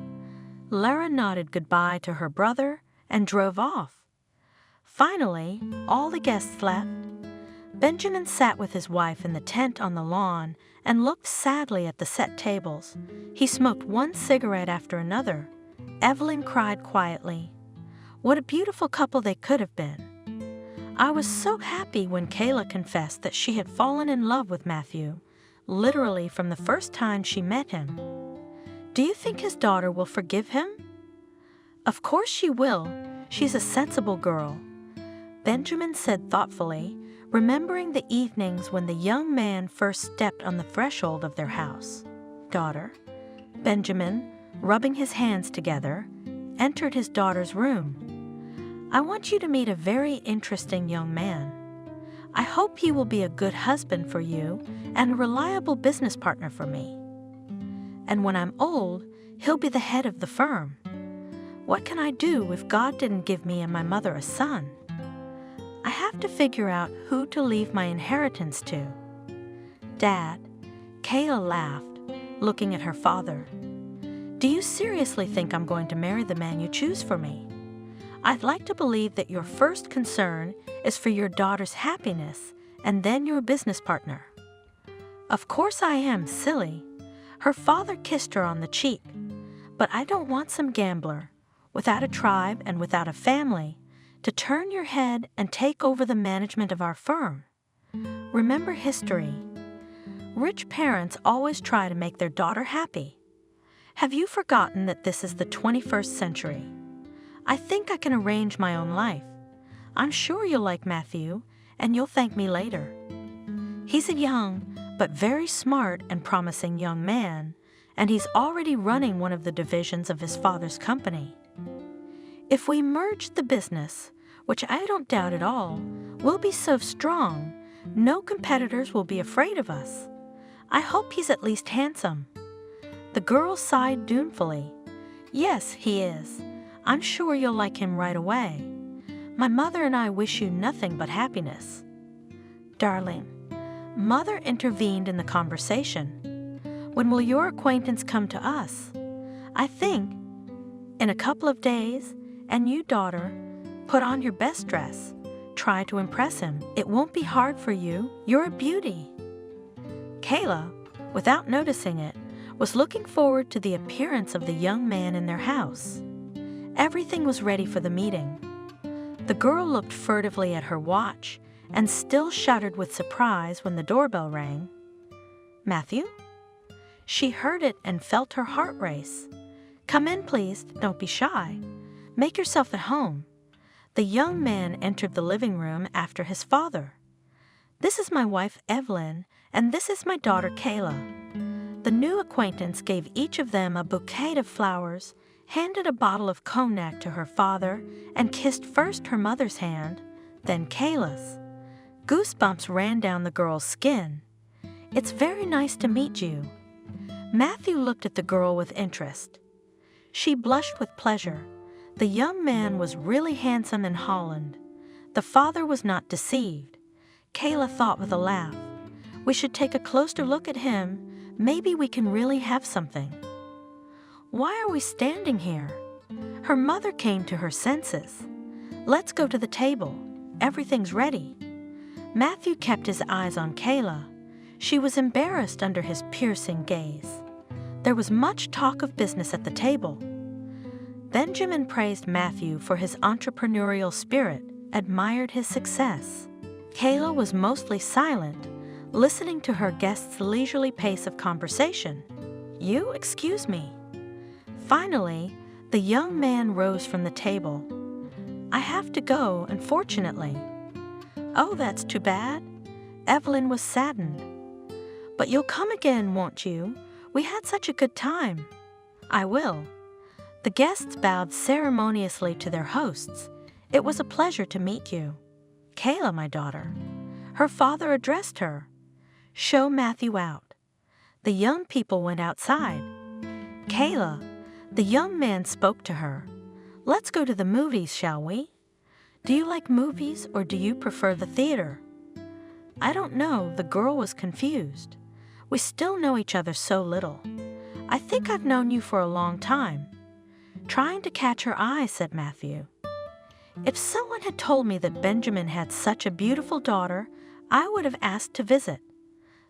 Lara nodded goodbye to her brother and drove off. Finally, all the guests left. Benjamin sat with his wife in the tent on the lawn and looked sadly at the set tables. He smoked one cigarette after another. Evelyn cried quietly. What a beautiful couple they could have been. I was so happy when Kayla confessed that she had fallen in love with Matthew, literally from the first time she met him. Do you think his daughter will forgive him? Of course she will. She's a sensible girl. Benjamin said thoughtfully, remembering the evenings when the young man first stepped on the threshold of their house. Daughter, Benjamin, rubbing his hands together, entered his daughter's room. I want you to meet a very interesting young man. I hope he will be a good husband for you and a reliable business partner for me. And when I'm old, he'll be the head of the firm. What can I do if God didn't give me and my mother a son? I have to figure out who to leave my inheritance to. Dad, Kayla laughed, looking at her father. Do you seriously think I'm going to marry the man you choose for me? I'd like to believe that your first concern is for your daughter's happiness and then your business partner. Of course I am, silly. Her father kissed her on the cheek. But I don't want some gambler, without a tribe and without a family, to turn your head and take over the management of our firm. Remember history. Rich parents always try to make their daughter happy. Have you forgotten that this is the 21st century? I think I can arrange my own life. I'm sure you'll like Matthew, and you'll thank me later. He's a young, but very smart and promising young man, and he's already running one of the divisions of his father's company. If we merge the business, which I don't doubt at all, we'll be so strong, no competitors will be afraid of us. I hope he's at least handsome. The girl sighed tunefully. Yes, he is. I'm sure you'll like him right away. My mother and I wish you nothing but happiness. Darling, Mother intervened in the conversation. When will your acquaintance come to us? I think in a couple of days, and you, daughter, put on your best dress. Try to impress him. It won't be hard for you. You're a beauty. Kayla, without noticing it, was looking forward to the appearance of the young man in their house. Everything was ready for the meeting. The girl looked furtively at her watch and still shuddered with surprise when the doorbell rang. Matthew? She heard it and felt her heart race. Come in, please. Don't be shy. Make yourself at home. The young man entered the living room after his father. This is my wife, Evelyn, and this is my daughter, Kayla. The new acquaintance gave each of them a bouquet of flowers, handed a bottle of cognac to her father, and kissed first her mother's hand, then Kayla's. Goosebumps ran down the girl's skin. It's very nice to meet you. Matthew looked at the girl with interest. She blushed with pleasure. The young man was really handsome in Holland. The father was not deceived. Kayla thought with a laugh, we should take a closer look at him. Maybe we can really have something. Why are we standing here? Her mother came to her senses. Let's go to the table. Everything's ready. Matthew kept his eyes on Kayla. She was embarrassed under his piercing gaze. There was much talk of business at the table. Benjamin praised Matthew for his entrepreneurial spirit, admired his success. Kayla was mostly silent, listening to her guest's leisurely pace of conversation. You excuse me. Finally, the young man rose from the table. I have to go, unfortunately. Oh, that's too bad. Evelyn was saddened. But you'll come again, won't you? We had such a good time. I will. The guests bowed ceremoniously to their hosts. It was a pleasure to meet you. Kayla, my daughter. Her father addressed her. Show Matthew out. The young people went outside. Kayla, the young man spoke to her. Let's go to the movies, shall we? Do you like movies or do you prefer the theater? I don't know, the girl was confused. We still know each other so little. I think I've known you for a long time. Trying to catch her eye, said Matthew. If someone had told me that Benjamin had such a beautiful daughter, I would have asked to visit.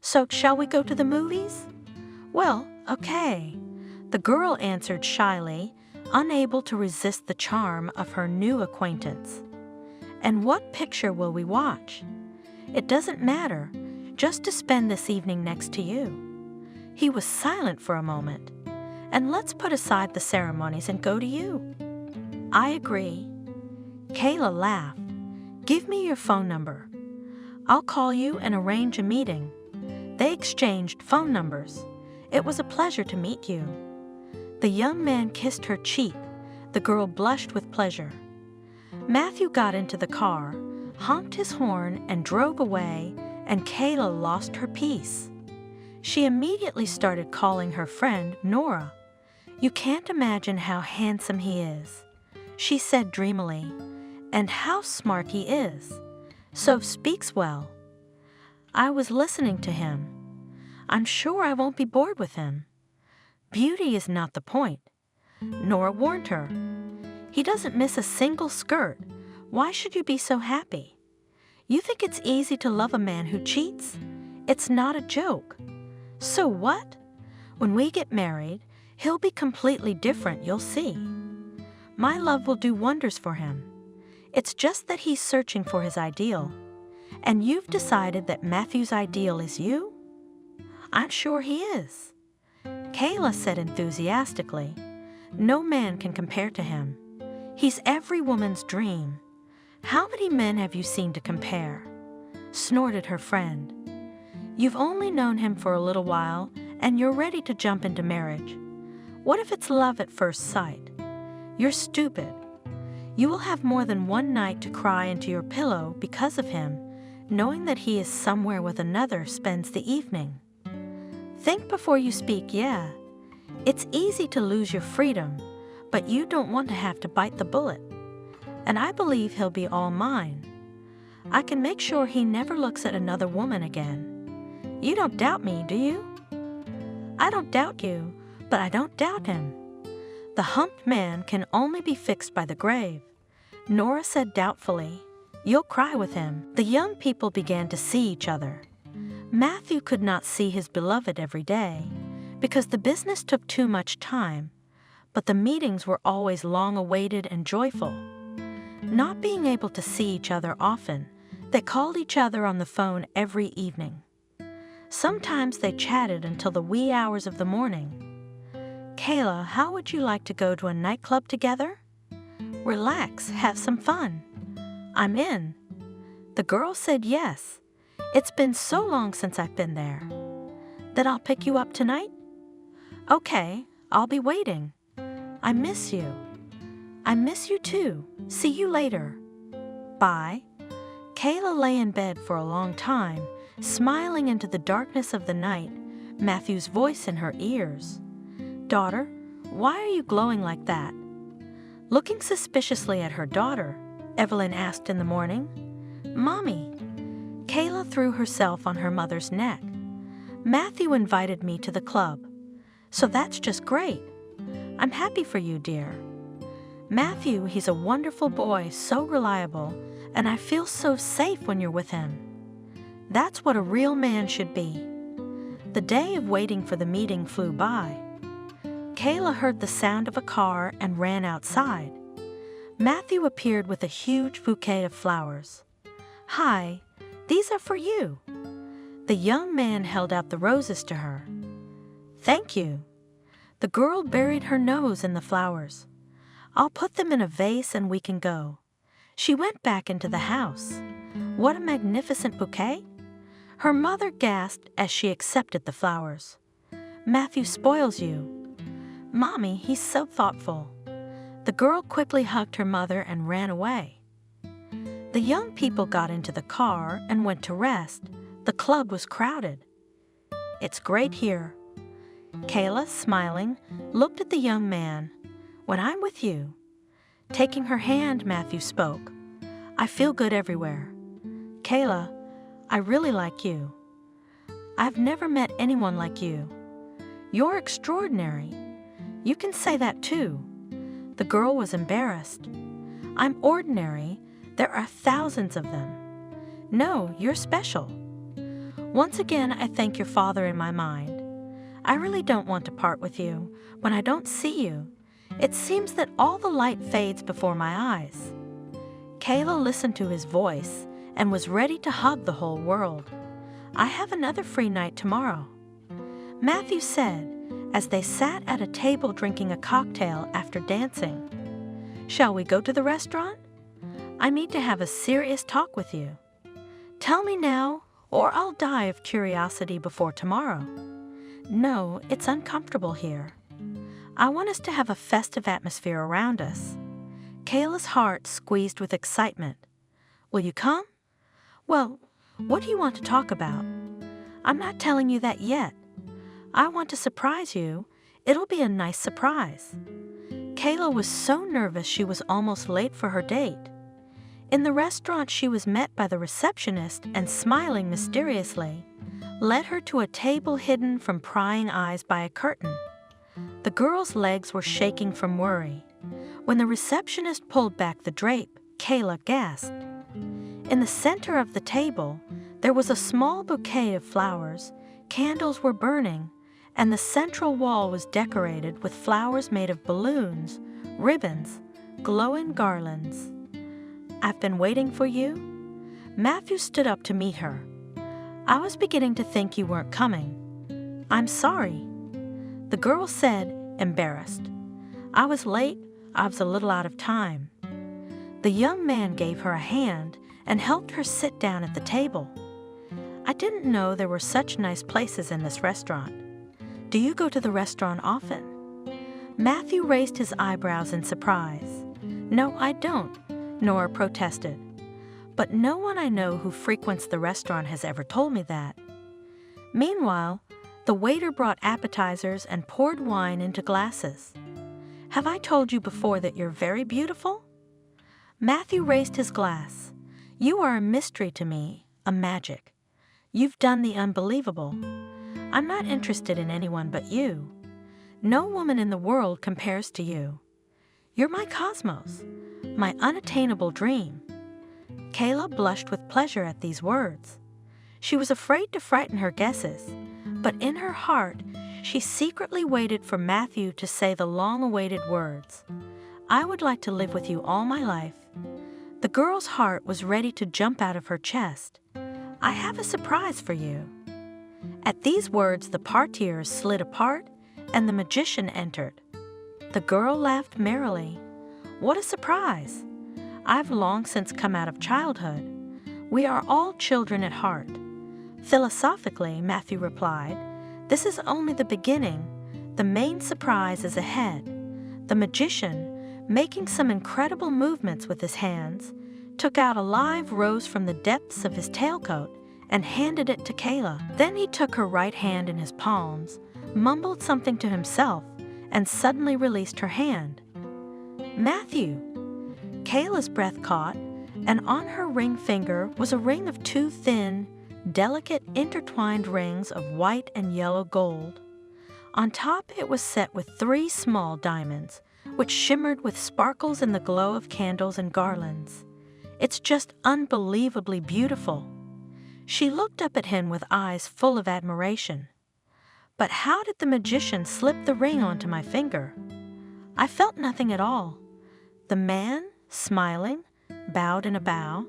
So shall we go to the movies? Well, okay. The girl answered shyly, unable to resist the charm of her new acquaintance. And what picture will we watch? It doesn't matter, just to spend this evening next to you. He was silent for a moment. And let's put aside the ceremonies and go to you. I agree. Kayla laughed. Give me your phone number. I'll call you and arrange a meeting." They exchanged phone numbers. It was a pleasure to meet you. The young man kissed her cheek. The girl blushed with pleasure. Matthew got into the car, honked his horn, and drove away, and Kayla lost her peace. She immediately started calling her friend Nora. "You can't imagine how handsome he is," she said dreamily, "and how smart he is. So speaks well. I was listening to him. I'm sure I won't be bored with him. Beauty is not the point." Nora warned her. "He doesn't miss a single skirt. Why should you be so happy? You think it's easy to love a man who cheats? It's not a joke. So what? When we get married, he'll be completely different, you'll see. My love will do wonders for him. It's just that he's searching for his ideal. And you've decided that Matthew's ideal is you?" "I'm sure he is," Kayla said enthusiastically. "No man can compare to him. He's every woman's dream. How many men have you seen to compare?" snorted her friend. "You've only known him for a little while, and you're ready to jump into marriage. What if it's love at first sight? You're stupid. You will have more than one night to cry into your pillow because of him, knowing that he is somewhere with another spends the evening. Think before you speak, yeah. It's easy to lose your freedom, but you don't want to have to bite the bullet. And I believe he'll be all mine. I can make sure he never looks at another woman again. You don't doubt me, do you?" "I don't doubt you, but I don't doubt him. The humped man can only be fixed by the grave," Nora said doubtfully. "You'll cry with him." The young people began to see each other. Matthew could not see his beloved every day because the business took too much time, but the meetings were always long-awaited and joyful. Not being able to see each other often, they called each other on the phone every evening. Sometimes they chatted until the wee hours of the morning. "Kayla, how would you like to go to a nightclub together? Relax, have some fun." "I'm in." The girl said yes. "It's been so long since I've been there." "Then I'll pick you up tonight?" "Okay, I'll be waiting. I miss you." "I miss you too. See you later." Bye. Kayla lay in bed for a long time, smiling into the darkness of the night, Matthew's voice in her ears. "Daughter, why are you glowing like that?" Looking suspiciously at her daughter, Evelyn asked in the morning. "Mommy." Kayla threw herself on her mother's neck. "Matthew invited me to the club. So that's just great. I'm happy for you, dear. Matthew, he's a wonderful boy, so reliable, and I feel so safe when you're with him. That's what a real man should be." The day of waiting for the meeting flew by. Kayla heard the sound of a car and ran outside. Matthew appeared with a huge bouquet of flowers. "Hi, these are for you." The young man held out the roses to her. "Thank you." The girl buried her nose in the flowers. "I'll put them in a vase and we can go." She went back into the house. What a magnificent bouquet! Her mother gasped as she accepted the flowers. "Matthew spoils you." "Mommy, he's so thoughtful." The girl quickly hugged her mother and ran away. The young people got into the car and went to rest. The club was crowded. "It's great here." Kayla, smiling, looked at the young man. "When I'm with you." Taking her hand, Matthew spoke. "I feel good everywhere. Kayla, I really like you. I've never met anyone like you. You're extraordinary. You can say that too." The girl was embarrassed. "I'm ordinary. There are thousands of them." "No, you're special." "Once again, I thank your father in my mind. I really don't want to part with you. When I don't see you, it seems that all the light fades before my eyes." Kayla listened to his voice and was ready to hug the whole world. "I have another free night tomorrow," Matthew said as they sat at a table drinking a cocktail after dancing. "Shall we go to the restaurant? I need to have a serious talk with you." Tell me now, or I'll die of curiosity before tomorrow. No, it's uncomfortable here. I want us to have a festive atmosphere around us. Kayla's heart squeezed with excitement. Will you come? Well, what do you want to talk about? I'm not telling you that yet. I want to surprise you. It'll be a nice surprise. Kayla was so nervous she was almost late for her date. In the restaurant, she was met by the receptionist and, smiling mysteriously, led her to a table hidden from prying eyes by a curtain. The girl's legs were shaking from worry. When the receptionist pulled back the drape, Kayla gasped. In the center of the table, there was a small bouquet of flowers, candles were burning, and the central wall was decorated with flowers made of balloons, ribbons, glowing garlands. I've been waiting for you? Matthew stood up to meet her. I was beginning to think you weren't coming. I'm sorry, the girl said, embarrassed. I was late. I was a little out of time. The young man gave her a hand and helped her sit down at the table. I didn't know there were such nice places in this restaurant. Do you go to the restaurant often? Matthew raised his eyebrows in surprise. No, I don't, Nora protested. But no one I know who frequents the restaurant has ever told me that. Meanwhile, the waiter brought appetizers and poured wine into glasses. Have I told you before that you're very beautiful? Matthew raised his glass. You are a mystery to me, a magic. You've done the unbelievable. I'm not interested in anyone but you. No woman in the world compares to you. You're my cosmos, my unattainable dream. Kayla blushed with pleasure at these words. She was afraid to frighten her guesses, but in her heart, she secretly waited for Matthew to say the long-awaited words. I would like to live with you all my life. The girl's heart was ready to jump out of her chest. I have a surprise for you. At these words, the parterres slid apart and the magician entered. The girl laughed merrily. What a surprise! I've long since come out of childhood. We are all children at heart. Philosophically, Matthew replied, this is only the beginning. The main surprise is ahead. The magician, making some incredible movements with his hands, took out a live rose from the depths of his tailcoat and handed it to Kayla. Then he took her right hand in his palms, mumbled something to himself, and suddenly released her hand. Matthew! Kayla's breath caught, and on her ring finger was a ring of two thin, delicate intertwined rings of white and yellow gold. On top it was set with 3 small diamonds, which shimmered with sparkles in the glow of candles and garlands. It's just unbelievably beautiful. She looked up at him with eyes full of admiration. But how did the magician slip the ring onto my finger? I felt nothing at all. The man, smiling, bowed in a bow.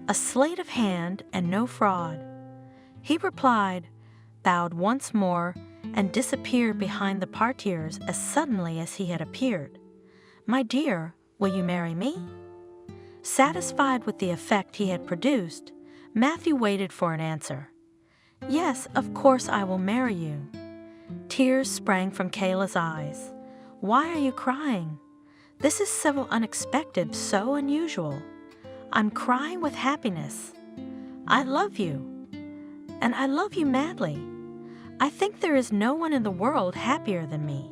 A sleight of hand and no fraud. He replied, bowed once more, and disappeared behind the parterres as suddenly as he had appeared. My dear, will you marry me? Satisfied with the effect he had produced, Matthew waited for an answer. Yes, of course I will marry you. Tears sprang from Kayla's eyes. Why are you crying? This is so unexpected, so unusual. I'm crying with happiness. I love you. And I love you madly. I think there is no one in the world happier than me.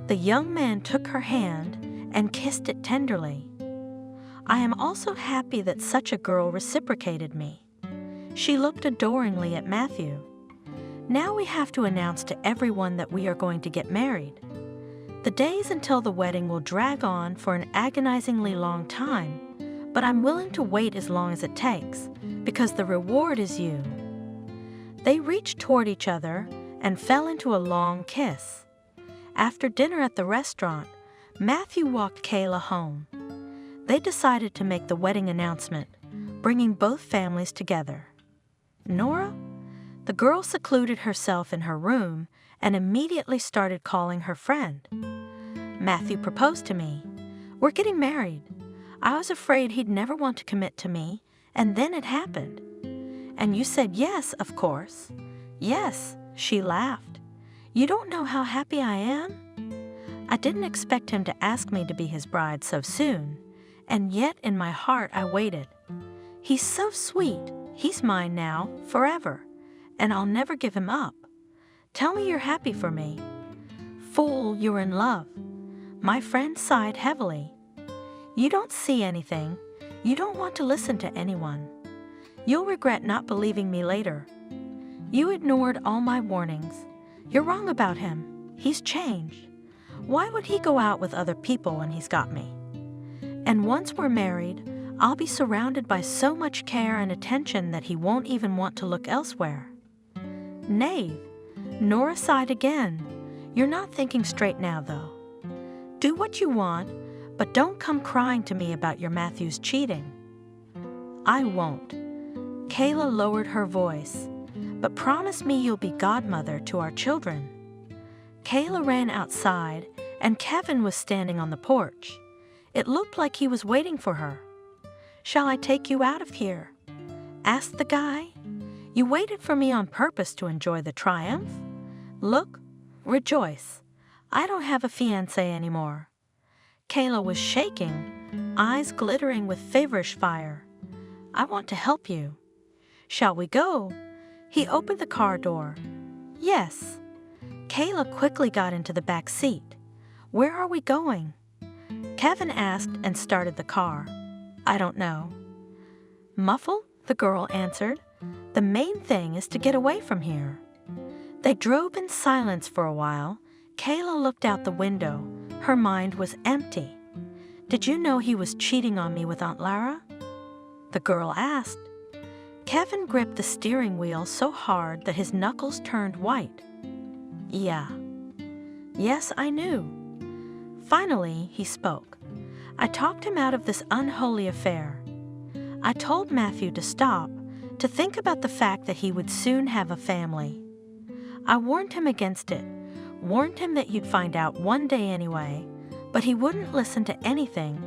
The young man took her hand and kissed it tenderly. I am also happy that such a girl reciprocated me. She looked adoringly at Matthew. Now we have to announce to everyone that we are going to get married. The days until the wedding will drag on for an agonizingly long time, but I'm willing to wait as long as it takes, because the reward is you. They reached toward each other and fell into a long kiss. After dinner at the restaurant, Matthew walked Kayla home. They decided to make the wedding announcement, bringing both families together. Nora? The girl secluded herself in her room and immediately started calling her friend. Matthew proposed to me. We're getting married. I was afraid he'd never want to commit to me, And then it happened. And you said yes, of course. Yes, she laughed. You don't know how happy I am? I didn't expect him to ask me to be his bride so soon, and yet in my heart I waited. He's so sweet. He's mine now, forever, and I'll never give him up. Tell me you're happy for me. Fool, you're in love. My friend sighed heavily. You don't see anything. You don't want to listen to anyone. You'll regret not believing me later. You ignored all my warnings. You're wrong about him. He's changed. Why would he go out with other people when he's got me? And once we're married, I'll be surrounded by so much care and attention that he won't even want to look elsewhere. Knave, Nora sighed again. You're not thinking straight now, though. Do what you want, but don't come crying to me about your Matthew's cheating. I won't. Kayla lowered her voice. But promise me you'll be godmother to our children. Kayla ran outside, and Kevin was standing on the porch. It looked like he was waiting for her. Shall I take you out of here? Asked the guy. You waited for me on purpose to enjoy the triumph? Look, rejoice. I don't have a fiancé anymore. Kayla was shaking, eyes glittering with feverish fire. I want to help you. Shall we go? He opened the car door. Yes. Kayla quickly got into the back seat. Where are we going? Kevin asked and started the car. I don't know. Muffled? The girl answered. The main thing is to get away from here. They drove in silence for a while. Kayla looked out the window. Her mind was empty. Did you know he was cheating on me with Aunt Lara? The girl asked. Kevin gripped the steering wheel so hard that his knuckles turned white. Yeah. Yes, I knew. Finally, he spoke. I talked him out of this unholy affair. I told Matthew to stop, to think about the fact that he would soon have a family. I warned him against it, warned him that you'd find out one day anyway, but he wouldn't listen to anything.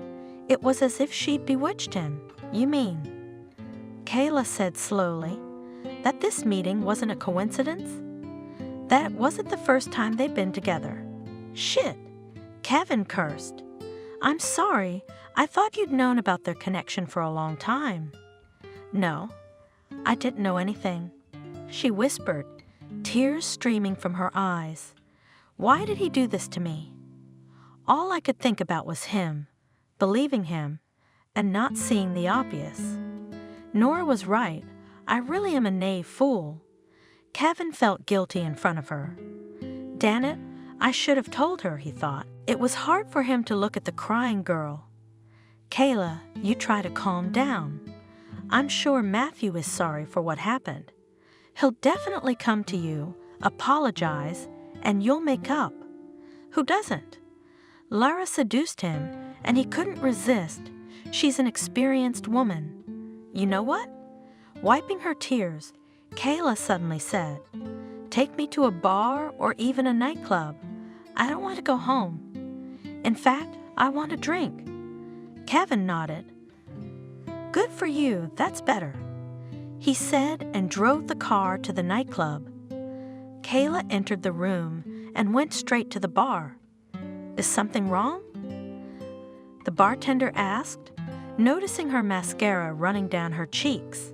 It was as if she'd bewitched him. You mean? Kayla said slowly, that this meeting wasn't a coincidence? That it wasn't the first time they'd been together. Shit! Kevin cursed. I'm sorry, I thought you'd known about their connection for a long time. No, I didn't know anything. She whispered, tears streaming from her eyes. Why did he do this to me? All I could think about was him, believing him, and not seeing the obvious. Nora was right. I really am a knave fool. Kevin felt guilty in front of her. Damn it, I should have told her, he thought. It was hard for him to look at the crying girl. Kayla, you try to calm down. I'm sure Matthew is sorry for what happened. He'll definitely come to you, apologize, and you'll make up. Who doesn't? Lara seduced him, and he couldn't resist. She's an experienced woman. You know what? Wiping her tears, Kayla suddenly said, take me to a bar or even a nightclub. I don't want to go home. In fact, I want a drink. Kevin nodded. Good for you, that's better. He said and drove the car to the nightclub. Kayla entered the room and went straight to the bar. Is something wrong? The bartender asked, noticing her mascara running down her cheeks.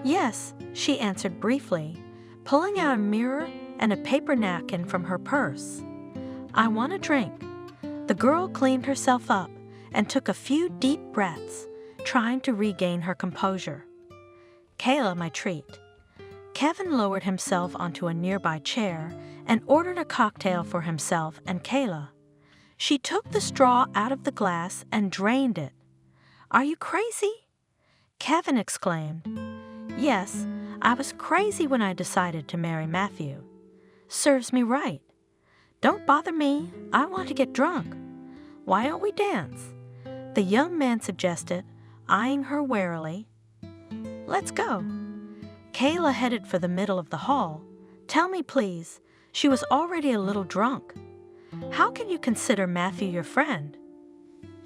Yes, she answered briefly, pulling out a mirror and a paper napkin from her purse. I want a drink. The girl cleaned herself up and took a few deep breaths, trying to regain her composure. Kayla, my treat. Kevin lowered himself onto a nearby chair and ordered a cocktail for himself and Kayla. She took the straw out of the glass and drained it. Are you crazy? Kevin exclaimed. Yes, I was crazy when I decided to marry Matthew. Serves me right. Don't bother me, I want to get drunk. Why don't we dance? The young man suggested, eyeing her warily. Let's go. Kayla headed for the middle of the hall. Tell me, please, she was already a little drunk. How can you consider Matthew your friend?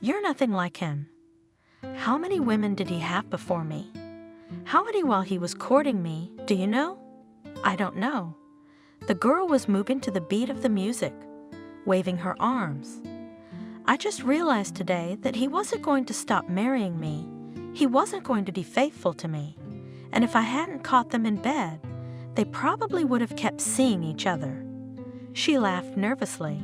You're nothing like him. How many women did he have before me? Howdy while he was courting me, do you know? I don't know. The girl was moving to the beat of the music, waving her arms. I just realized today that he wasn't going to stop marrying me. He wasn't going to be faithful to me. And if I hadn't caught them in bed, they probably would have kept seeing each other. She laughed nervously.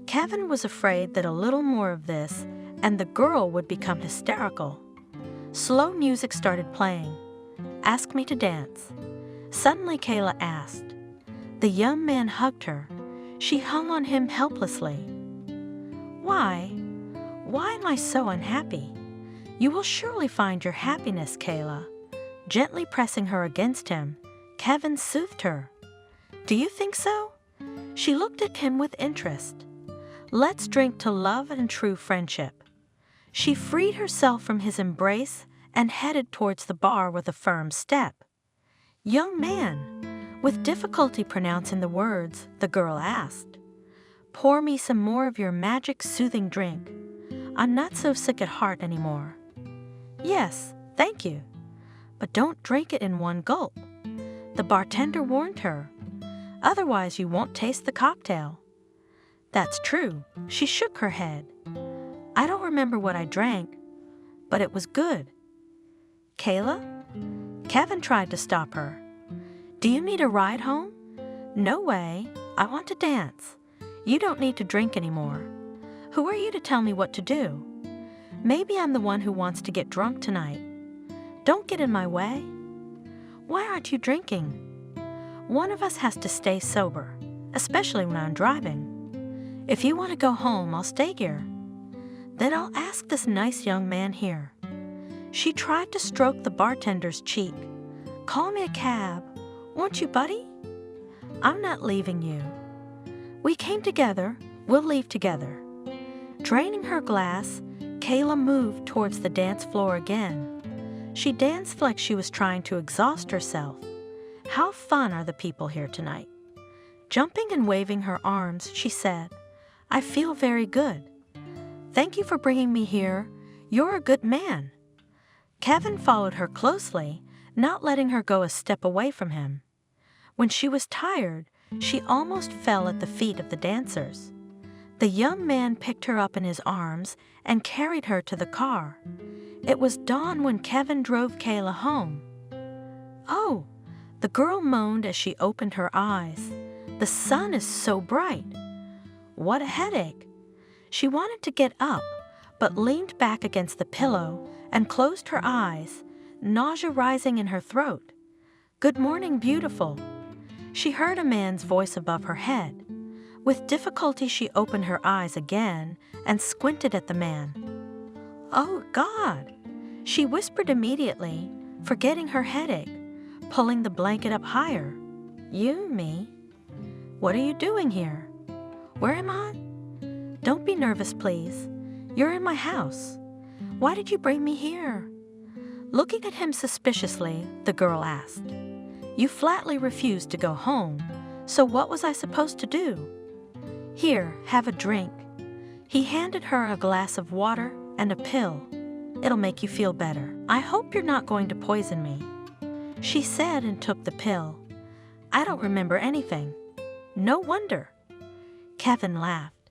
Kevin was afraid that a little more of this and the girl would become hysterical. Slow music started playing. Ask me to dance. Suddenly Kayla asked. The young man hugged her. She hung on him helplessly. Why? Why am I so unhappy? You will surely find your happiness, Kayla. Gently pressing her against him, Kevin soothed her. Do you think so? She looked at him with interest. Let's drink to love and true friendship. She freed herself from his embrace and headed towards the bar with a firm step. Young man, with difficulty pronouncing the words, the girl asked, pour me some more of your magic soothing drink. I'm not so sick at heart anymore. Yes, thank you. But don't drink it in one gulp. The bartender warned her. Otherwise you won't taste the cocktail. That's true. She shook her head. I don't remember what I drank, but it was good. Kayla? Kevin tried to stop her. Do you need a ride home? No way. I want to dance. You don't need to drink anymore. Who are you to tell me what to do? Maybe I'm the one who wants to get drunk tonight. Don't get in my way. Why aren't you drinking? One of us has to stay sober, especially when I'm driving. If you want to go home, I'll stay here. Then I'll ask this nice young man here. She tried to stroke the bartender's cheek. Call me a cab, won't you, buddy? I'm not leaving you. We came together, we'll leave together. Draining her glass, Kayla moved towards the dance floor again. She danced like she was trying to exhaust herself. How fun are the people here tonight? Jumping and waving her arms, she said, I feel very good. Thank you for bringing me here. You're a good man. Kevin followed her closely, not letting her go a step away from him. When she was tired, she almost fell at the feet of the dancers. The young man picked her up in his arms and carried her to the car. It was dawn when Kevin drove Kayla home. Oh, the girl moaned as she opened her eyes. The sun is so bright. What a headache. She wanted to get up, but leaned back against the pillow and closed her eyes, nausea rising in her throat. Good morning, beautiful. She heard a man's voice above her head. With difficulty, she opened her eyes again and squinted at the man. Oh, God! She whispered immediately, forgetting her headache, pulling the blanket up higher. You, me? What are you doing here? Where am I? Don't be nervous, please. You're in my house. Why did you bring me here? Looking at him suspiciously, the girl asked. You flatly refused to go home, so what was I supposed to do? Here, have a drink. He handed her a glass of water and a pill. It'll make you feel better. I hope you're not going to poison me. She said and took the pill. I don't remember anything. No wonder. Kevin laughed.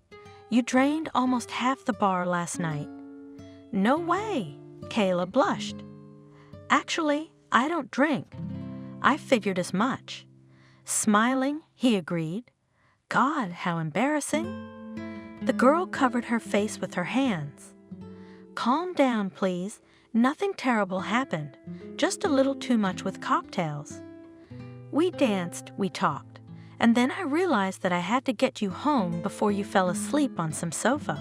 You drained almost half the bar last night. No way, Kayla blushed. Actually, I don't drink. I figured as much. Smiling, he agreed. God, how embarrassing. The girl covered her face with her hands. Calm down, please. Nothing terrible happened. Just a little too much with cocktails. We danced, we talked, and then I realized that I had to get you home before you fell asleep on some sofa.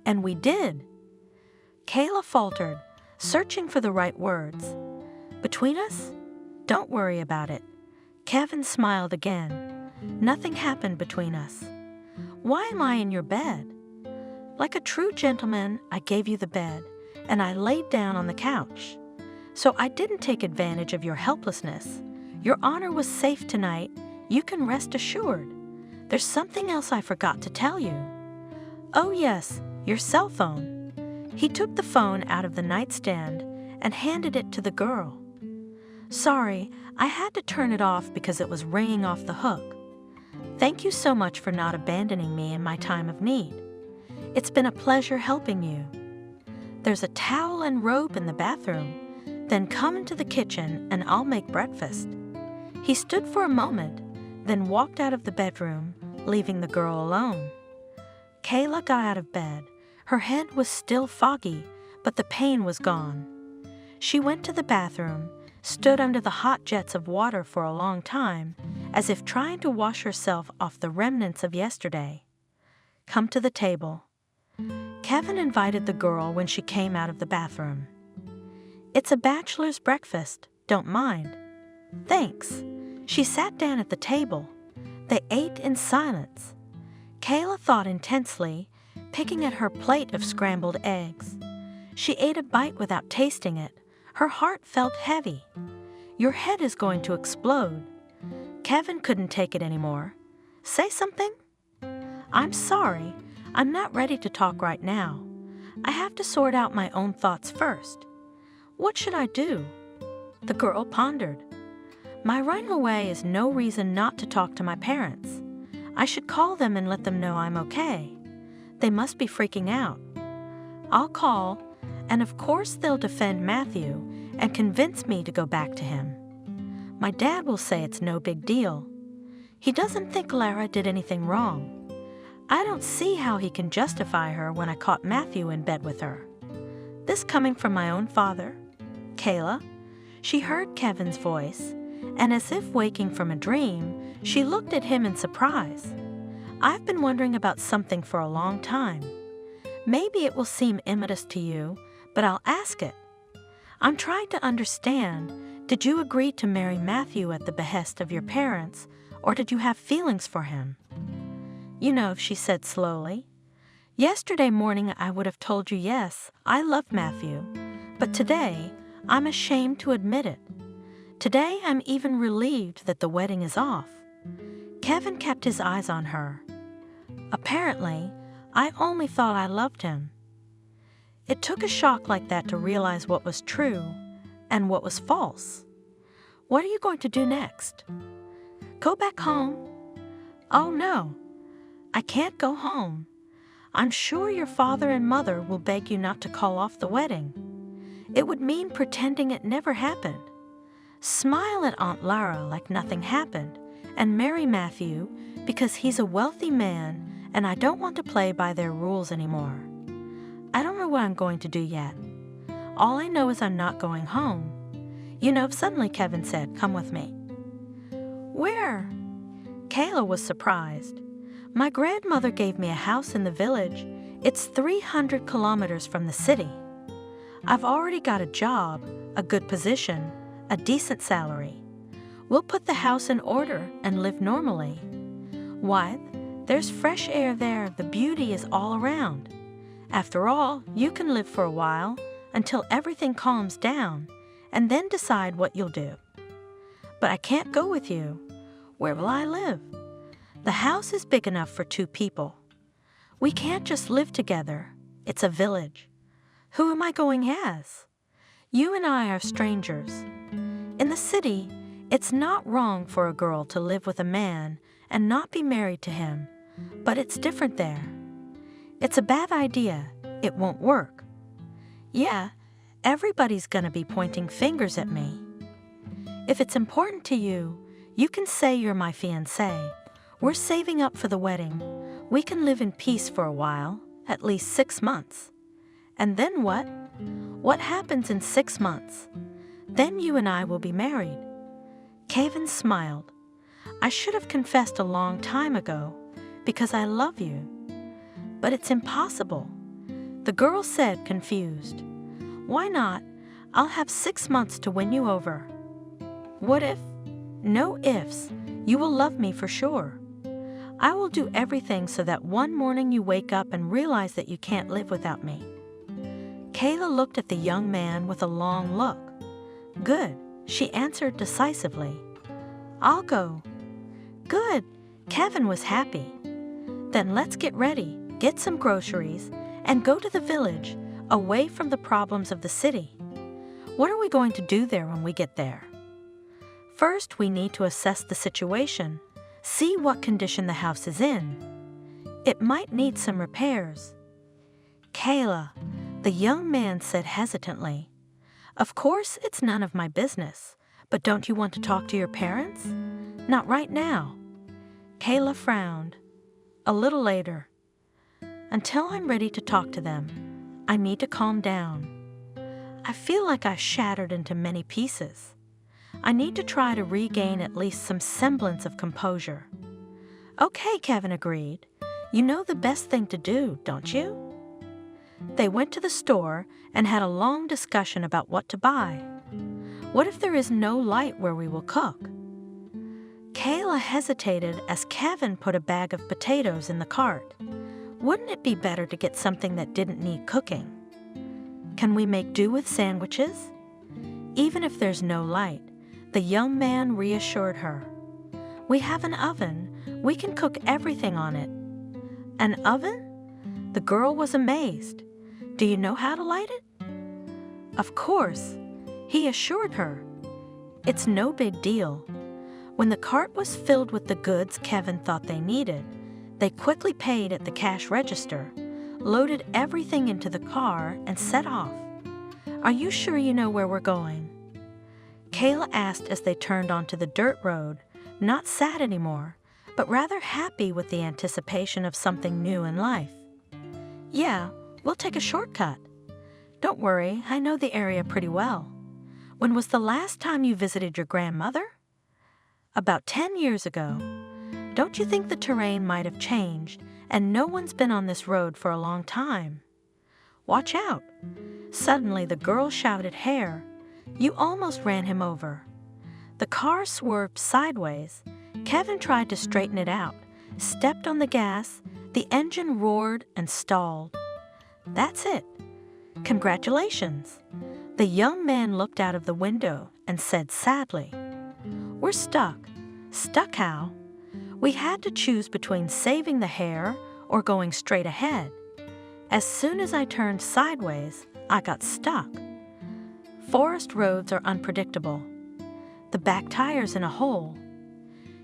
And we did. Kayla faltered, searching for the right words. Between us? Don't worry about it. Kevin smiled again. Nothing happened between us. Why am I in your bed? Like a true gentleman, I gave you the bed, and I laid down on the couch. So I didn't take advantage of your helplessness. Your honor was safe tonight. You can rest assured. There's something else I forgot to tell you. Oh yes, your cell phone. He took the phone out of the nightstand and handed it to the girl. "Sorry, I had to turn it off because it was ringing off the hook. Thank you so much for not abandoning me in my time of need. It's been a pleasure helping you. There's a towel and robe in the bathroom. Then come into the kitchen and I'll make breakfast." He stood for a moment, then walked out of the bedroom, leaving the girl alone. Kayla got out of bed. Her head was still foggy, but the pain was gone. She went to the bathroom, stood under the hot jets of water for a long time, as if trying to wash herself off the remnants of yesterday. Come to the table. Kevin invited the girl when she came out of the bathroom. "It's a bachelor's breakfast, don't mind." "Thanks." She sat down at the table. They ate in silence. Kayla thought intensely, picking at her plate of scrambled eggs. She ate a bite without tasting it. Her heart felt heavy. "Your head is going to explode." Kevin couldn't take it anymore. "Say something?" "I'm sorry. I'm not ready to talk right now. I have to sort out my own thoughts first." "What should I do?" The girl pondered. "My running away is no reason not to talk to my parents. I should call them and let them know I'm okay. They must be freaking out. I'll call, and of course they'll defend Matthew and convince me to go back to him. My dad will say it's no big deal. He doesn't think Lara did anything wrong. I don't see how he can justify her when I caught Matthew in bed with her." This coming from my own father? "Kayla?" She heard Kevin's voice, and as if waking from a dream, she looked at him in surprise. "I've been wondering about something for a long time. Maybe it will seem immature to you, but I'll ask it. I'm trying to understand, did you agree to marry Matthew at the behest of your parents, or did you have feelings for him?" "You know," she said slowly, "yesterday morning I would have told you yes, I love Matthew, but today I'm ashamed to admit it. Today I'm even relieved that the wedding is off." Kevin kept his eyes on her. "Apparently, I only thought I loved him." It took a shock like that to realize what was true and what was false. "What are you going to do next?" "Go back home." "Oh no, I can't go home. I'm sure your father and mother will beg you not to call off the wedding. It would mean pretending it never happened. Smile at Aunt Lara like nothing happened and marry Matthew because he's a wealthy man and I don't want to play by their rules anymore. I don't know what I'm going to do yet. All I know is I'm not going home. You know," suddenly Kevin said, "Come with me." "Where?" Kayla was surprised. "My grandmother gave me a house in the village. It's 300 kilometers from the city. I've already got a job, a good position, a decent salary. We'll put the house in order and live normally. Why, there's fresh air there, the beauty is all around. After all, you can live for a while until everything calms down and then decide what you'll do." "But I can't go with you. Where will I live?" "The house is big enough for 2 people. We can't just live together. It's a village. Who am I going as? You and I are strangers. In the city, it's not wrong for a girl to live with a man and not be married to him, but it's different there. It's a bad idea. It won't work. Yeah, everybody's gonna be pointing fingers at me. If it's important to you, you can say you're my fiancé. We're saving up for the wedding. We can live in peace for a while, at least 6 months. And then what? What happens in 6 months? Then you and I will be married." Kevin smiled. "I should have confessed a long time ago, because I love you. But it's impossible." The girl said, confused. "Why not? I'll have 6 months to win you over." "What if?" "No ifs. You will love me for sure. I will do everything so that one morning you wake up and realize that you can't live without me." Kayla looked at the young man with a long look. "Good," she answered decisively. "I'll go." "Good." Kevin was happy. "Then let's get ready, get some groceries, and go to the village, away from the problems of the city. What are we going to do there when we get there? First, we need to assess the situation, see what condition the house is in. It might need some repairs. Kayla, the young man said hesitantly, "Of course, it's none of my business, but don't you want to talk to your parents? Not right now." Kayla frowned. "A little later. Until I'm ready to talk to them, I need to calm down. I feel like I shattered into many pieces. I need to try to regain at least some semblance of composure." "Okay," Kevin agreed. "You know the best thing to do, don't you?" They went to the store and had a long discussion about what to buy. What if there is no light where we will cook? Kayla hesitated as Kevin put a bag of potatoes in the cart. Wouldn't it be better to get something that didn't need cooking? Can we make do with sandwiches? Even if there's no light, the young man reassured her. "We have an oven. We can cook everything on it." "An oven?" The girl was amazed. "Do you know how to light it?" "Of course," he assured her. "It's no big deal." When the cart was filled with the goods Kevin thought they needed, they quickly paid at the cash register, loaded everything into the car, and set off. "Are you sure you know where we're going?" Kayla asked as they turned onto the dirt road, not sad anymore, but rather happy with the anticipation of something new in life. "Yeah, we'll take a shortcut." "Don't worry, I know the area pretty well." "When was the last time you visited your grandmother?" "About 10 years ago." "Don't you think the terrain might have changed, and no one's been on this road for a long time?" "Watch out." Suddenly the girl shouted, "Hare!" "You almost ran him over." The car swerved sideways. Kevin tried to straighten it out, stepped on the gas, the engine roared and stalled. "That's it. Congratulations." The young man looked out of the window and said sadly, "We're stuck." "Stuck how?" "We had to choose between saving the hare or going straight ahead. As soon as I turned sideways, I got stuck. Forest roads are unpredictable. The back tire's in a hole."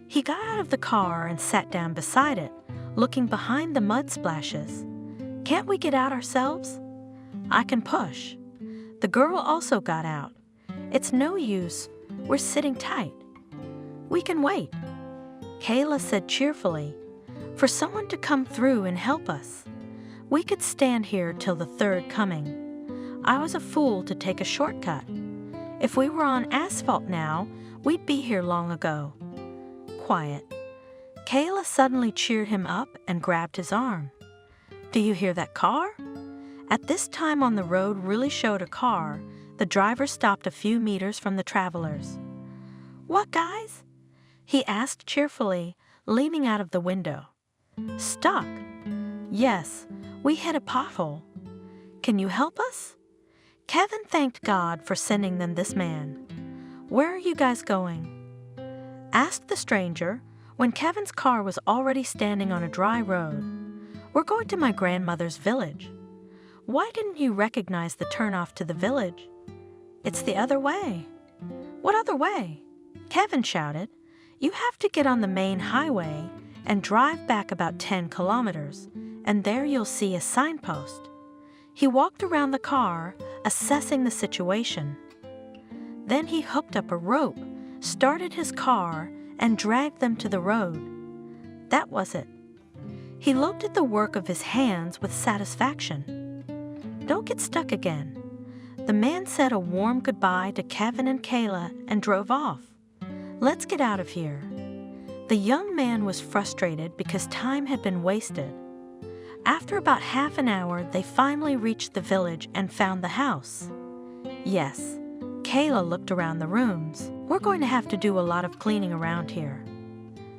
He got out of the car and sat down beside it, looking behind the mud splashes. "Can't we get out ourselves?" "I can push." The girl also got out. "It's no use. We're sitting tight." "We can wait," Kayla said cheerfully, "for someone to come through and help us. We could stand here till the third coming. I was a fool to take a shortcut. If we were on asphalt now, we'd be here long ago." Quiet. Kayla suddenly cheered him up and grabbed his arm. "Do you hear that car?" At this time on the road really showed a car. The driver stopped a few meters from the travelers. "What, guys?" he asked cheerfully, leaning out of the window. "Stuck." "Yes, we hit a pothole." "Can you help us?" Kevin thanked God for sending them this man. "Where are you guys going?" asked the stranger when Kevin's car was already standing on a dry road. "We're going to my grandmother's village." "Why didn't you recognize the turnoff to the village?" "It's the other way." "What other way?" Kevin shouted. "You have to get on the main highway and drive back about 10 kilometers, and there you'll see a signpost." He walked around the car, assessing the situation. Then he hooked up a rope, started his car, and dragged them to the road. That was it. He looked at the work of his hands with satisfaction. "Don't get stuck again." The man said a warm goodbye to Kevin and Kayla and drove off. "Let's get out of here." The young man was frustrated because time had been wasted. After about half an hour, they finally reached the village and found the house. "Yes." Kayla looked around the rooms. "We're going to have to do a lot of cleaning around here."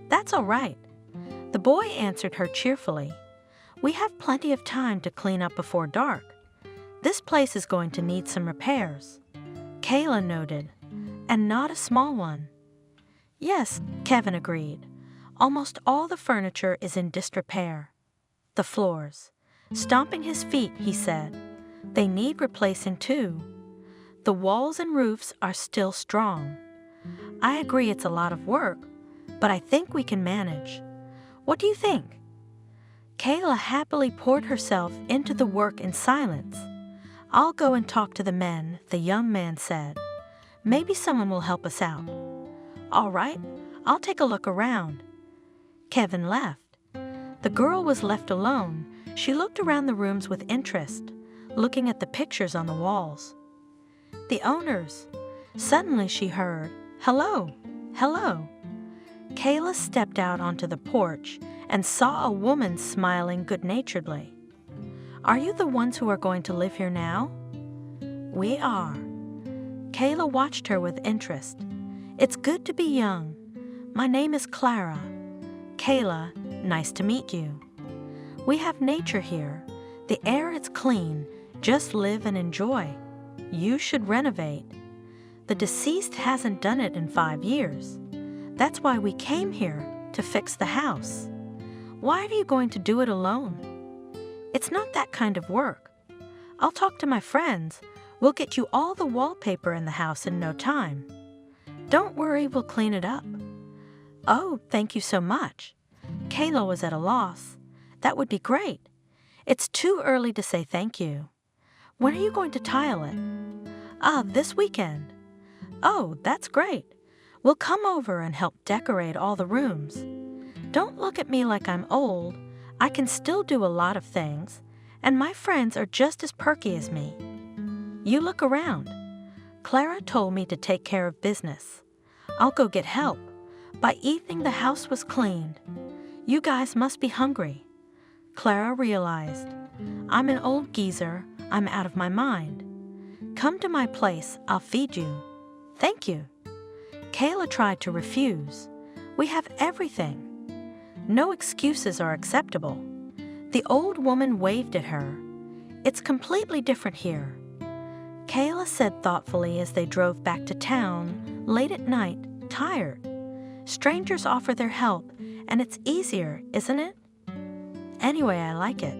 "That's all right." The boy answered her cheerfully. "We have plenty of time to clean up before dark. This place is going to need some repairs." Kayla noted, "And not a small one." "Yes," Kevin agreed. "Almost all the furniture is in disrepair. The floors." Stomping his feet, he said, "They need replacing too." The walls and roofs are still strong. I agree it's a lot of work, but I think we can manage. What do you think? Kayla happily poured herself into the work in silence. I'll go and talk to the men, the young man said. Maybe someone will help us out. All right, I'll take a look around. Kevin left. The girl was left alone. She looked around the rooms with interest, looking at the pictures on the walls. The owners. Suddenly she heard, "Hello, hello." Kayla stepped out onto the porch and saw a woman smiling good-naturedly. "Are you the ones who are going to live here now?" "We are." Kayla watched her with interest. "It's good to be young. My name is Clara." "Kayla, nice to meet you." "We have nature here. The air is clean. Just live and enjoy. You should renovate." "The deceased hasn't done it in 5 years. That's why we came here, to fix the house." "Why are you going to do it alone?" "It's not that kind of work. I'll talk to my friends. We'll get you all the wallpaper in the house in no time." "Don't worry, we'll clean it up." "Oh, thank you so much." Kayla was at a loss. "That would be great. It's too early to say thank you." "When are you going to tile it?" This weekend." "Oh, that's great. We'll come over and help decorate all the rooms." "Don't look at me like I'm old. I can still do a lot of things, and my friends are just as perky as me." "You look around." Clara told me to take care of business. I'll go get help. By evening, the house was cleaned. "You guys must be hungry." Clara realized, "I'm an old geezer. I'm out of my mind. Come to my place. I'll feed you." "Thank you." Kayla tried to refuse. "We have everything." No excuses are acceptable. The old woman waved at her. "It's completely different here." Kayla said thoughtfully as they drove back to town, late at night, tired. "Strangers offer their help, and it's easier, isn't it?" "Anyway, I like it."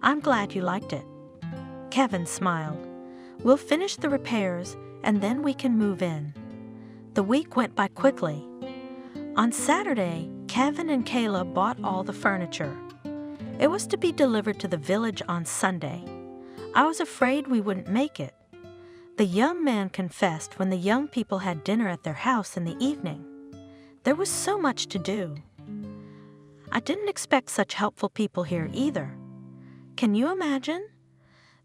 "I'm glad you liked it." Kevin smiled. "We'll finish the repairs, and then we can move in." The week went by quickly. On Saturday, Kevin and Kayla bought all the furniture. It was to be delivered to the village on Sunday. I was afraid we wouldn't make it. The young man confessed when the young people had dinner at their house in the evening. There was so much to do. I didn't expect such helpful people here either. Can you imagine?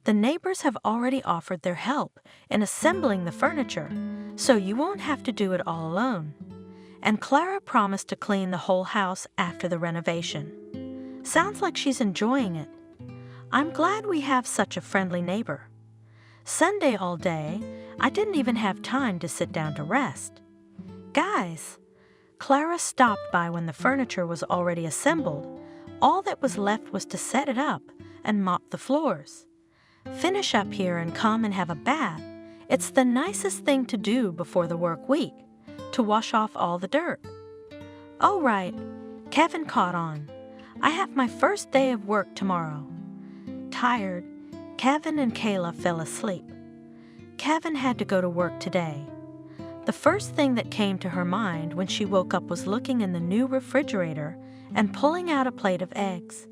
The neighbors have already offered their help in assembling the furniture, so you won't have to do it all alone. And Clara promised to clean the whole house after the renovation. Sounds like she's enjoying it. I'm glad we have such a friendly neighbor. Sunday all day, I didn't even have time to sit down to rest. "Guys," Clara stopped by when the furniture was already assembled. All that was left was to set it up and mop the floors. "Finish up here and come and have a bath. It's the nicest thing to do before the work week, to wash off all the dirt." "Oh, right." Kevin caught on. "I have my first day of work tomorrow." Tired, Kevin and Kayla fell asleep. Kevin had to go to work today. The first thing that came to her mind when she woke up was looking in the new refrigerator and pulling out a plate of eggs.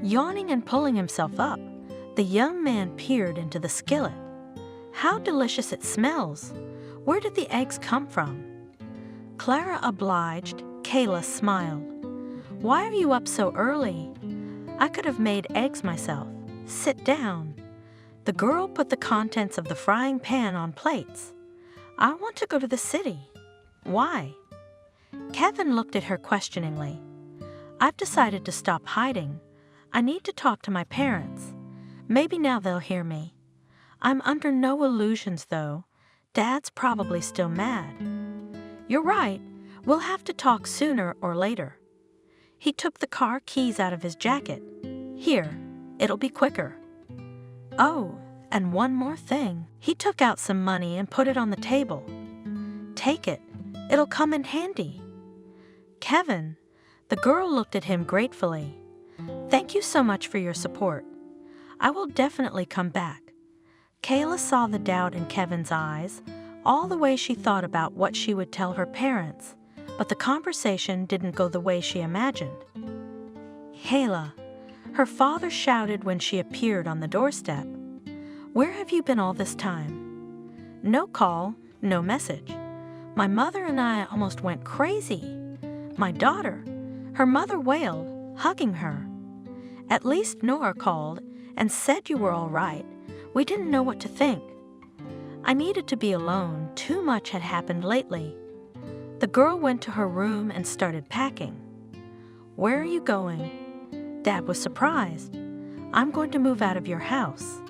Yawning and pulling himself up, the young man peered into the skillet. How delicious it smells! Where did the eggs come from? Clara obliged. Kayla smiled. "Why are you up so early?" "I could have made eggs myself." "Sit down." The girl put the contents of the frying pan on plates. "I want to go to the city." "Why?" Kevin looked at her questioningly. "I've decided to stop hiding. I need to talk to my parents. Maybe now they'll hear me. I'm under no illusions, though. Dad's probably still mad." "You're right. We'll have to talk sooner or later." He took the car keys out of his jacket. "Here, it'll be quicker." "Oh, and one more thing." He took out some money and put it on the table. "Take it. It'll come in handy." "Kevin," the girl looked at him gratefully. "Thank you so much for your support. I will definitely come back. Kayla saw the doubt in Kevin's eyes, all the way she thought about what she would tell her parents, but the conversation didn't go the way she imagined. "Kayla," her father shouted when she appeared on the doorstep. "Where have you been all this time?" "No call, no message. My mother and I almost went crazy. My daughter," her mother wailed, hugging her. "At least Nora called and said you were all right. We didn't know what to think. I needed to be alone. Too much had happened lately." The girl went to her room and started packing. "Where are you going?" Dad was surprised. "I'm going to move out of your house.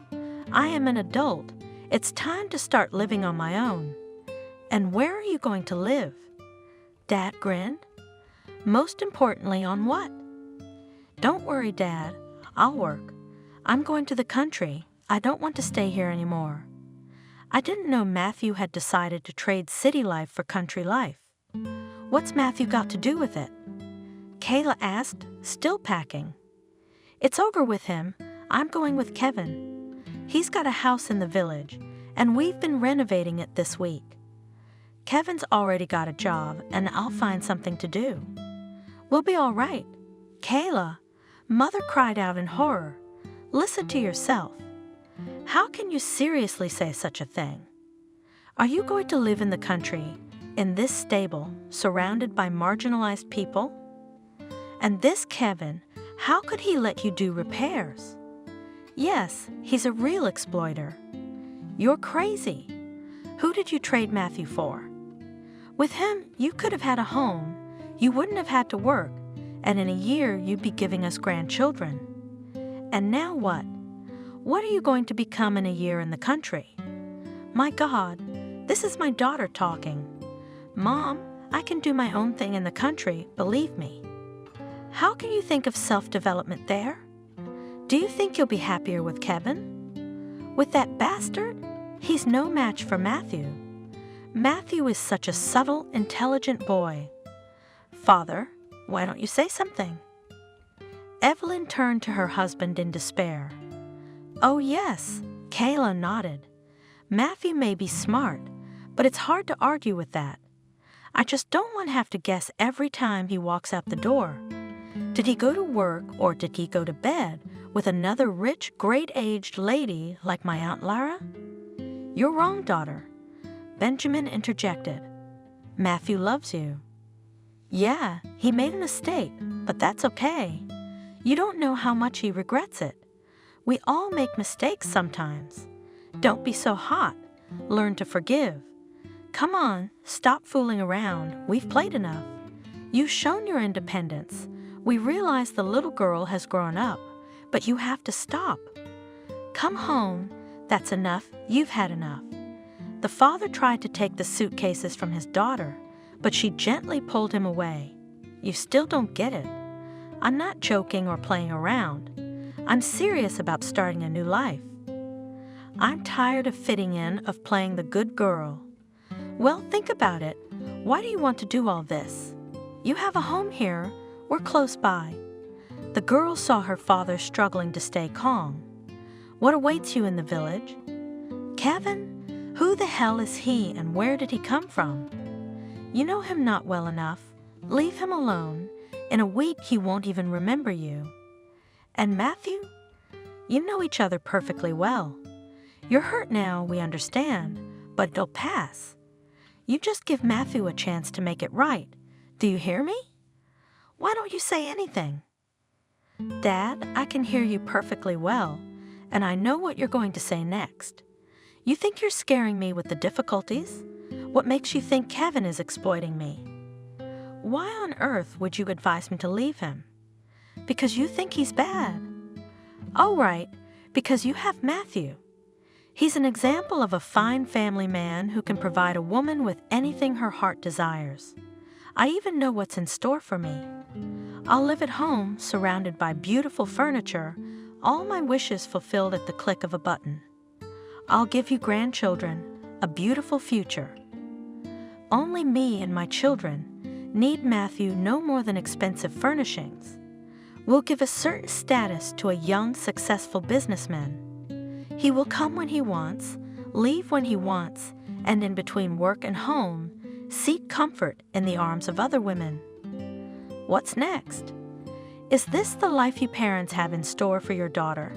I am an adult. It's time to start living on my own." "And where are you going to live?" Dad grinned. "Most importantly, on what?" "Don't worry, Dad. I'll work. I'm going to the country. I don't want to stay here anymore." I didn't know Matthew had decided to trade city life for country life. "What's Matthew got to do with it?" Kayla asked, still packing. "It's over with him. I'm going with Kevin. He's got a house in the village, and we've been renovating it this week. Kevin's already got a job, and I'll find something to do. We'll be all right." "Kayla," Mother cried out in horror. "Listen to yourself. How can you seriously say such a thing? Are you going to live in the country, in this stable, surrounded by marginalized people? And this Kevin, how could he let you do repairs? Yes, he's a real exploiter. You're crazy. Who did you trade Matthew for? With him, you could have had a home, you wouldn't have had to work, and in a year you'd be giving us grandchildren. And now what? What are you going to become in a year in the country? My God, this is my daughter talking. Mom, I can do my own thing in the country, believe me. How can you think of self-development there? Do you think you'll be happier with Kevin? With that bastard? He's no match for Matthew. Matthew is such a subtle, intelligent boy. Father, why don't you say something?" Evelyn turned to her husband in despair. "Oh yes," Kayla nodded. "Matthew may be smart, but it's hard to argue with that. I just don't want to have to guess every time he walks out the door. Did he go to work or did he go to bed with another rich, great-aged lady like my Aunt Lara?" "You're wrong, daughter," Benjamin interjected. "Matthew loves you." "Yeah, he made a mistake, but that's okay. You don't know how much he regrets it. We all make mistakes sometimes. Don't be so hot. Learn to forgive. Come on, stop fooling around. We've played enough. You've shown your independence. We realize the little girl has grown up, but you have to stop. Come home. That's enough. You've had enough." The father tried to take the suitcases from his daughter, but she gently pulled him away. "You still don't get it. I'm not joking or playing around. I'm serious about starting a new life. I'm tired of fitting in, of playing the good girl." "Well, think about it. Why do you want to do all this? You have a home here. We're close by." The girl saw her father struggling to stay calm. "What awaits you in the village?" "Kevin? Who the hell is he and where did he come from? You know him not well enough. Leave him alone. In a week he won't even remember you. And Matthew? You know each other perfectly well. You're hurt now, we understand, but it'll pass. You just give Matthew a chance to make it right. Do you hear me? Why don't you say anything?" "Dad, I can hear you perfectly well, and I know what you're going to say next. You think you're scaring me with the difficulties? What makes you think Kevin is exploiting me? Why on earth would you advise me to leave him? Because you think he's bad. Oh, right, because you have Matthew. He's an example of a fine family man who can provide a woman with anything her heart desires. I even know what's in store for me. I'll live at home, surrounded by beautiful furniture, all my wishes fulfilled at the click of a button. I'll give you grandchildren, a beautiful future. Only me and my children need Matthew no more than expensive furnishings. We'll give a certain status to a young, successful businessman. He will come when he wants, leave when he wants, and in between work and home, seek comfort in the arms of other women. What's next? Is this the life you parents have in store for your daughter?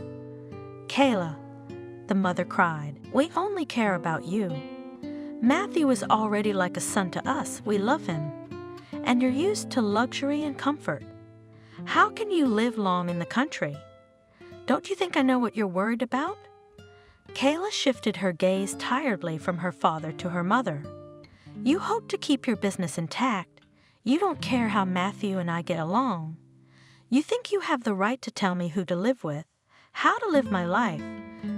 Kayla, the mother cried, we only care about you. Matthew is already like a son to us. We love him. And you're used to luxury and comfort. How can you live long in the country? Don't you think I know what you're worried about? Kayla shifted her gaze tiredly from her father to her mother. You hope to keep your business intact. You don't care how Matthew and I get along. You think you have the right to tell me who to live with, how to live my life,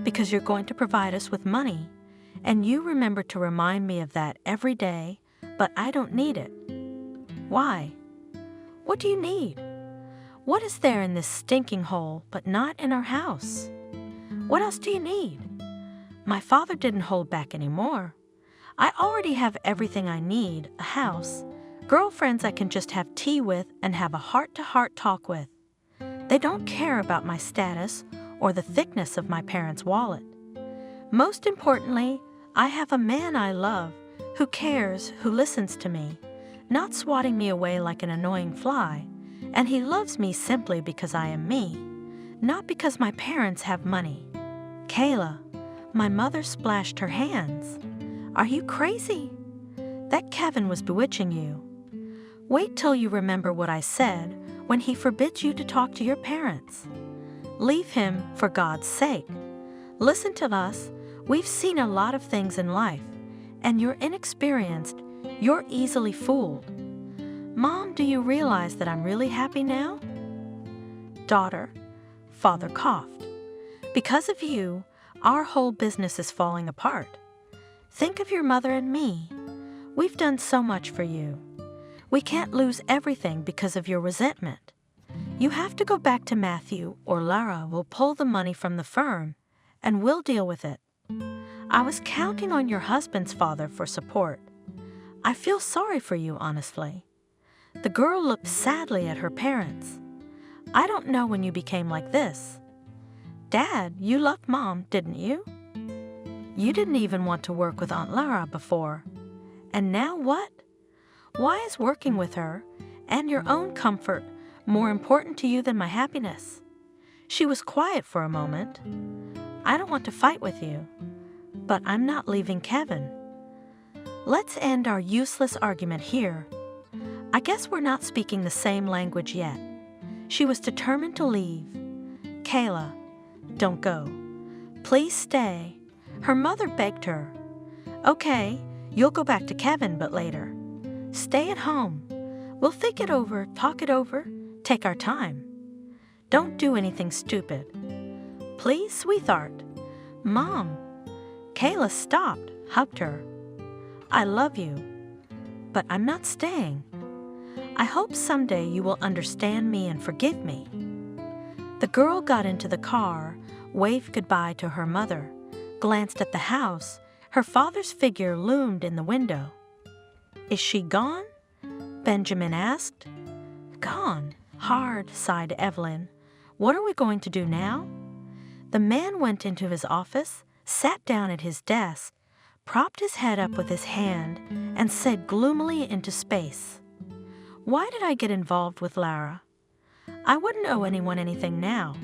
because you're going to provide us with money. And you remember to remind me of that every day, but I don't need it. Why? What do you need? What is there in this stinking hole but not in our house? What else do you need? My father didn't hold back anymore. I already have everything I need, a house, girlfriends I can just have tea with and have a heart-to-heart talk with. They don't care about my status or the thickness of my parents' wallet. Most importantly, I have a man I love who cares, who listens to me, not swatting me away like an annoying fly, and he loves me simply because I am me, not because my parents have money. Kayla, my mother splashed her hands. Are you crazy? That Kevin was bewitching you. Wait till you remember what I said when he forbids you to talk to your parents. Leave him for God's sake. Listen to us. We've seen a lot of things in life, and you're inexperienced. You're easily fooled. Mom, do you realize that I'm really happy now? Daughter, father coughed. Because of you, our whole business is falling apart. Think of your mother and me. We've done so much for you. We can't lose everything because of your resentment. You have to go back to Matthew, or Lara will pull the money from the firm, and we'll deal with it. I was counting on your husband's father for support. I feel sorry for you, honestly. The girl looked sadly at her parents. I don't know when you became like this. Dad, you loved Mom, didn't you? You didn't even want to work with Aunt Lara before. And now what? Why is working with her and your own comfort more important to you than my happiness? She was quiet for a moment. I don't want to fight with you, but I'm not leaving Kevin. Let's end our useless argument here. I guess we're not speaking the same language yet. She was determined to leave. Kayla, don't go. Please stay. Her mother begged her. Okay, you'll go back to Kevin, but later. Stay at home. We'll think it over, talk it over, take our time. Don't do anything stupid. Please, sweetheart. Mom. Kayla stopped, hugged her. I love you, but I'm not staying. I hope someday you will understand me and forgive me. The girl got into the car, waved goodbye to her mother, glanced at the house. Her father's figure loomed in the window. Is she gone? Benjamin asked. Gone, hard, sighed Evelyn. What are we going to do now? The man went into his office, sat down at his desk, propped his head up with his hand, and said gloomily into space, Why did I get involved with Lara? I wouldn't owe anyone anything now.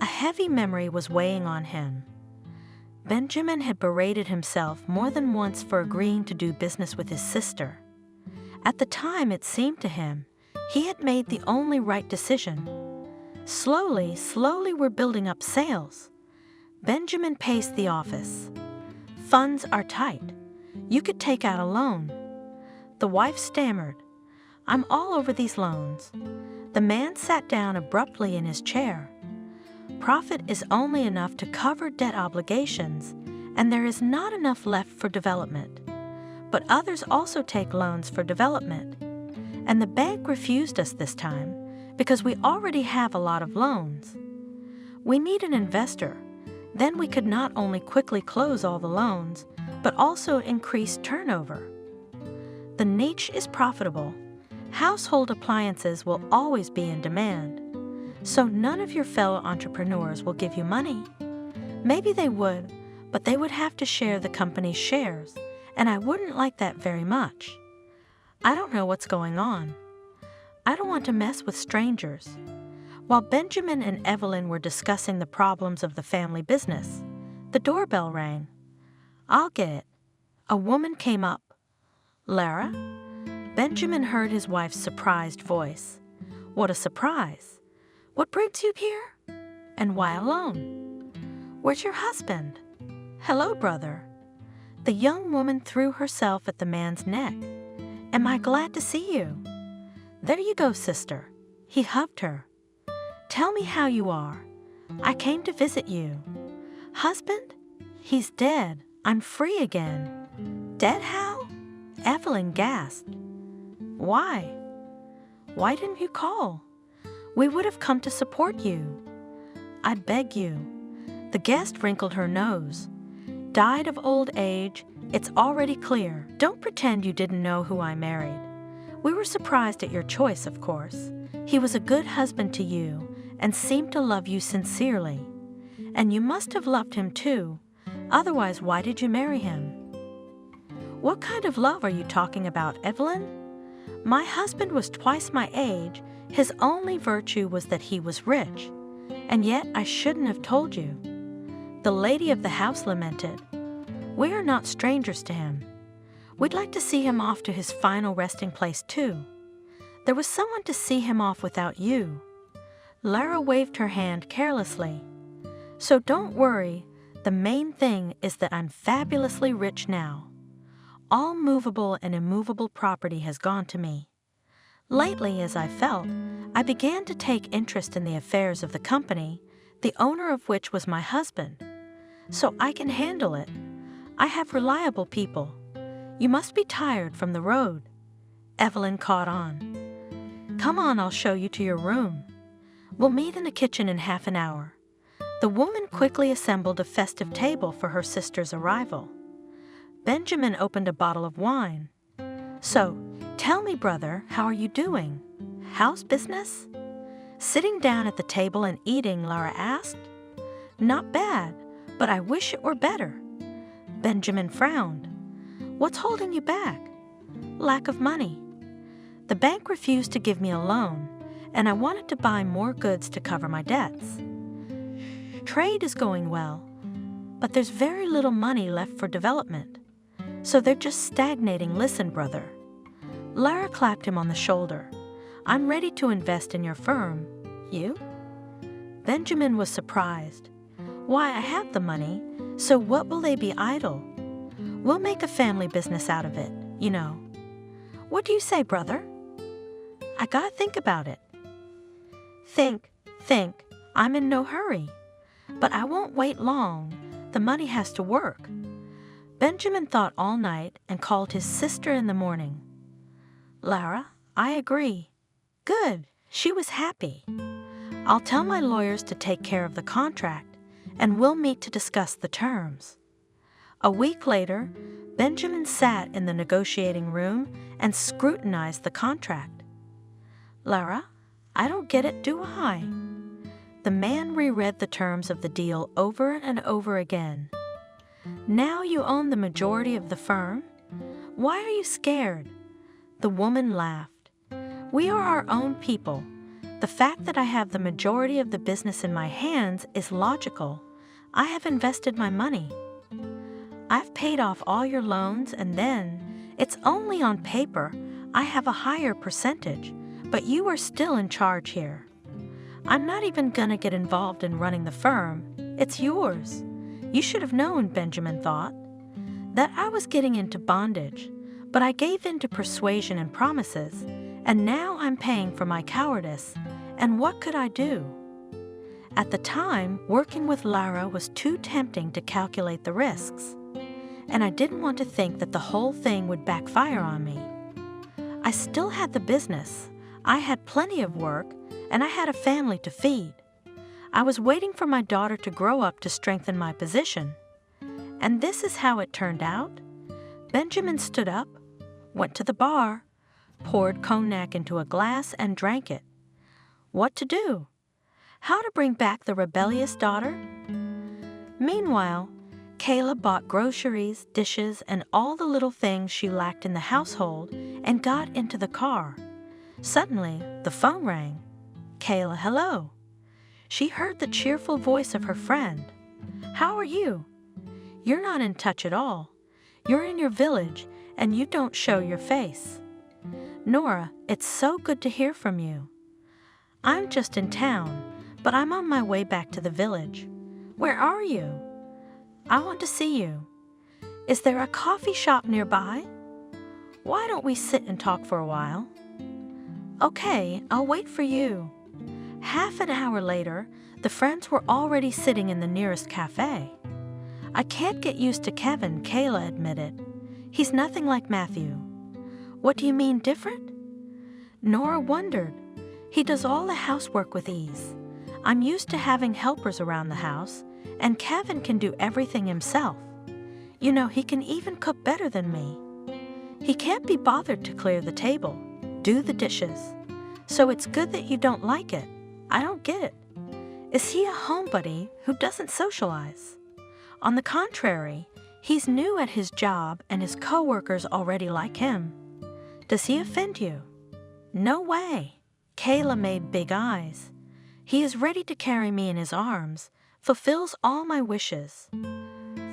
A heavy memory was weighing on him. Benjamin had berated himself more than once for agreeing to do business with his sister. At the time, it seemed to him he had made the only right decision. Slowly we're building up sales. Benjamin paced the office. Funds are tight. You could take out a loan. The wife stammered. I'm all over these loans. The man sat down abruptly in his chair. Profit is only enough to cover debt obligations, and there is not enough left for development. But others also take loans for development, and the bank refused us this time because we already have a lot of loans. We need an investor. Then we could not only quickly close all the loans, but also increase turnover. The niche is profitable. Household appliances will always be in demand. So none of your fellow entrepreneurs will give you money. Maybe they would, but they would have to share the company's shares, and I wouldn't like that very much. I don't know what's going on. I don't want to mess with strangers. While Benjamin and Evelyn were discussing the problems of the family business, the doorbell rang. I'll get it. A woman came up. Lara? Benjamin heard his wife's surprised voice. What a surprise. What brings you here? And why alone? Where's your husband? Hello, brother. The young woman threw herself at the man's neck. Am I glad to see you? There you go, sister. He hugged her. Tell me how you are. I came to visit you. Husband? He's dead. I'm free again. Dead how? Evelyn gasped. Why? Why didn't you call? We would have come to support you. I beg you. The guest wrinkled her nose. Died of old age, it's already clear. Don't pretend you didn't know who I married. We were surprised at your choice, of course. He was a good husband to you and seemed to love you sincerely. And you must have loved him too. Otherwise, why did you marry him? What kind of love are you talking about, Evelyn? My husband was twice my age. His only virtue was that he was rich. And yet I shouldn't have told you. The lady of the house lamented. We are not strangers to him. We'd like to see him off to his final resting place too. There was someone to see him off without you. Lara waved her hand carelessly. So don't worry. The main thing is that I'm fabulously rich now. All movable and immovable property has gone to me. Lately, as I felt, I began to take interest in the affairs of the company, the owner of which was my husband. So I can handle it. I have reliable people. You must be tired from the road. Evelyn caught on. Come on, I'll show you to your room. We'll meet in the kitchen in half an hour. The woman quickly assembled a festive table for her sister's arrival. Benjamin opened a bottle of wine. So, tell me, brother, how are you doing? How's business? Sitting down at the table and eating, Lara asked. Not bad, but I wish it were better. Benjamin frowned. What's holding you back? Lack of money. The bank refused to give me a loan, and I wanted to buy more goods to cover my debts. Trade is going well, but there's very little money left for development. So they're just stagnating. Listen, brother. Lara clapped him on the shoulder. I'm ready to invest in your firm. You? Benjamin was surprised. Why, I have the money, so what will they be idle? We'll make a family business out of it, you know. What do you say, brother? I gotta think about it. Think. I'm in no hurry. But I won't wait long. The money has to work. Benjamin thought all night and called his sister in the morning. Lara, I agree. Good. She was happy. I'll tell my lawyers to take care of the contract, and we'll meet to discuss the terms. A week later, Benjamin sat in the negotiating room and scrutinized the contract. Lara, I don't get it, do I? The man reread the terms of the deal over and over again. Now you own the majority of the firm? Why are you scared? The woman laughed. We are our own people. The fact that I have the majority of the business in my hands is logical. I have invested my money. I've paid off all your loans, and then, it's only on paper, I have a higher percentage, but you are still in charge here. I'm not even gonna get involved in running the firm. It's yours. You should have known, Benjamin thought, that I was getting into bondage, but I gave in to persuasion and promises, and now I'm paying for my cowardice, and what could I do? At the time, working with Lara was too tempting to calculate the risks, and I didn't want to think that the whole thing would backfire on me. I still had the business, I had plenty of work, and I had a family to feed. I was waiting for my daughter to grow up to strengthen my position. And this is how it turned out. Benjamin stood up, went to the bar, poured cognac into a glass and drank it. What to do? How to bring back the rebellious daughter? Meanwhile, Kayla bought groceries, dishes, and all the little things she lacked in the household and got into the car. Suddenly, the phone rang. Kayla, hello. She heard the cheerful voice of her friend. How are you? You're not in touch at all. You're in your village and you don't show your face. Nora, it's so good to hear from you. I'm just in town, but I'm on my way back to the village. Where are you? I want to see you. Is there a coffee shop nearby? Why don't we sit and talk for a while? Okay, I'll wait for you. Half an hour later, the friends were already sitting in the nearest cafe. I can't get used to Kevin, Kayla admitted. He's nothing like Matthew. What do you mean different? Nora wondered. He does all the housework with ease. I'm used to having helpers around the house, and Kevin can do everything himself. You know, he can even cook better than me. He can't be bothered to clear the table, do the dishes. So it's good that you don't like it. I don't get it. Is he a homebody who doesn't socialize? On the contrary, he's new at his job and his coworkers already like him. Does he offend you? No way. Kayla made big eyes. He is ready to carry me in his arms, fulfills all my wishes.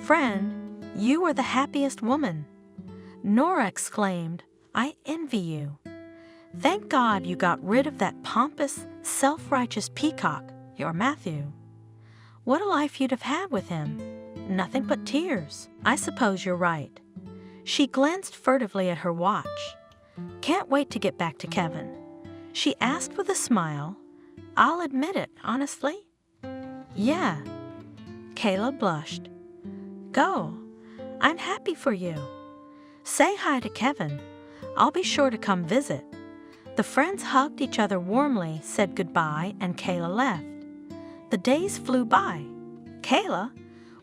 Friend, you are the happiest woman. Nora exclaimed, I envy you. Thank God you got rid of that pompous, self-righteous peacock, your Matthew. What a life you'd have had with him. Nothing but tears. I suppose you're right. She glanced furtively at her watch. Can't wait to get back to Kevin. She asked with a smile, I'll admit it, honestly. Yeah. Kayla blushed. Go. I'm happy for you. Say hi to Kevin. I'll be sure to come visit. The friends hugged each other warmly, said goodbye, and Kayla left. The days flew by. Kayla,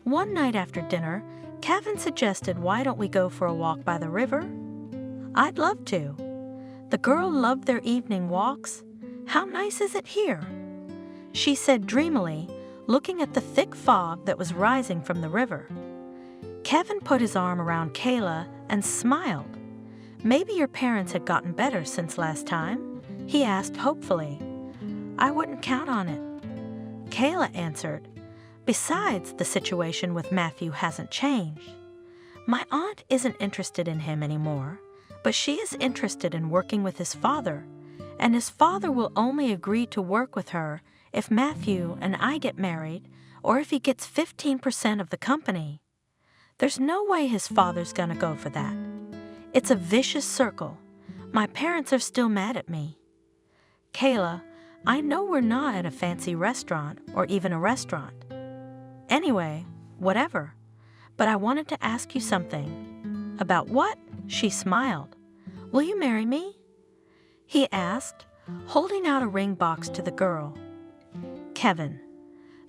one night after dinner, Kevin suggested, why don't we go for a walk by the river? I'd love to. The girl loved their evening walks. How nice is it here? She said dreamily, looking at the thick fog that was rising from the river. Kevin put his arm around Kayla and smiled. Maybe your parents had gotten better since last time? He asked hopefully. I wouldn't count on it. Kayla answered. Besides, the situation with Matthew hasn't changed. My aunt isn't interested in him anymore, but she is interested in working with his father, and his father will only agree to work with her if Matthew and I get married or if he gets 15% of the company. There's no way his father's gonna go for that. It's a vicious circle. My parents are still mad at me. Kayla, I know we're not at a fancy restaurant or even a restaurant. Anyway, whatever. But I wanted to ask you something. About what? She smiled. Will you marry me? He asked, holding out a ring box to the girl. Kevin.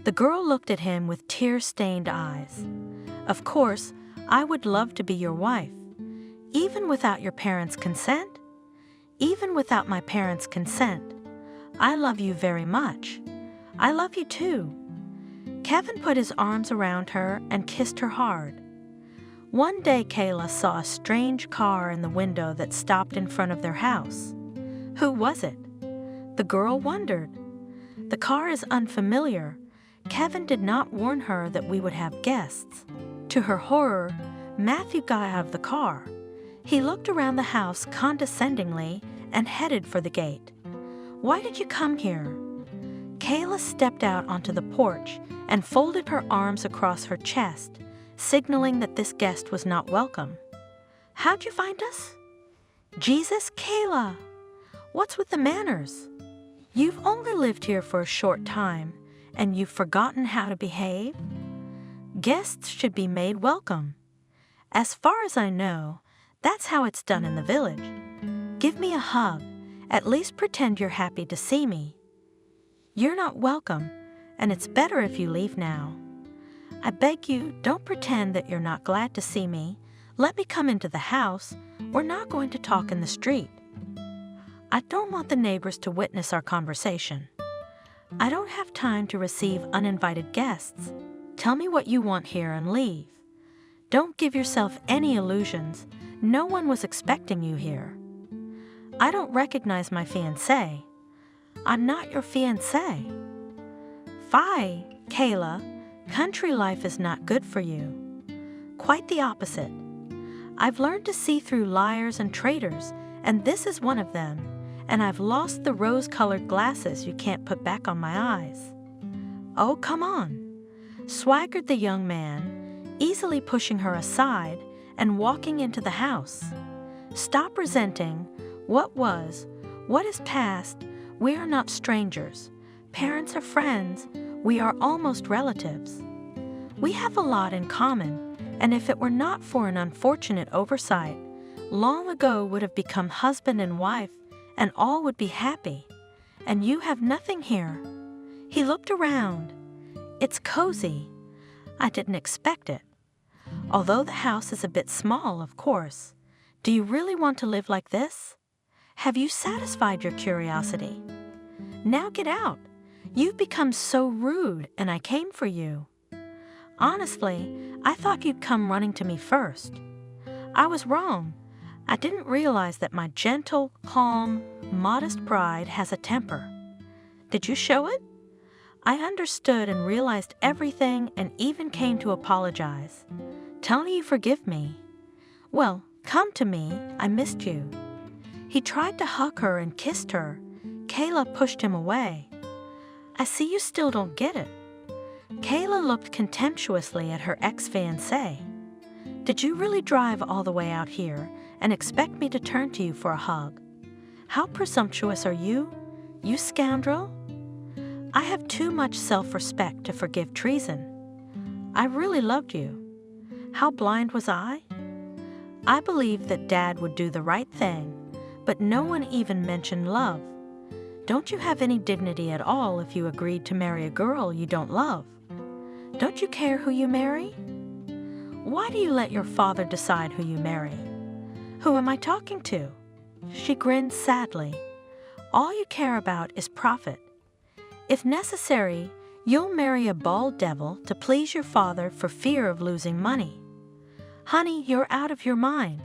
The girl looked at him with tear-stained eyes. Of course, I would love to be your wife. Even without your parents' consent? Even without my parents' consent. I love you very much. I love you too. Kevin put his arms around her and kissed her hard. One day Kayla saw a strange car in the window that stopped in front of their house. Who was it? The girl wondered. The car is unfamiliar. Kevin did not warn her that we would have guests. To her horror, Matthew got out of the car. He looked around the house condescendingly and headed for the gate. Why did you come here? Kayla stepped out onto the porch and folded her arms across her chest, signaling that this guest was not welcome. How'd you find us? Jesus, Kayla! What's with the manners? You've only lived here for a short time, and you've forgotten how to behave? Guests should be made welcome. As far as I know, that's how it's done in the village. Give me a hug. At least pretend you're happy to see me. You're not welcome, and it's better if you leave now. I beg you, don't pretend that you're not glad to see me. Let me come into the house. We're not going to talk in the street. I don't want the neighbors to witness our conversation. I don't have time to receive uninvited guests. Tell me what you want here and leave. Don't give yourself any illusions. No one was expecting you here. I don't recognize my fiancé. I'm not your fiancé. Fie, Kayla. Country life is not good for you. Quite the opposite. I've learned to see through liars and traitors, and this is one of them, and I've lost the rose-colored glasses you can't put back on my eyes. Oh, come on, swaggered the young man, easily pushing her aside and walking into the house. Stop resenting what was, what is past. We are not strangers. Parents are friends. We are almost relatives. We have a lot in common, and if it were not for an unfortunate oversight, long ago would have become husband and wife, and all would be happy. And you have nothing here. He looked around. It's cozy. I didn't expect it. Although the house is a bit small, of course. Do you really want to live like this? Have you satisfied your curiosity? Now get out. You've become so rude, and I came for you. Honestly, I thought you'd come running to me first. I was wrong. I didn't realize that my gentle, calm, modest pride has a temper. Did you show it? I understood and realized everything and even came to apologize. Tell me you forgive me. Well, come to me. I missed you. He tried to hug her and kissed her. Kayla pushed him away. I see you still don't get it. Kayla looked contemptuously at her ex-fiancé. Did you really drive all the way out here and expect me to turn to you for a hug? How presumptuous are you, you scoundrel? I have too much self-respect to forgive treason. I really loved you. How blind was I? I believed that Dad would do the right thing, but no one even mentioned love. Don't you have any dignity at all if you agreed to marry a girl you don't love? Don't you care who you marry? Why do you let your father decide who you marry? Who am I talking to? She grinned sadly. All you care about is profit. If necessary, you'll marry a bald devil to please your father for fear of losing money. Honey, you're out of your mind.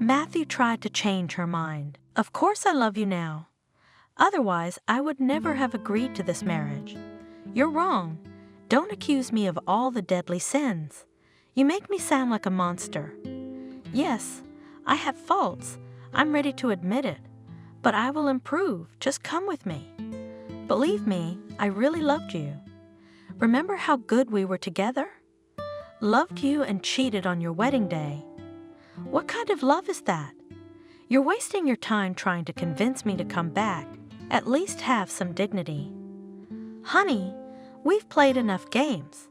Matthew tried to change her mind. Of course I love you now. Otherwise, I would never have agreed to this marriage. You're wrong. Don't accuse me of all the deadly sins. You make me sound like a monster. Yes, I have faults. I'm ready to admit it. But I will improve. Just come with me. Believe me, I really loved you. Remember how good we were together? Loved you and cheated on your wedding day. What kind of love is that? You're wasting your time trying to convince me to come back. At least have some dignity. Honey, we've played enough games.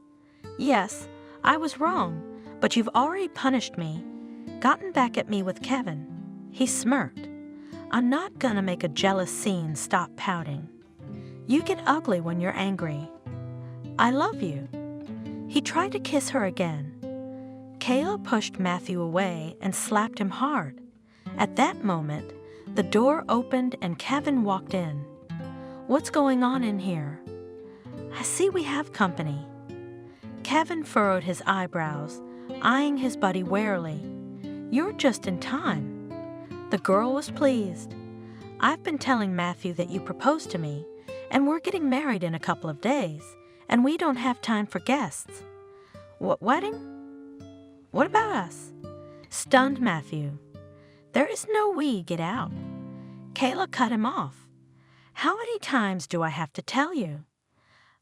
Yes, I was wrong, but you've already punished me, gotten back at me with Kevin. He smirked. I'm not gonna make a jealous scene. Stop pouting. You get ugly when you're angry. I love you. He tried to kiss her again. Kayla pushed Matthew away and slapped him hard. At that moment, the door opened and Kevin walked in. What's going on in here? I see we have company. Kevin furrowed his eyebrows, eyeing his buddy warily. You're just in time. The girl was pleased. I've been telling Matthew that you proposed to me, and we're getting married in a couple of days, and we don't have time for guests. What wedding? What about us? Stunned Matthew. There is no we. Get out. Kayla cut him off. How many times do I have to tell you?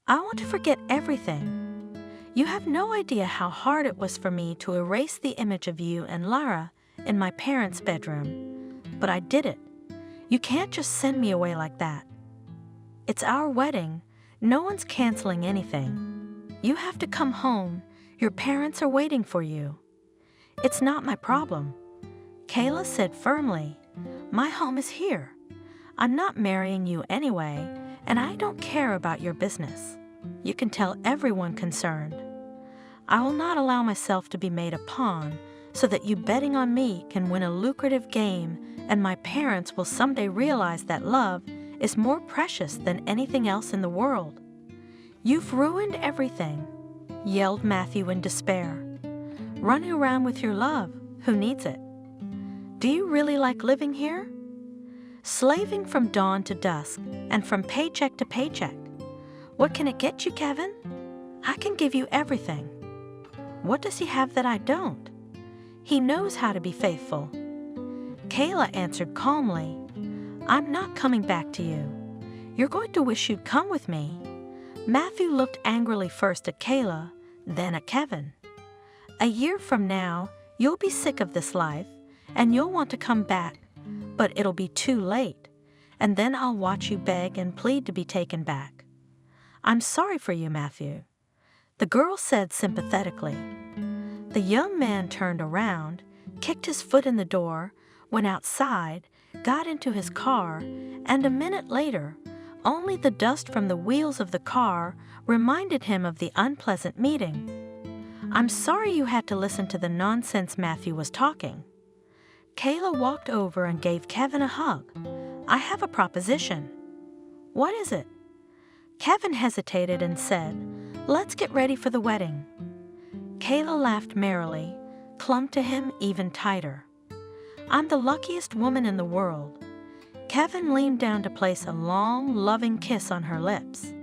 I want to forget everything. You have no idea how hard it was for me to erase the image of you and Lara in my parents' bedroom. But I did it. You can't just send me away like that. It's our wedding. No one's canceling anything. You have to come home. Your parents are waiting for you. It's not my problem. Kayla said firmly, my home is here. I'm not marrying you anyway, and I don't care about your business. You can tell everyone concerned. I will not allow myself to be made a pawn so that you betting on me can win a lucrative game and my parents will someday realize that love is more precious than anything else in the world. You've ruined everything. yelled Matthew in despair. "Running around with your love, who needs it? Do you really like living here? Slaving from dawn to dusk and from paycheck to paycheck. What can it get you, Kevin? I can give you everything. What does he have that I don't? He knows how to be faithful." Kayla answered calmly, "I'm not coming back to you. You're going to wish you'd come with me." Matthew looked angrily first at Kayla, then at Kevin. "A year from now, you'll be sick of this life, and you'll want to come back, but it'll be too late, and then I'll watch you beg and plead to be taken back. I'm sorry for you, Matthew," the girl said sympathetically. The young man turned around, kicked his foot in the door, went outside, got into his car, and a minute later, only the dust from the wheels of the car reminded him of the unpleasant meeting. "I'm sorry you had to listen to the nonsense Matthew was talking." Kayla walked over and gave Kevin a hug. "I have a proposition." "What is it?" Kevin hesitated and said, "Let's get ready for the wedding." Kayla laughed merrily, clung to him even tighter. "I'm the luckiest woman in the world." Kevin leaned down to place a long, loving kiss on her lips.